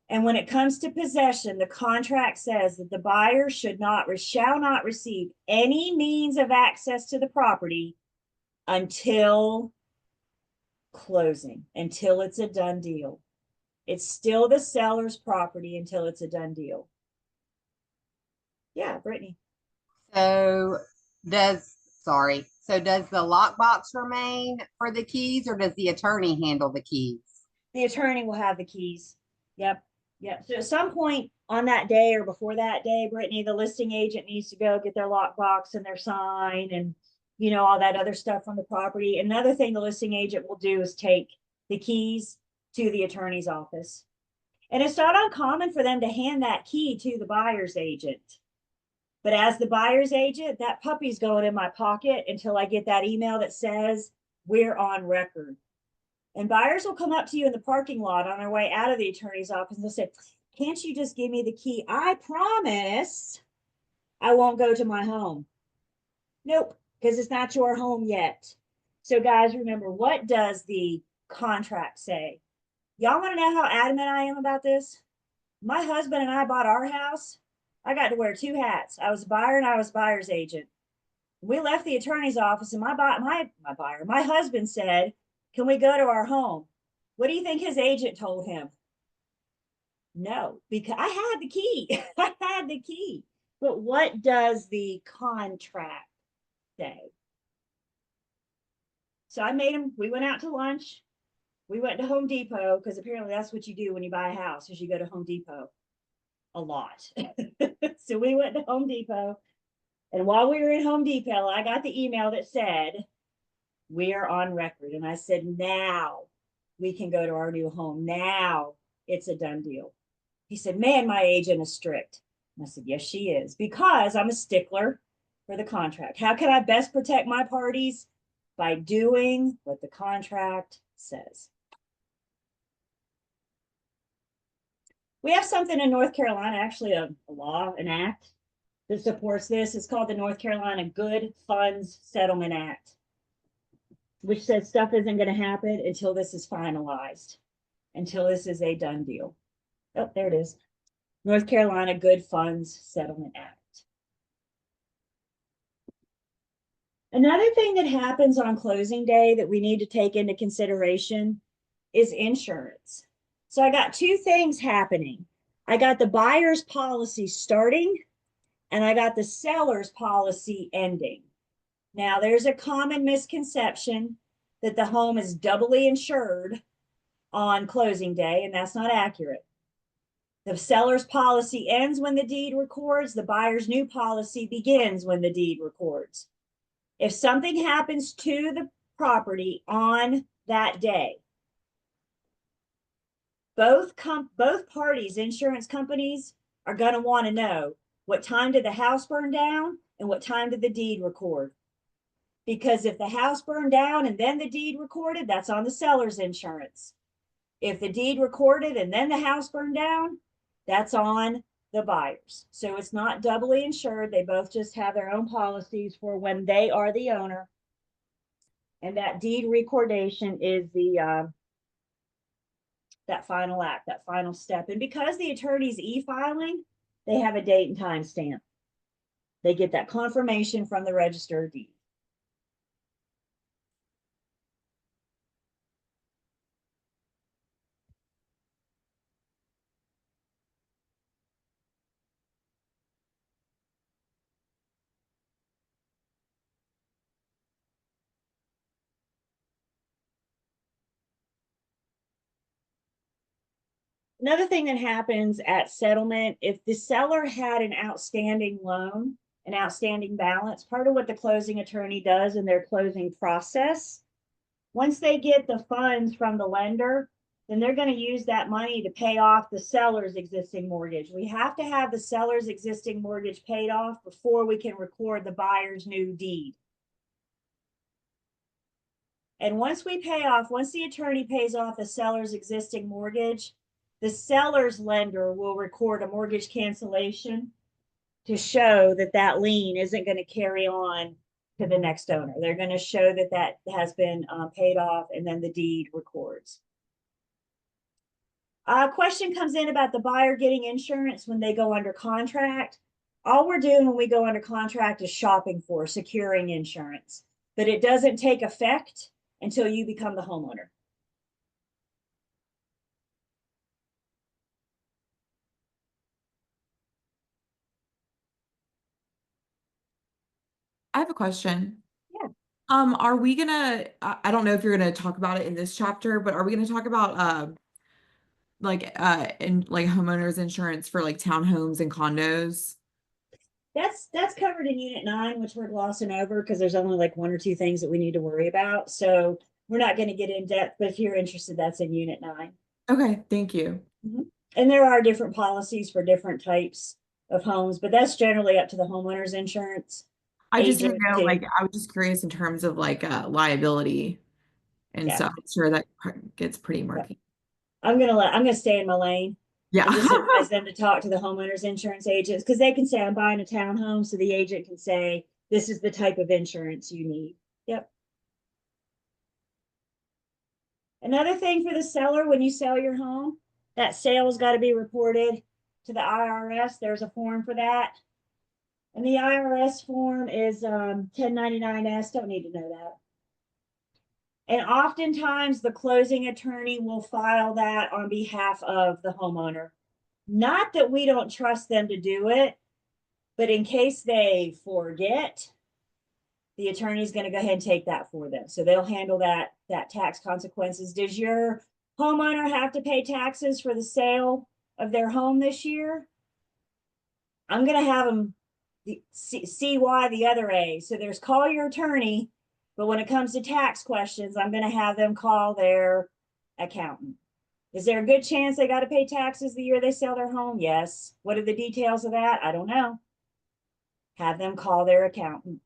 And when it comes to possession, the contract says that the buyer shall not receive any means of access to the property until closing, until it's a done deal. It's still the seller's property until it's a done deal. Yeah, Brittany. So does the lockbox remain for the keys, or does the attorney handle the keys? The attorney will have the keys. Yep. Yep. So at some point on that day or before that day, Brittany, the listing agent needs to go get their lockbox and their sign and, all that other stuff from the property. Another thing the listing agent will do is take the keys to the attorney's office. And it's not uncommon for them to hand that key to the buyer's agent. But as the buyer's agent, that puppy's going in my pocket until I get that email that says we're on record. And buyers will come up to you in the parking lot on their way out of the attorney's office and they'll say, can't you just give me the key? I promise I won't go to my home. Nope, because it's not your home yet. So guys, remember, what does the contract say? Y'all want to know how adamant I am about this? My husband and I bought our house. I got to wear 2 hats. I was a buyer and I was a buyer's agent. We left the attorney's office and my husband said, can we go to our home? What do you think his agent told him? No, because I had the key. I had the key. But what does the contract say? So we went out to lunch. We went to Home Depot because apparently that's what you do when you buy a house is you go to Home Depot a lot. So we went to Home Depot. And while we were in Home Depot, I got the email that said, we are on record. And I said, now we can go to our new home. Now it's a done deal. He said, man, my agent is strict. And I said, yes, she is, because I'm a stickler for the contract. How can I best protect my parties? By doing what the contract says. We have something in North Carolina, actually a law, an act that supports this. It's called the North Carolina Good Funds Settlement Act, which says stuff isn't going to happen until this is finalized, until this is a done deal. Oh, there it is. North Carolina Good Funds Settlement Act. Another thing that happens on closing day that we need to take into consideration is insurance. So I got 2 things happening. I got the buyer's policy starting and I got the seller's policy ending. Now there's a common misconception that the home is doubly insured on closing day, and that's not accurate. The seller's policy ends when the deed records. The buyer's new policy begins when the deed records. If something happens to the property on that day, both parties, insurance companies, are going to want to know what time did the house burn down and what time did the deed record. Because if the house burned down and then the deed recorded, that's on the seller's insurance. If the deed recorded and then the house burned down, that's on the buyers. So it's not doubly insured. They both just have their own policies for when they are the owner. And that deed recordation is the that final act, that final step. And because the attorney's e-filing, they have a date and time stamp. They get that confirmation from the register of deeds. Another thing that happens at settlement, if the seller had an outstanding loan, an outstanding balance, part of what the closing attorney does in their closing process, once they get the funds from the lender, then they're going to use that money to pay off the seller's existing mortgage. We have to have the seller's existing mortgage paid off before we can record the buyer's new deed. And once the attorney pays off the seller's existing mortgage, the seller's lender will record a mortgage cancellation to show that that lien isn't going to carry on to the next owner. They're going to show that that has been paid off, and then the deed records. A question comes in about the buyer getting insurance when they go under contract. All we're doing when we go under contract is shopping for, securing insurance, but it doesn't take effect until you become the homeowner. I have a question. Yeah. Are we gonna, I don't know if you're gonna talk about it in this chapter, but are we gonna talk about in like homeowners insurance for like townhomes and condos? That's covered in Unit 9, which we're glossing over because there's only like one or two things that we need to worry about. So we're not going to get in depth, but if you're interested, that's in Unit 9. Okay, thank you. And there are different policies for different types of homes, but that's generally up to the homeowner's insurance. I just didn't agent know, to- like, I was just curious in terms of like liability and Yeah. stuff. I'm sure that gets pretty murky. I'm gonna stay in my lane. Yeah. And just advise them to talk to the homeowner's insurance agents because they can say, I'm buying a townhome. So the agent can say, this is the type of insurance you need. Yep. Another thing for the seller, when you sell your home, that sale's got to be reported to the IRS. There's a form for that. And the IRS form is 1099-S. Don't need to know that. And oftentimes the closing attorney will file that on behalf of the homeowner. Not that we don't trust them to do it, but in case they forget, the attorney's going to go ahead and take that for them. So they'll handle that tax consequences. Does your homeowner have to pay taxes for the sale of their home this year? I'm going to have them CY the other A. So there's call your attorney, but when it comes to tax questions, I'm going to have them call their accountant. Is there a good chance they got to pay taxes the year they sell their home? Yes. What are the details of that? I don't know. Have them call their accountant.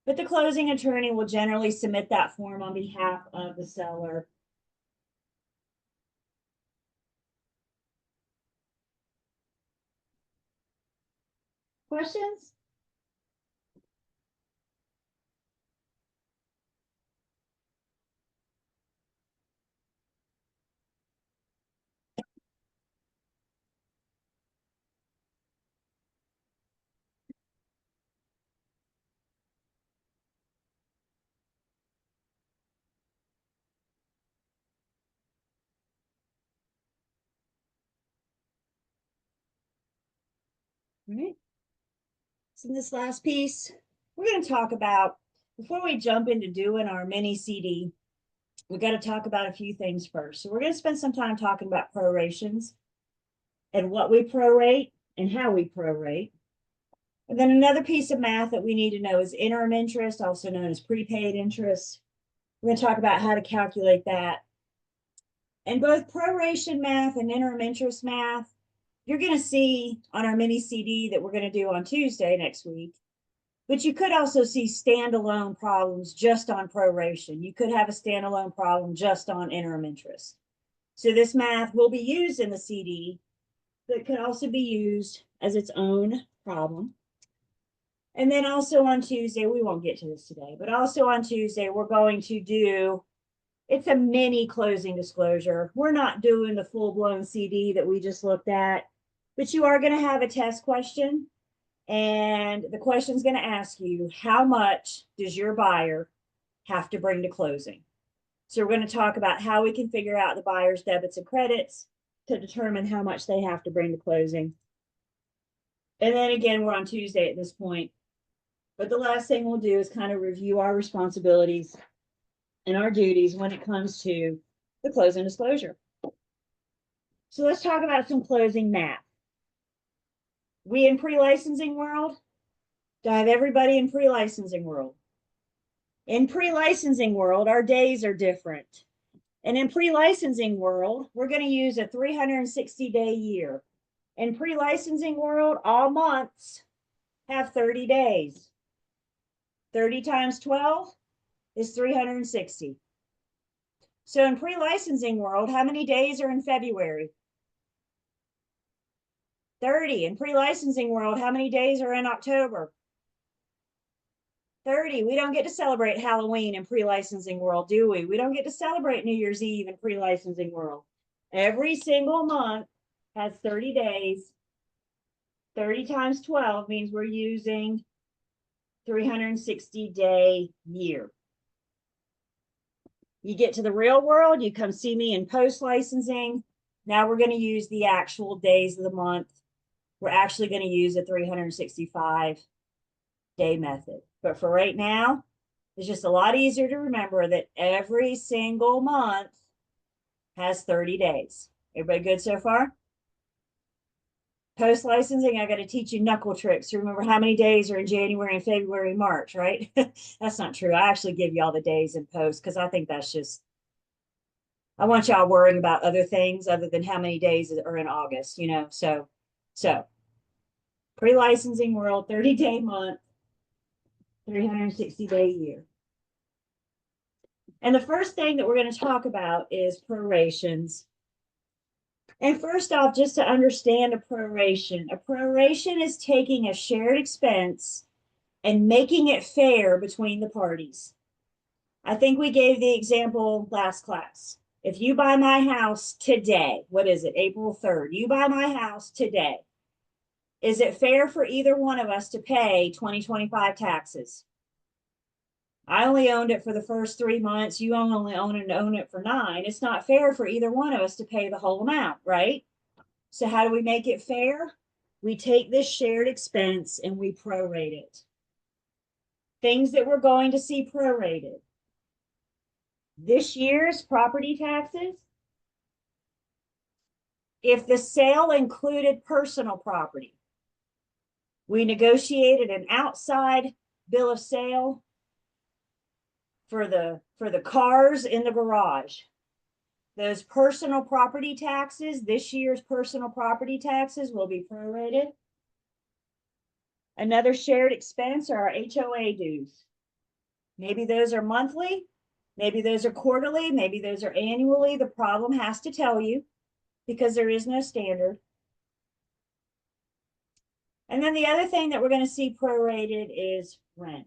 But the closing attorney will generally submit that form on behalf of the seller. Questions? All right. So this last piece, we're going to talk about, before we jump into doing our mini CD, we got to talk about a few things first. So we're going to spend some time talking about prorations and what we prorate and how we prorate. And then another piece of math that we need to know is interim interest, also known as prepaid interest. We're going to talk about how to calculate that. And both proration math and interim interest math, you're going to see on our mini CD that we're going to do on Tuesday next week. But you could also see standalone problems just on proration. You could have a standalone problem just on interim interest. So this math will be used in the CD, but it could also be used as its own problem. And then also on Tuesday, we won't get to this today, but also on Tuesday, we're going to do, it's a mini closing disclosure. We're not doing the full-blown CD that we just looked at, but you are going to have a test question. And the question is going to ask you, how much does your buyer have to bring to closing? So we're going to talk about how we can figure out the buyer's debits and credits to determine how much they have to bring to closing. And then again, we're on Tuesday at this point. But the last thing we'll do is kind of review our responsibilities and our duties when it comes to the closing disclosure. So let's talk about some closing math. We in pre-licensing world, do I have everybody in pre-licensing world? In pre-licensing world, our days are different. And in pre-licensing world, we're going to use a 360-day year. In pre-licensing world, all months have 30 days. 30 times 12 is 360. So in pre-licensing world, how many days are in February? 30. In pre-licensing world, how many days are in October? 30. We don't get to celebrate Halloween in pre-licensing world, do we? We don't get to celebrate New Year's Eve in pre-licensing world. Every single month has 30 days. 30 times 12 means we're using 360-day year. You get to the real world, you come see me in post-licensing. Now we're going to use the actual days of the month. We're actually going to use a 365-day method. But for right now, it's just a lot easier to remember that every single month has 30 days. Everybody good so far? Post-licensing, I got to teach you knuckle tricks to remember how many days are in January and February and March, right? That's not true. I actually give you all the days in post because I think that's just, I want y'all worrying about other things other than how many days are in August, you know? So pre-licensing world, 30-day month, 360-day year. And the first thing that we're going to talk about is prorations. And first off, just to understand a proration is taking a shared expense and making it fair between the parties. I think we gave the example last class. If you buy my house today, what is it, April 3rd? You buy my house today. Is it fair for either one of us to pay 2025 taxes? I only owned it for the first 3 months. You only own it for 9. It's not fair for either one of us to pay the whole amount, right? So how do we make it fair? We take this shared expense and we prorate it. Things that we're going to see prorated. This year's property taxes. If the sale included personal property, we negotiated an outside bill of sale for the cars in the garage. Those personal property taxes, this year's personal property taxes will be prorated. Another shared expense are our HOA dues. Maybe those are monthly, maybe those are quarterly, maybe those are annually. The problem has to tell you because there is no standard. And then the other thing that we're going to see prorated is rent.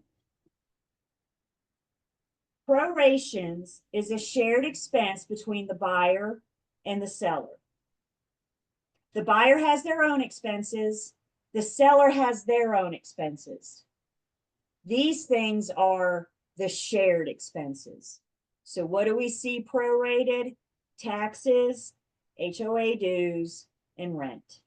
Prorations is a shared expense between the buyer and the seller. The buyer has their own expenses. The seller has their own expenses. These things are the shared expenses. So what do we see prorated? Taxes, HOA dues, and rent.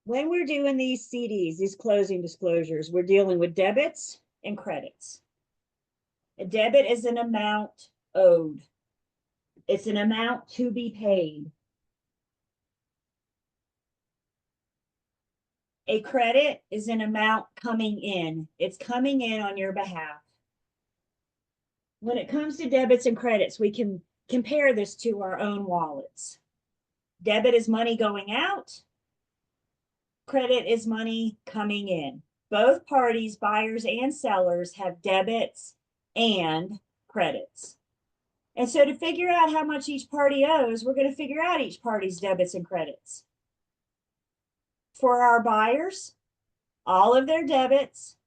When we're doing these CDs, these closing disclosures, we're dealing with debits and credits. A debit is an amount owed. It's an amount to be paid. A credit is an amount coming in. It's coming in on your behalf. When it comes to debits and credits, we can compare this to our own wallets. Debit is money going out. Credit is money coming in. Both parties, buyers and sellers, have debits and credits. And so to figure out how much each party owes, we're going to figure out each party's debits and credits. For our buyers, all of their debits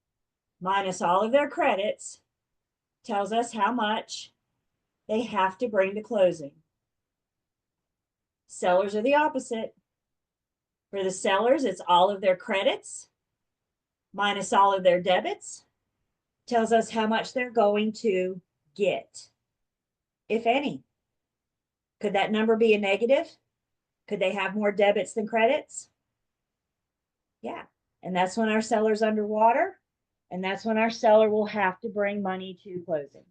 minus all of their credits tells us how much they have to bring to closing. Sellers are the opposite. For the sellers, it's all of their credits minus all of their debits tells us how much they're going to get, if any. Could that number be a negative? Could they have more debits than credits? Yeah. And that's when our seller's underwater. And that's when our seller will have to bring money to closing.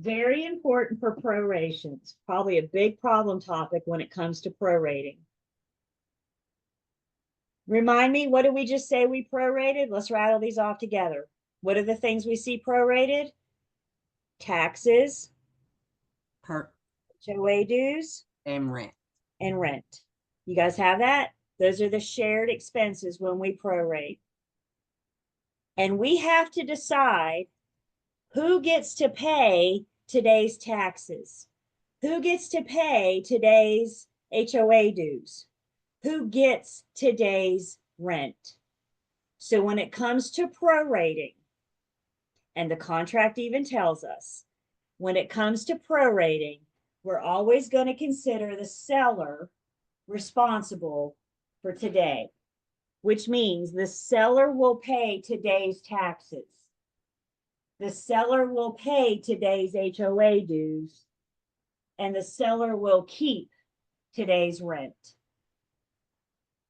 Very important for prorations. Probably a big problem topic when it comes to prorating. Remind me, what did we just say we prorated? Let's rattle these off together. What are the things we see prorated? Taxes, Per HOA dues, and rent. and rent. You guys have that? Those are the shared expenses when we prorate. And we have to decide who gets to pay today's taxes, who gets to pay today's HOA dues, who gets today's rent. So when it comes to prorating, and the contract even tells us, when it comes to prorating, we're always going to consider the seller responsible for today, which means the seller will pay today's taxes. The seller will pay today's HOA dues, and the seller will keep today's rent.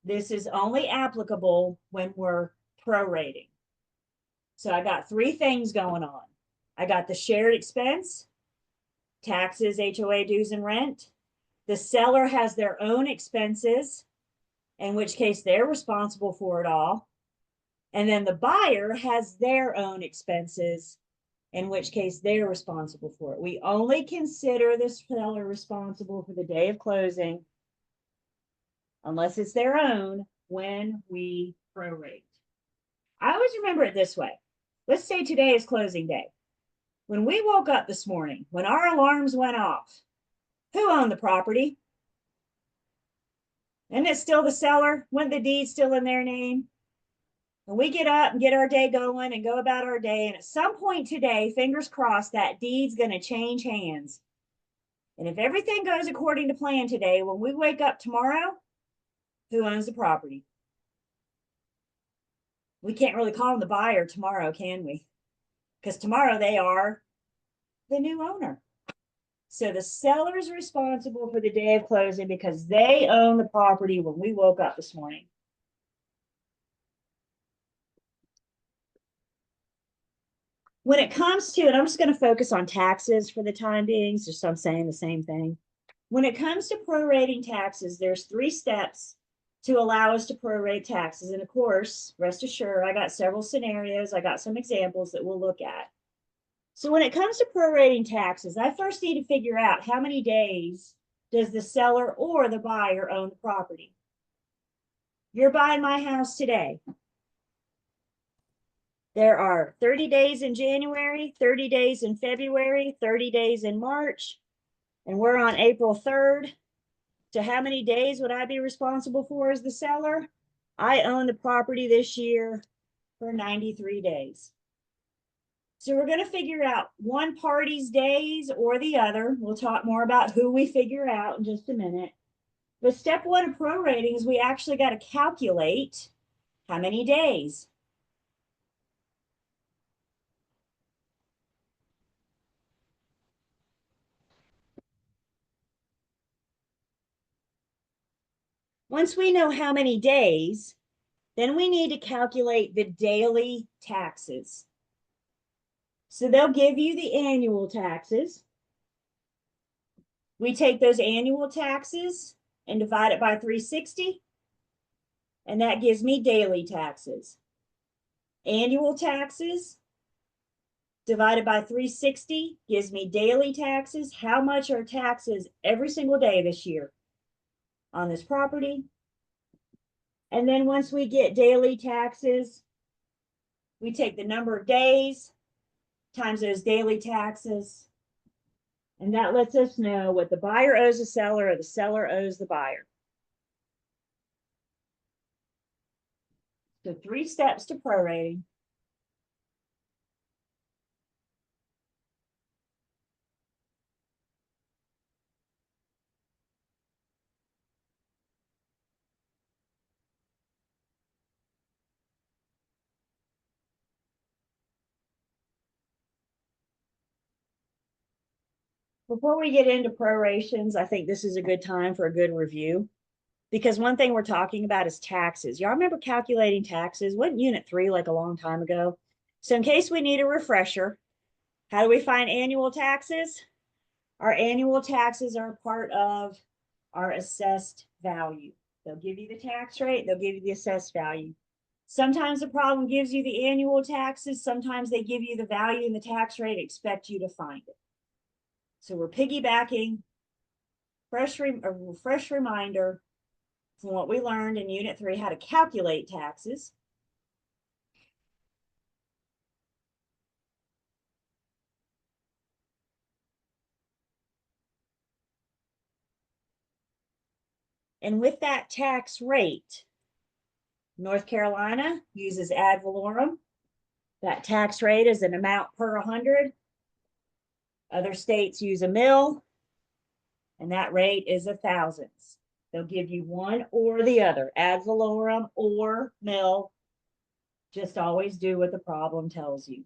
This is only applicable when we're prorating. So I got three things going on. I got the shared expense, taxes, HOA dues, and rent. The seller has their own expenses, in which case they're responsible for it all. And then the buyer has their own expenses, in which case they're responsible for it. We only consider the seller responsible for the day of closing, unless it's their own, when we prorate. I always remember it this way. Let's say today is closing day. When we woke up this morning, when our alarms went off, who owned the property? Isn't it still the seller? Wasn't the deed still in their name? And we get up and get our day going and go about our day. And at some point today, fingers crossed, that deed's going to change hands. And if everything goes according to plan today, when we wake up tomorrow, who owns the property? We can't really call them the buyer tomorrow, can we? Because tomorrow they are the new owner. So the seller is responsible for the day of closing because they own the property when we woke up this morning. When it comes to, and I'm just going to focus on taxes for the time being, just so I'm saying the same thing. When it comes to prorating taxes, there's 3 steps to allow us to prorate taxes. And of course, rest assured, I got several scenarios. I got some examples that we'll look at. So when it comes to prorating taxes, I first need to figure out how many days does the seller or the buyer own the property. You're buying my house today. There are 30 days in January, 30 days in February, 30 days in March, and we're on April 3rd. So how many days would I be responsible for as the seller? I own the property this year for 93 days. So we're going to figure out one party's days or the other. We'll talk more about who we figure out in just a minute. But step one of prorating is we actually got to calculate how many days. Once we know how many days, then we need to calculate the daily taxes. So they'll give you the annual taxes. We take those annual taxes and divide it by 360, and that gives me daily taxes. Annual taxes divided by 360 gives me daily taxes. How much are taxes every single day this year on this property? And then once we get daily taxes, we take the number of days times those daily taxes. And that lets us know what the buyer owes the seller or the seller owes the buyer. So 3 steps to prorating. Before we get into prorations, I think this is a good time for a good review. Because one thing we're talking about is taxes. Y'all remember calculating taxes? Wasn't Unit 3 like a long time ago? So in case we need a refresher, how do we find annual taxes? Our annual taxes are part of our assessed value. They'll give you the tax rate, they'll give you the assessed value. Sometimes the problem gives you the annual taxes, sometimes they give you the value and the tax rate, expect you to find it. So we're piggybacking, a fresh reminder from what we learned in Unit 3, how to calculate taxes. And with that tax rate, North Carolina uses ad valorem. That tax rate is an amount per 100. Other states use a mill, and that rate is a thousandths. They'll give you one or the other, ad valorem or mill. Just always do what the problem tells you.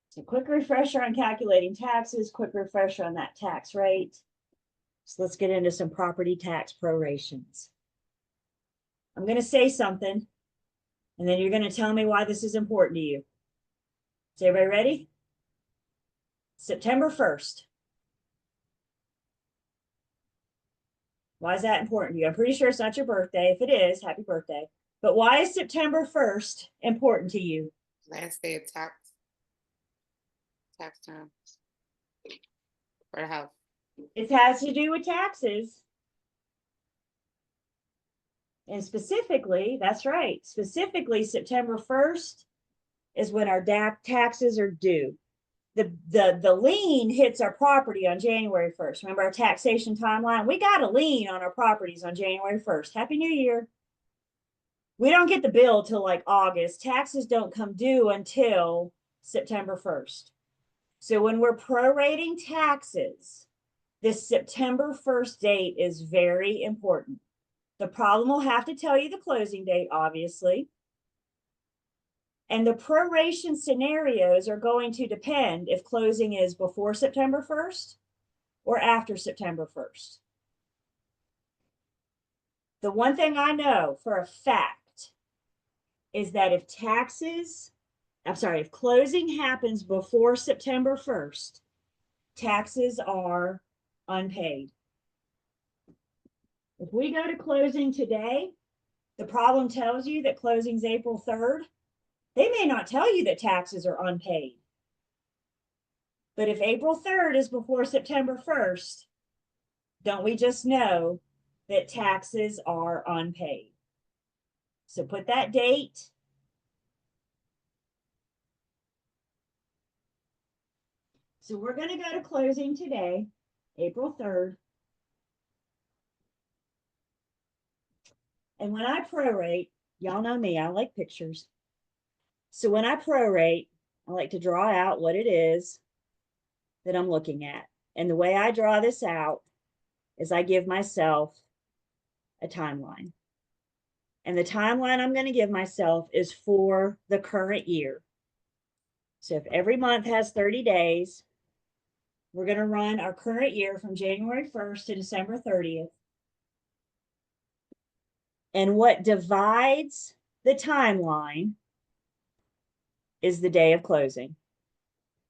So quick refresher on calculating taxes, quick refresher on that tax rate. So let's get into some property tax prorations. I'm going to say something, and then you're going to tell me why this is important to you. Is everybody ready? September 1st. Why is that important to you? I'm pretty sure it's not your birthday. If it is, happy birthday. But why is September 1st important to you? Last day of tax time for the house. It has to do with taxes. And specifically, that's right, specifically September 1st is when our taxes are due. The lien hits our property on January 1st. Remember our taxation timeline? We got a lien on our properties on January 1st. Happy New Year. We don't get the bill till like August. Taxes don't come due until September 1st. So when we're prorating taxes, this September 1st date is very important. The problem will have to tell you the closing date, obviously. And the proration scenarios are going to depend if closing is before September 1st or after September 1st. The one thing I know for a fact is that if if closing happens before September 1st, taxes are unpaid. If we go to closing today, the problem tells you that closing's April 3rd. They may not tell you that taxes are unpaid. But if April 3rd is before September 1st, don't we just know that taxes are unpaid? So put that date. So we're gonna go to closing today, April 3rd. And when I prorate, y'all know me, I like pictures. So when I prorate, I like to draw out what it is that I'm looking at. And the way I draw this out is I give myself a timeline. And the timeline I'm going to give myself is for the current year. So if every month has 30 days, we're going to run our current year from January 1st to December 30th. And what divides the timeline is the day of closing.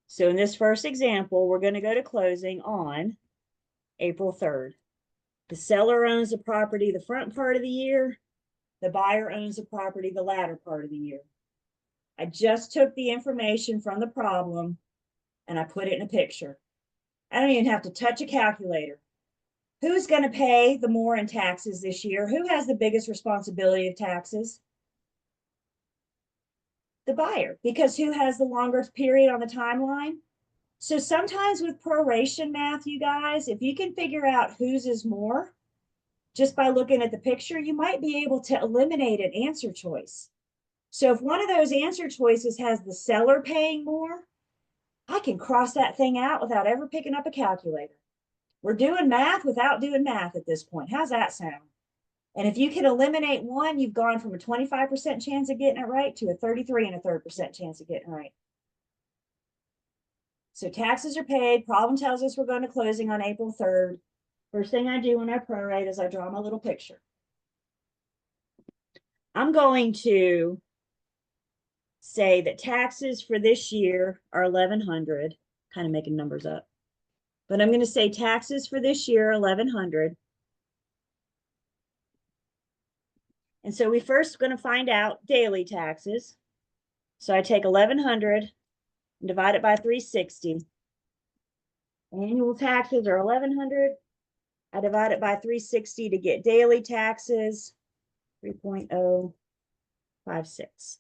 So in this first example, we're going to go to closing on April 3rd. The seller owns the property the front part of the year. The buyer owns the property the latter part of the year. I just took the information from the problem and I put it in a picture. I don't even have to touch a calculator. Who's going to pay the more in taxes this year? Who has the biggest responsibility of taxes? The buyer, because who has the longest period on the timeline? So sometimes with proration math, you guys, if you can figure out whose is more, just by looking at the picture, you might be able to eliminate an answer choice. So if one of those answer choices has the seller paying more, I can cross that thing out without ever picking up a calculator. We're doing math without doing math at this point. How's that sound? And if you can eliminate one, you've gone from a 25% chance of getting it right to a 33.33% chance of getting it right. So taxes are paid. Problem tells us we're going to closing on April 3rd. First thing I do when I prorate is I draw my little picture. I'm going to say that taxes for this year are $1,100, kind of making numbers up. But I'm going to say taxes for this year are $1,100. And so we first going to find out daily taxes. So I take 1,100 and divide it by 360. Annual taxes are 1,100. I divide it by 360 to get daily taxes, 3.056.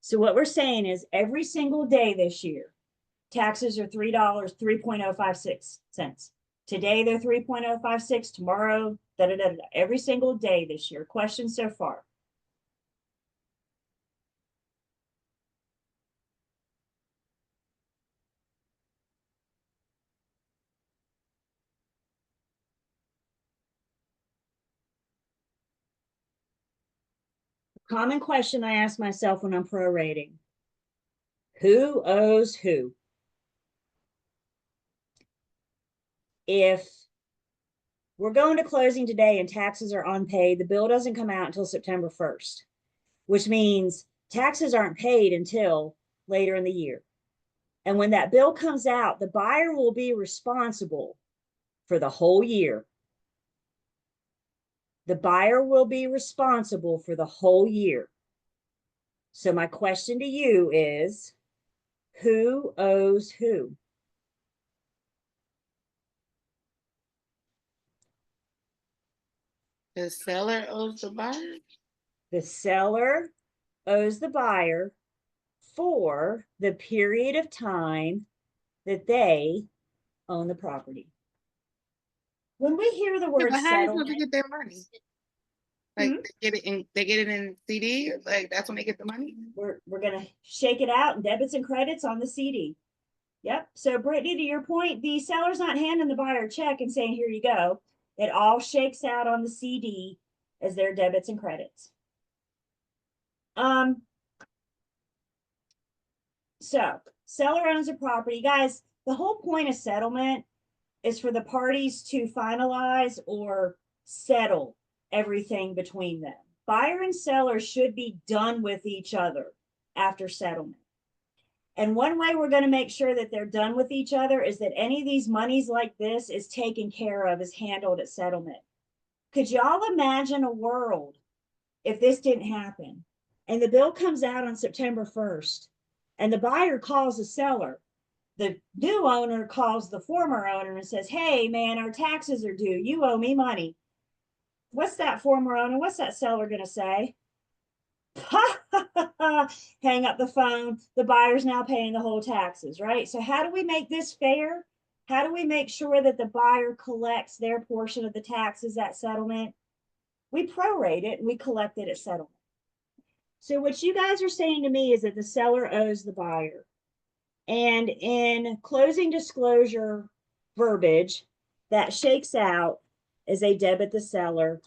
So what we're saying is every single day this year, taxes are $3, 3.056 cents. Today they're 3.056, tomorrow, every single day this year. Questions so far? Common question I ask myself when I'm prorating. Who owes who? If we're going to closing today and taxes are unpaid, the bill doesn't come out until September 1st, which means taxes aren't paid until later in the year. And when that bill comes out, the buyer will be responsible for the whole year. The buyer will be responsible for the whole year. So my question to you is, who owes who? The seller owes the buyer? The seller owes the buyer for the period of time that they own the property. When we hear the Yeah, word but how are they supposed settlement, to get their money? Like they get it in CD? Like that's when they get the money? we're gonna shake it out in debits and credits on the CD. Yep. So Brittany, to your point, the seller's not handing the buyer a check and saying, here you go. It all shakes out on the CD as their debits and credits. So seller owns a property. Guys, the whole point of settlement is for the parties to finalize or settle everything between them. Buyer and seller should be done with each other after settlement. And one way we're going to make sure that they're done with each other is that any of these monies like this is taken care of, is handled at settlement. Could y'all imagine a world if this didn't happen and the bill comes out on September 1st and the buyer calls the seller, the new owner calls the former owner and says, hey man, our taxes are due, you owe me money. What's that former owner, what's that seller going to say? hang up the phone. The buyer's now paying the whole taxes, right? So how do we make this fair? How do we make sure that the buyer collects their portion of the taxes at settlement? We prorate it and we collect it at settlement. So what you guys are saying to me is that the seller owes the buyer. And in closing disclosure verbiage, that shakes out as they debit the seller,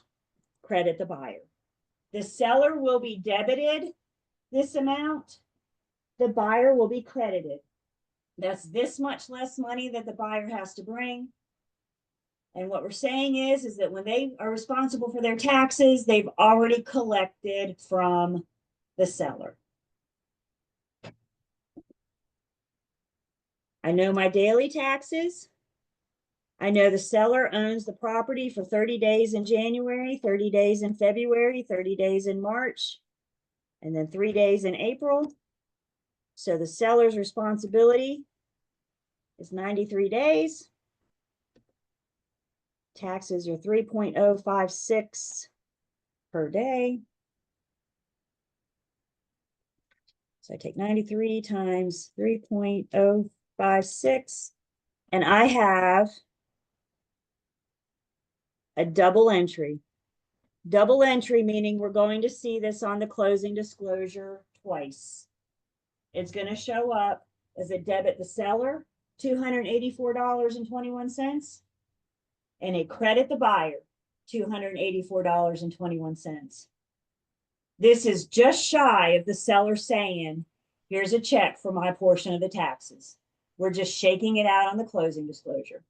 credit the buyer. The seller will be debited this amount, the buyer will be credited. That's this much less money that the buyer has to bring. And what we're saying is that when they are responsible for their taxes, they've already collected from the seller. I know my daily taxes. I know the seller owns the property for 30 days in January, 30 days in February, 30 days in March, and then 3 days in April. So the seller's responsibility is 93 days. Taxes are 3.056 per day. So I take 93 times 3.056, and I have a double entry. Double entry meaning we're going to see this on the closing disclosure twice. It's going to show up as a debit the seller, $284.21, and a credit the buyer, $284.21. This is just shy of the seller saying, here's a check for my portion of the taxes. We're just shaking it out on the closing disclosure.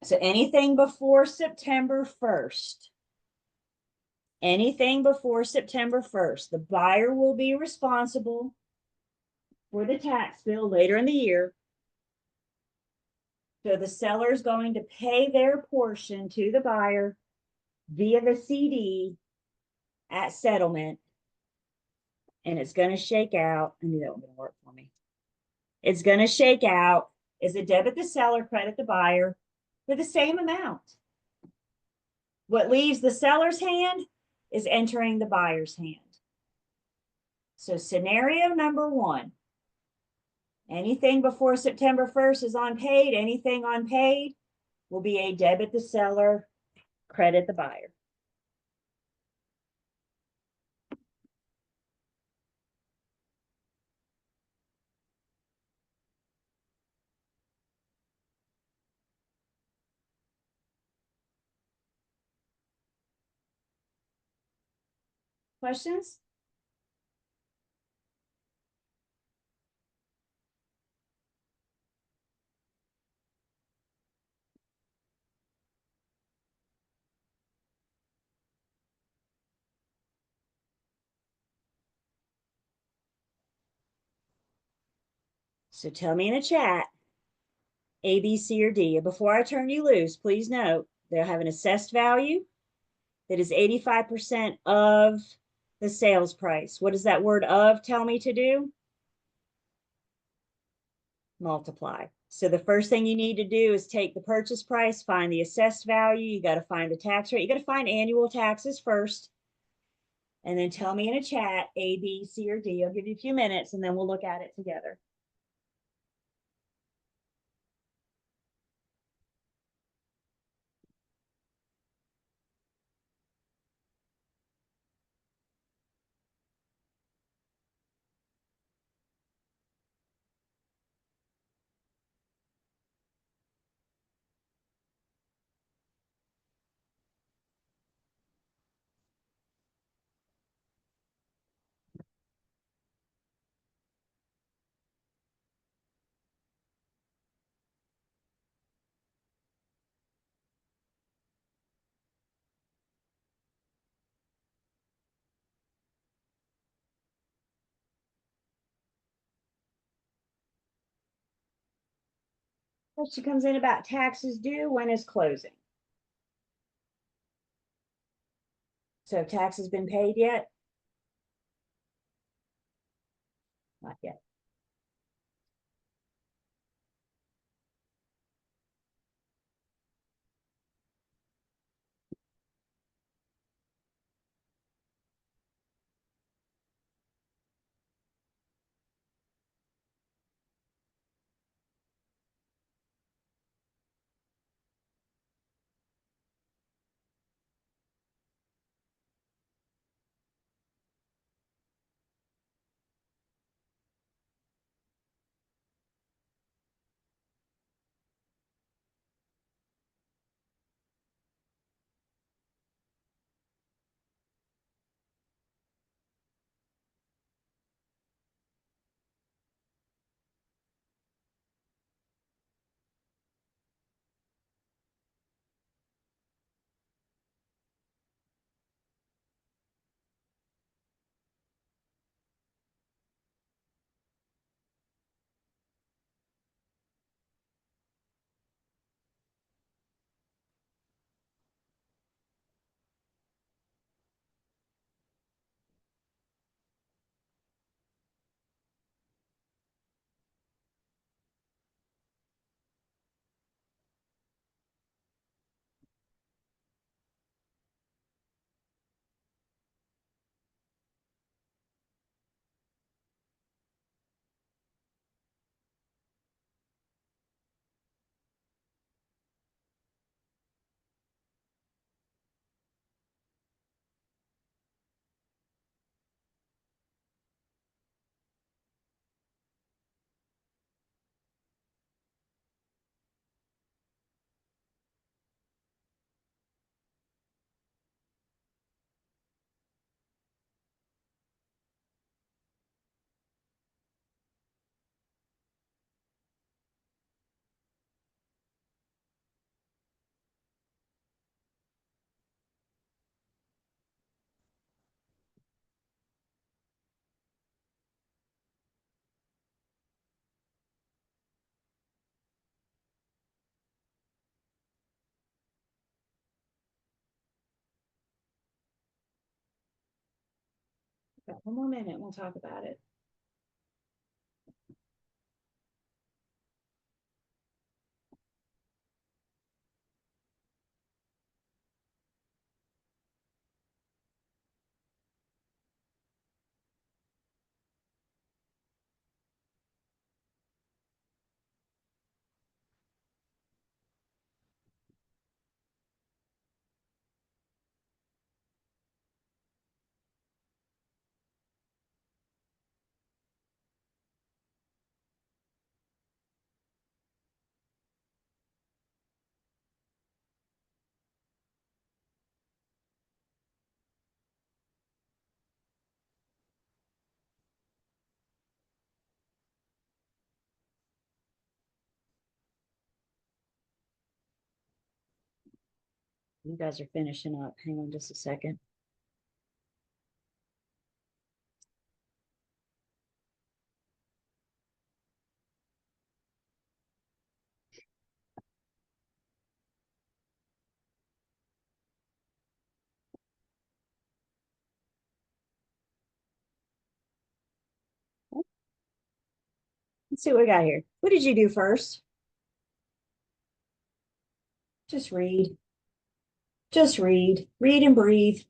So anything before September 1st, the buyer will be responsible for the tax bill later in the year. So the seller is going to pay their portion to the buyer via the CD at settlement. And it's going to shake out. I knew that was going to work for me. It's going to shake out as a debit the seller, credit the buyer for the same amount. What leaves the seller's hand is entering the buyer's hand. So scenario number one, anything before September 1st is unpaid. Anything unpaid will be a debit the seller, credit the buyer. Questions? So tell me in the chat, A, B, C, or D. Before I turn you loose, please note they'll have an assessed value that is 85% of the sales price. What does that word of tell me to do? Multiply. So the first thing you need to do is take the purchase price, find the assessed value. You got to find the tax rate. You got to find annual taxes first. And then tell me in a chat, A, B, C, or D. I'll give you a few minutes and then we'll look at it together. Question comes in about taxes due. When is closing? So have taxes been paid yet? Not yet. One more minute, we'll talk about it. You guys are finishing up. Hang on just a second. Let's see what we got here. What did you do first? Just read. Just read. Read and breathe.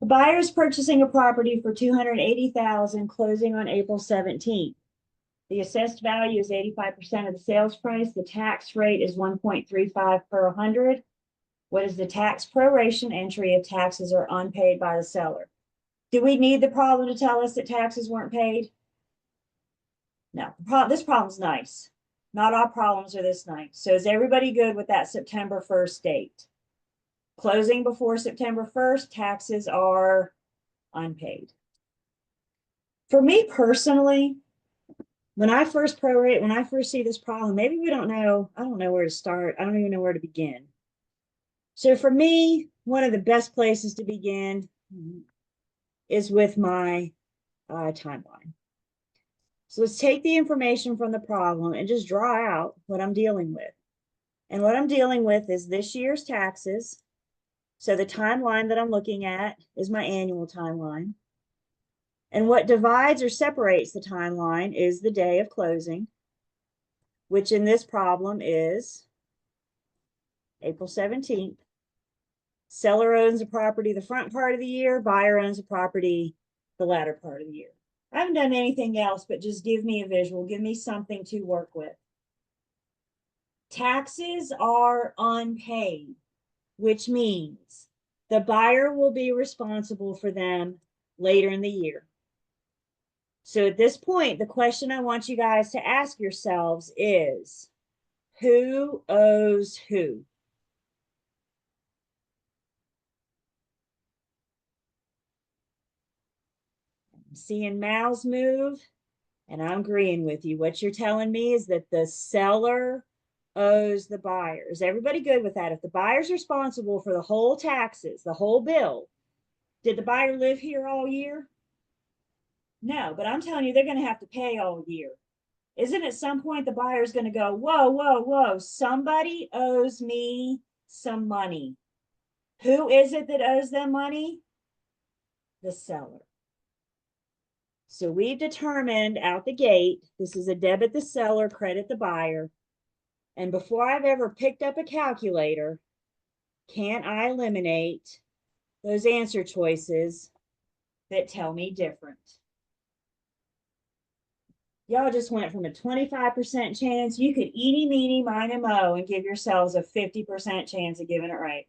The buyer is purchasing a property for $280,000, closing on April 17th. The assessed value is 85% of the sales price. The tax rate is 1.35 per 100. What is the tax proration entry if taxes are unpaid by the seller? Do we need the problem to tell us that taxes weren't paid? No, this problem's nice. Not all problems are this nice. So is everybody good with that September 1st date? Closing before September 1st, taxes are unpaid. For me personally, when I first see this problem, maybe we don't know, I don't know where to start. I don't even know where to begin. So for me, one of the best places to begin is with my timeline. So let's take the information from the problem and just draw out what I'm dealing with. And what I'm dealing with is this year's taxes. So the timeline that I'm looking at is my annual timeline. And what divides or separates the timeline is the day of closing, which in this problem is April 17th. Seller owns a property the front part of the year, buyer owns a property the latter part of the year. I haven't done anything else, but just give me a visual, give me something to work with. Taxes are unpaid, which means the buyer will be responsible for them later in the year. So at this point, the question I want you guys to ask yourselves is, who owes who? I'm seeing mouths move, and I'm agreeing with you. What you're telling me is that the seller owes the buyer. Is everybody good with that? If the buyer's responsible for the whole taxes, the whole bill, did the buyer live here all year? No, but I'm telling you, they're going to have to pay all year. Isn't at some point the buyer's going to go, whoa, whoa, whoa, somebody owes me some money. Who is it that owes them money? The seller. So we've determined out the gate, this is a debit the seller, credit the buyer. And before I've ever picked up a calculator, can't I eliminate those answer choices that tell me different? Y'all just went from a 25% chance. You could eeny, meeny, miny, mo, and give yourselves a 50% chance of getting it right.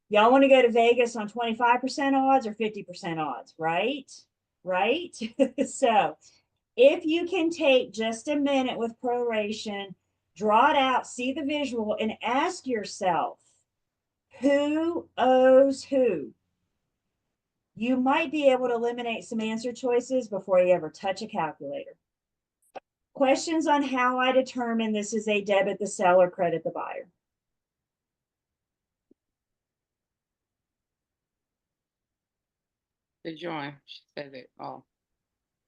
Y'all want to go to Vegas on 25% odds or 50% odds, right? Right? So if you can take just a minute with proration, draw it out, see the visual, and ask yourself, who owes who? You might be able to eliminate some answer choices before you ever touch a calculator. Questions on how I determine this is a debit the seller, credit the buyer. The drawing, she said it all.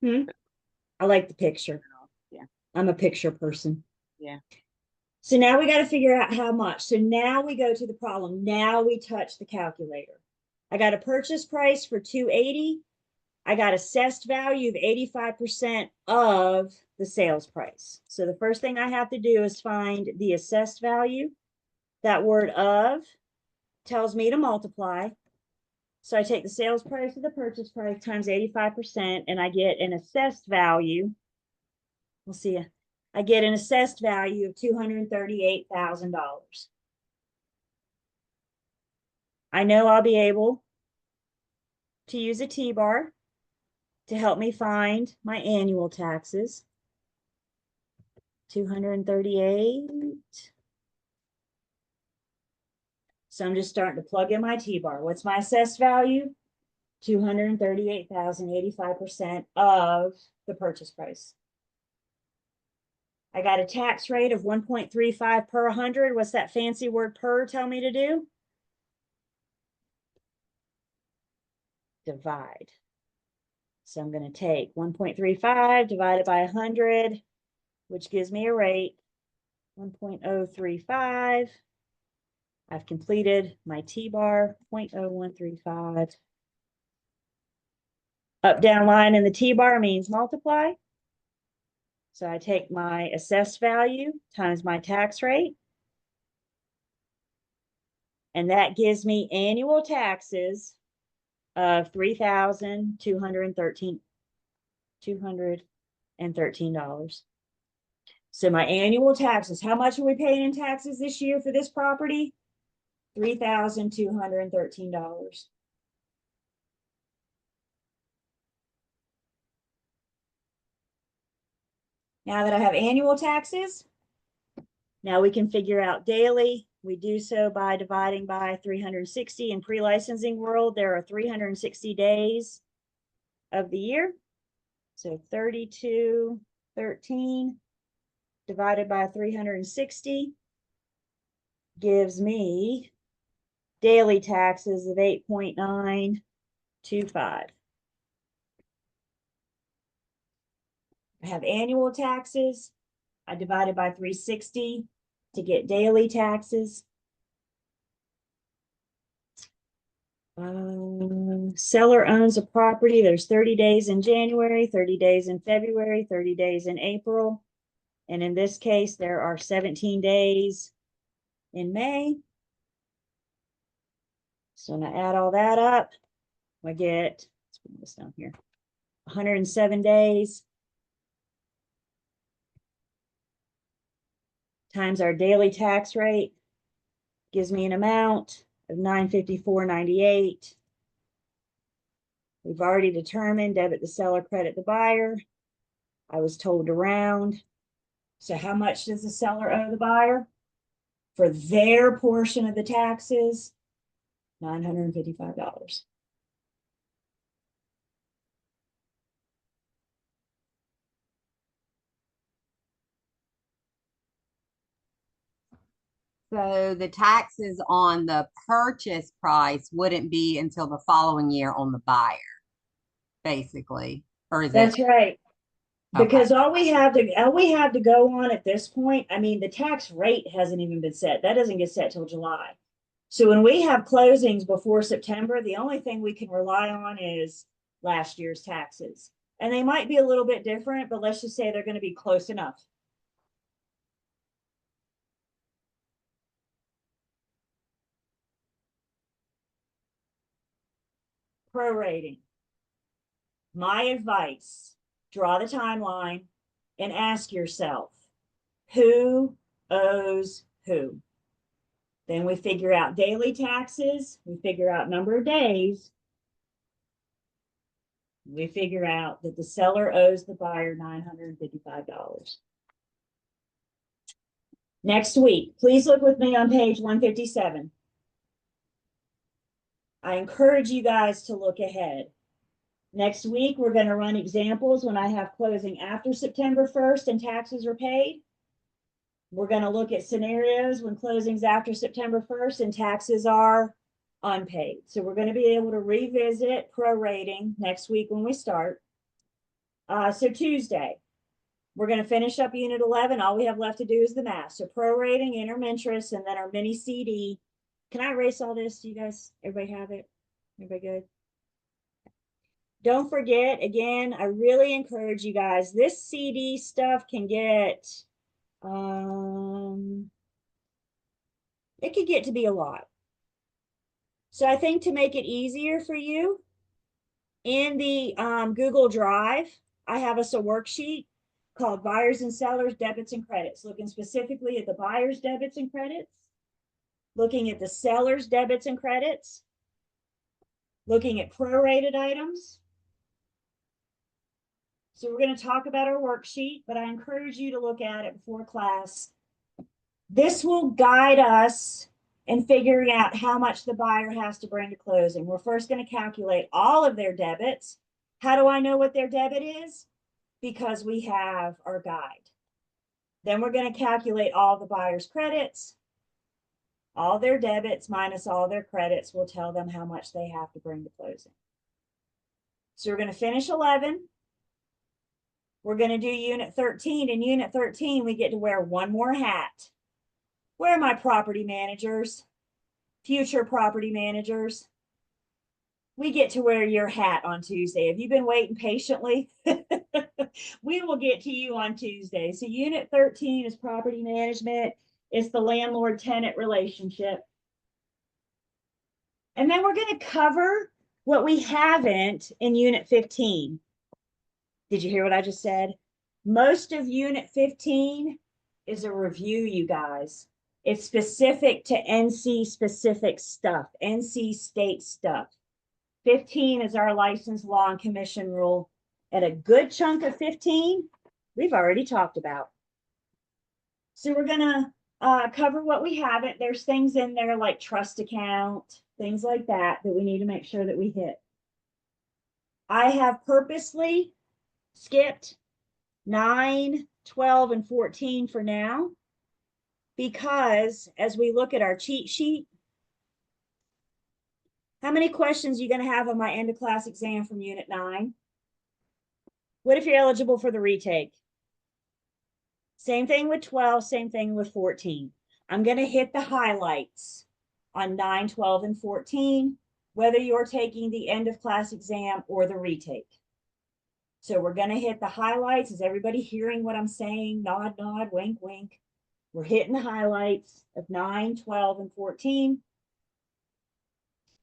I like the picture. Yeah. I'm a picture person. Yeah. So now we got to figure out how much. So now we go to the problem. Now we touch the calculator. I got a purchase price for $280. I got assessed value of 85% of the sales price. So the first thing I have to do is find the assessed value. That word of tells me to multiply. So I take the sales price of the purchase price times 85%, and I get an assessed value. We'll see. I get an assessed value of $238,000. I know I'll be able to use a T-bar to help me find my annual taxes. 238. So I'm just starting to plug in my T-bar. What's my assessed value? 238,000, 85% of the purchase price. I got a tax rate of 1.35 per 100. What's that fancy word per tell me to do? Divide. So I'm going to take 1.35 divided by 100, which gives me a rate 1.035. I've completed my T-bar, 0.0135. Up, down line in the T-bar means multiply. So I take my assessed value times my tax rate. And that gives me annual taxes of $213. So my annual taxes, how much are we paying in taxes this year for this property? $3,213. Now that I have annual taxes, now we can figure out daily. We do so by dividing by 360. In pre-licensing world, there are 360 days of the year. So 3213 divided by 360 gives me daily taxes of 8.925. I have annual taxes. I divided by 360 to get daily taxes. Seller owns a property. There's 30 days in January, 30 days in February, 30 days in April. And in this case, there are 17 days in May. So when I add all that up, I get, let's put this down here, 107 days times our daily tax rate gives me an amount of $954.98. We've already determined debit the seller, credit the buyer. I was told to round. So how much does the seller owe the buyer? For their portion of the taxes, $955. So the taxes on the purchase price wouldn't be until the following year on the buyer, basically, or is That's it? right. Okay. Because all we have to go on at this point, I mean, the tax rate hasn't even been set. That doesn't get set till July. So when we have closings before September, the only thing we can rely on is last year's taxes. And they might be a little bit different, but let's just say they're going to be close enough. Prorating. My advice, draw the timeline and ask yourself, who owes who? Then we figure out daily taxes. We figure out number of days. We figure out that the seller owes the buyer $955. Next week, please look with me on page 157. I encourage you guys to look ahead. Next week, we're going to run examples when I have closing after September 1st and taxes are paid. We're going to look at scenarios when closings after September 1st and taxes are unpaid. So we're going to be able to revisit prorating next week when we start. So Tuesday, we're going to finish up Unit 11. All we have left to do is the math. So prorating, interim interest, and then our mini CD. Can I erase all this? Do you guys, everybody have it? Everybody good? Don't forget, again, I really encourage you guys, this CD stuff can get, it could get to be a lot. So I think to make it easier for you, in the Google Drive, I have us a worksheet called Buyers and Sellers Debits and Credits, looking specifically at the buyers' debits and credits, looking at the sellers' debits and credits, looking at prorated items. So we're going to talk about our worksheet, but I encourage you to look at it before class. This will guide us in figuring out how much the buyer has to bring to closing. We're first going to calculate all of their debits. How do I know what their debit is? Because we have our guide. Then we're going to calculate all the buyer's credits. All their debits minus all their credits will tell them how much they have to bring to closing. So we're going to finish 11. We're going to do unit 13. In unit 13, we get to wear one more hat. Where are my property managers? Future property managers? We get to wear your hat on Tuesday. Have you been waiting patiently? We will get to you on Tuesday. So unit 13 is property management. It's the landlord-tenant relationship. And then we're going to cover what we haven't in unit 15. Did you hear what I just said? Most of unit 15 is a review, you guys. It's specific to NC specific stuff, NC state stuff. 15 is our license, law, and commission rule. And a good chunk of 15, we've already talked about. So we're going to cover what we haven't. There's things in there like trust account, things like that we need to make sure that we hit. I have purposely skipped 9, 12, and 14 for now, because as we look at our cheat sheet, how many questions are you going to have on my end of class exam from unit 9? What if you're eligible for the retake? Same thing with 12, same thing with 14. I'm going to hit the highlights on 9, 12, and 14, whether you're taking the end of class exam or the retake. So we're going to hit the highlights. Is everybody hearing what I'm saying? Nod, nod, wink, wink. We're hitting the highlights of 9, 12, and 14.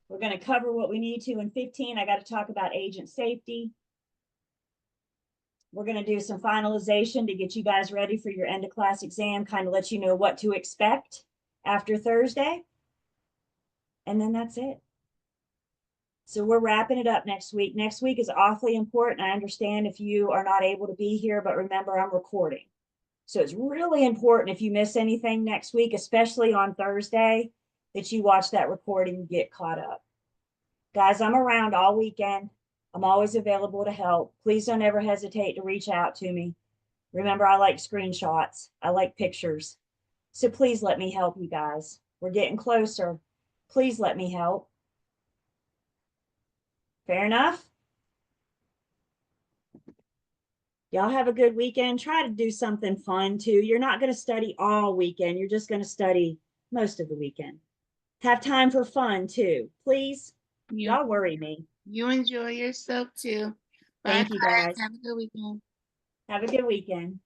We're going to cover what we need to in 15. I got to talk about agent safety. We're going to do some finalization to get you guys ready for your end of class exam, kind of let you know what to expect after Thursday. And then that's it. So we're wrapping it up next week. Next week is awfully important. I understand if you are not able to be here, but remember, I'm recording. So it's really important if you miss anything next week, especially on Thursday, that you watch that recording and get caught up. Guys, I'm around all weekend. I'm always available to help. Please don't ever hesitate to reach out to me. Remember, I like screenshots. I like pictures. So please let me help you guys. We're getting closer. Please let me help. Fair enough? Y'all have a good weekend. Try to do something fun too. You're not going to study all weekend. You're just going to study most of the weekend. Have time for fun too. Please. Y'all worry me. You enjoy yourself too. Thank you, guys. Have a good weekend. Have a good weekend.